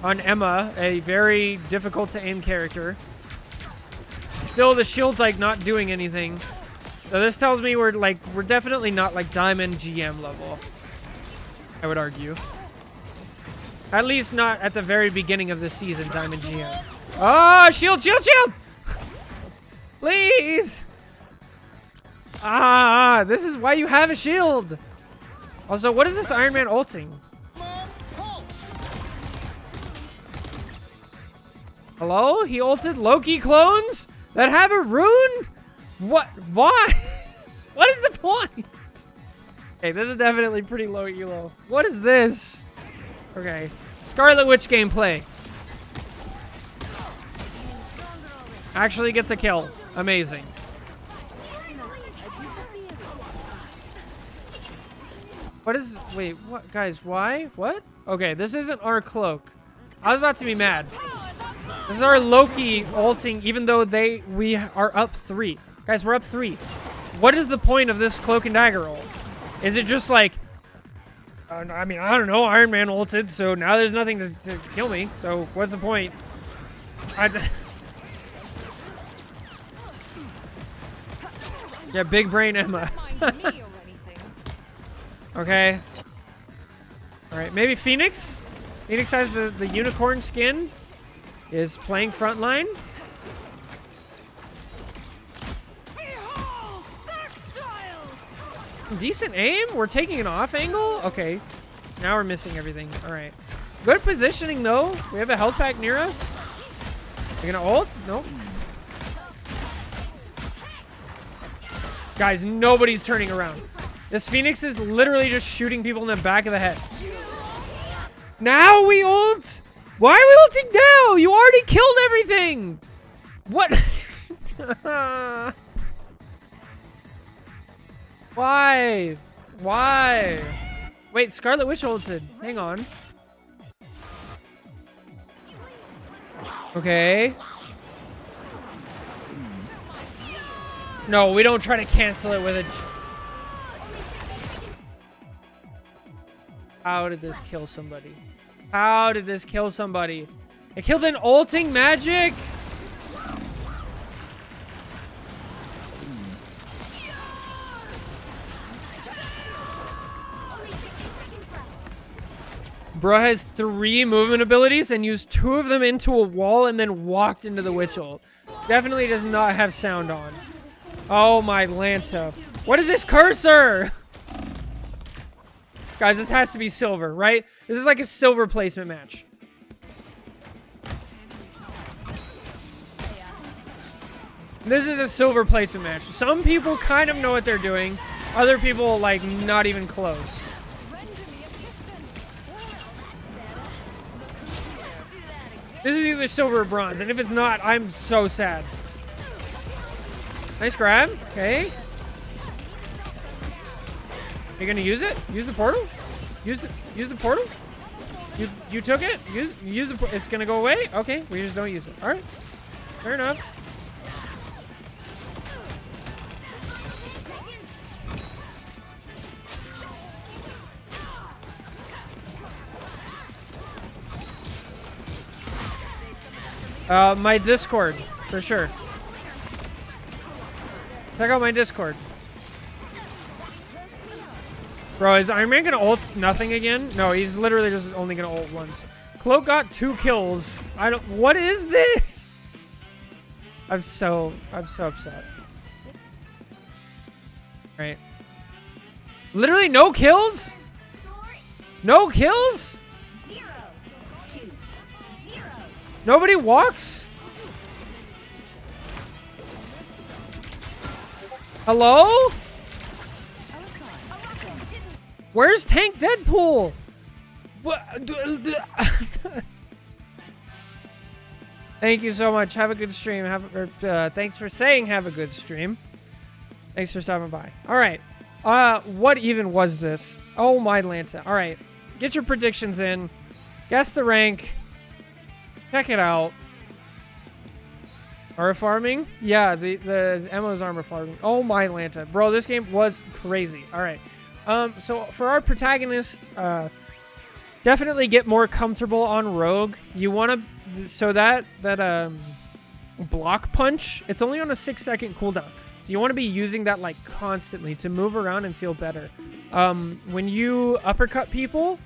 On Emma, a very difficult to aim character. Still, the shield's like not doing anything. So this tells me we're definitely not like Diamond GM level. I would argue. At least not at the very beginning of the season, Diamond GM. Oh, shield, shield, shield! Please! Ah, this is why you have a shield. Also, what is this Iron Man ulting? Hello? He ulted Loki clones that have a rune? What? Why? What is the point? Okay, this is definitely pretty low elo. What is this? Okay. Scarlet Witch gameplay. Actually gets a kill. Amazing. What is... Wait, what? Guys, why? What? Okay, this isn't our cloak. I was about to be mad. This is our Loki ulting, even though we are up 3. Guys, we're up 3. What is the point of this cloak and dagger ult? Is it just like... I mean, I don't know. Iron Man ulted, so now there's nothing to kill me. So what's the point? Yeah, big brain Emma. Okay. Alright, maybe Phoenix? Phoenix has the unicorn skin. Is playing frontline. Decent aim. We're taking an off angle. Okay. Now we're missing everything. All right. Good positioning, though. We have a health pack near us. You gonna ult? Nope. Guys, nobody's turning around. This Phoenix is literally just shooting people in the back of the head. Now we ult? Why are we ulting now? You already killed everything. What? Why? Why? Wait, Scarlet Witch ulted. Hang on. Okay. No, we don't try to cancel it with a... How did this kill somebody? How did this kill somebody? It killed an ulting magic? Bro has 3 movement abilities and used 2 of them into a wall and then walked into the witch ult. Definitely does not have sound on. Oh my Lanta. What is this cursor? Guys, this has to be silver, right? This is like a silver placement match. This is a silver placement match. Some people kind of know what they're doing. Other people, like, not even close. This is either silver or bronze, and if it's not, I'm so sad. Nice grab. Okay. Are you gonna use it? Use the portal? Use the portal? You took it? Use the. It's gonna go away? Okay, we just don't use it. All right. Fair enough. My Discord, for sure. Check out my Discord. Bro, is Iron Man gonna ult nothing again? No, he's literally just only gonna ult once. Cloak got 2 kills. What is this? I'm so upset. Right. Literally no kills? No kills? 0, 2, 0. Nobody walks? Hello? Where's Tank Deadpool? What? Thank you so much. Have a good stream. Thanks for saying have a good stream. Thanks for stopping by. All right. What even was this? Oh my Lanta. All right. Get your predictions in. Guess the rank. Check it out. Armor farming? Yeah, the Emma's armor farming. Oh my Lanta. Bro, this game was crazy. All right. So for our protagonist, definitely get more comfortable on Rogue. You want to, so that block punch, it's only on a 6-second cooldown. So you want to be using that like constantly to move around and feel better. When you uppercut people,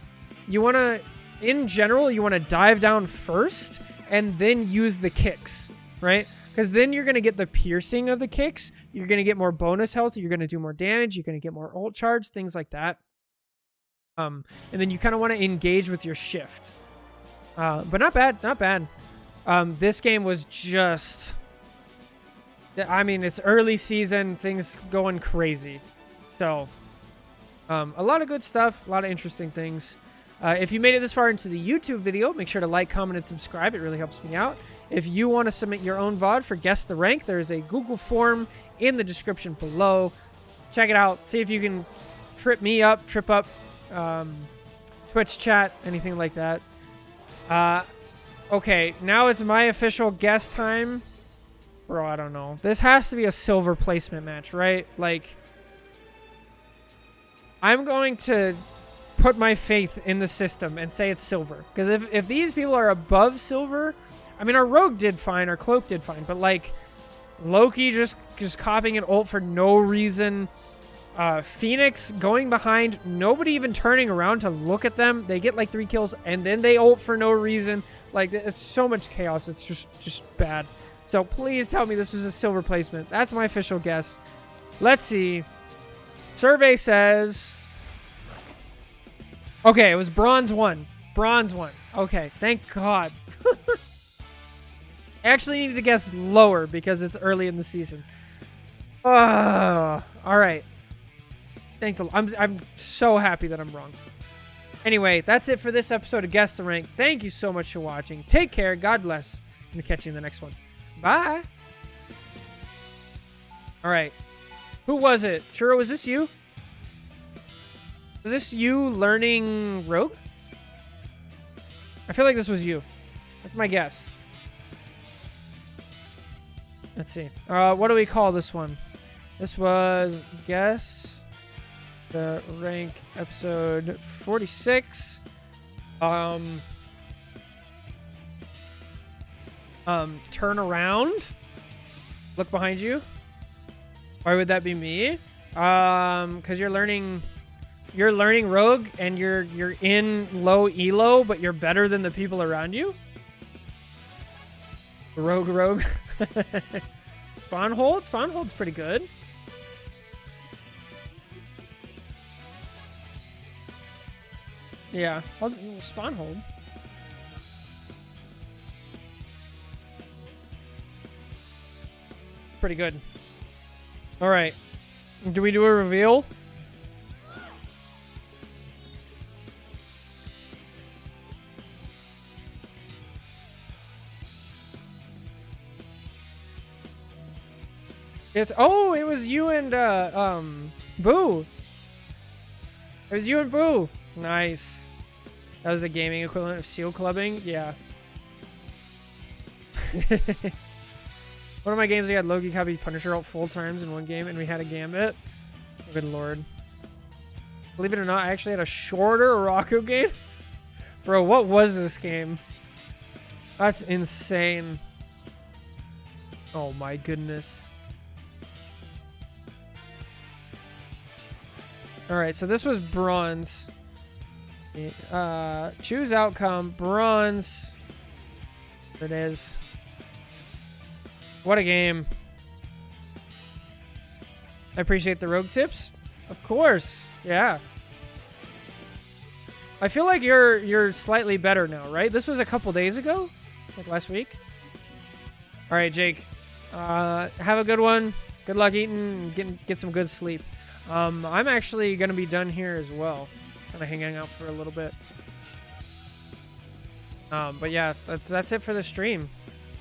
you want to, in general, you want to dive down first and then use the kicks, right? Because then you're going to get the piercing of the kicks. You're going to get more bonus health. You're going to do more damage. You're going to get more ult charge, things like that. And then you kind of want to engage with your shift. But not bad, not bad. This game was just... I mean, it's early season. Things going crazy. So, a lot of good stuff. A lot of interesting things. If you made it this far into the YouTube video, make sure to like, comment, and subscribe. It really helps me out. If you want to submit your own VOD for Guess the Rank, there is a Google form in the description below. Check it out. See if you can trip up Twitch chat, anything like that. Okay, now it's my official guess time. Bro, I don't know. This has to be a silver placement match, right? Like, I'm going to put my faith in the system and say it's silver. Because if these people are above silver... I mean, our Rogue did fine, our Cloak did fine, but like Loki just copying an ult for no reason. Phoenix going behind, nobody even turning around to look at them. They get like 3 kills and then they ult for no reason. Like, it's so much chaos. It's just bad. So please tell me this was a silver placement. That's my official guess. Let's see. Survey says... Okay, it was bronze 1. Bronze 1. Okay, thank God. I actually need to guess lower because it's early in the season. All right. I'm so happy that I'm wrong. Anyway, that's it for this episode of Guess the Rank. Thank you so much for watching. Take care. God bless. And I'll catch you in the next one. Bye. All right. Who was it? Churro, was this you? Was this you learning Rogue? I feel like this was you. That's my guess. Let's see. What do we call this one? This was Guess the Rank episode 46. Turn around. Look behind you. Why would that be me? Because you're learning Rogue and you're in low elo, but you're better than the people around you. Rogue. Spawn hold? Spawn hold's pretty good. Yeah, spawn hold. Pretty good. All right. Do we do a reveal? It was you and Boo. It was you and Boo. Nice. That was the gaming equivalent of seal clubbing. Yeah. One of my games we had Loki copy Punisher out full times in one game, and we had a Gambit. Good lord. Believe it or not, I actually had a shorter Rocco game. Bro, what was this game? That's insane. Oh my goodness. Alright, so this was bronze. Choose outcome. Bronze. There it is. What a game. I appreciate the rogue tips. Of course. Yeah. I feel like you're slightly better now, right? This was a couple days ago? Like last week? Alright, Jake. Have a good one. Good luck eating and get some good sleep. I'm actually going to be done here as well. Kind of hanging out for a little bit. But yeah, that's it for the stream.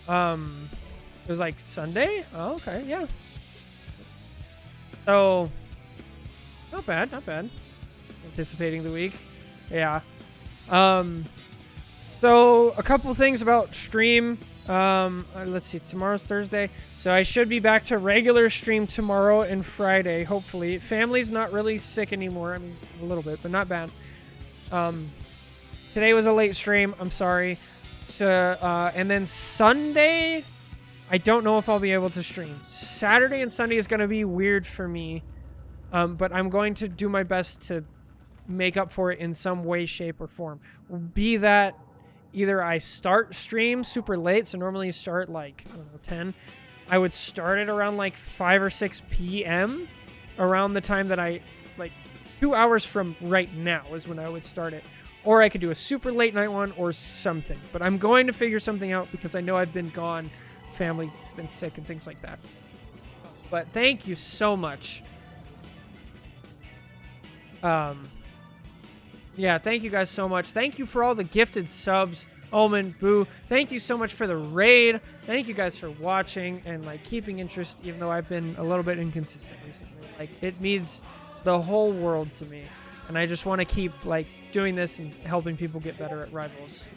It was like Sunday? Oh, okay, yeah. So, not bad, not bad. Anticipating the week. Yeah. So, a couple things about stream. Let's see, tomorrow's Thursday. So I should be back to regular stream tomorrow and Friday, hopefully. Family's not really sick anymore. I mean, a little bit, but not bad. Today was a late stream. I'm sorry. So, and then Sunday, I don't know if I'll be able to stream. Saturday and Sunday is going to be weird for me. But I'm going to do my best to make up for it in some way, shape, or form. Be that either I start stream super late, so normally you start like, I don't know, 10. I would start it around like 5 or 6 p.m. around the time that like 2 hours from right now is when I would start it. Or I could do a super late night one or something. But I'm going to figure something out because I know I've been gone. Family been sick and things like that. But thank you so much. Yeah, thank you guys so much. Thank you for all the gifted subs. Omen, Boo, thank you so much for the raid. Thank you guys for watching and like keeping interest, even though I've been a little bit inconsistent recently. Like, it means the whole world to me. And I just want to keep like doing this and helping people get better at Rivals.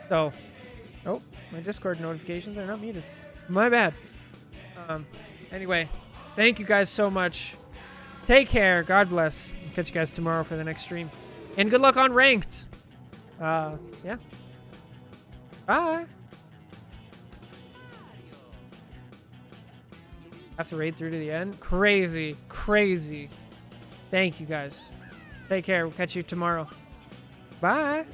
So, oh, my Discord notifications are not muted. My bad. Anyway, thank you guys so much. Take care. God bless. I'll catch you guys tomorrow for the next stream. And good luck on ranked. Yeah. Bye. Have to raid through to the end. Crazy. Crazy. Thank you guys. Take care. We'll catch you tomorrow. Bye.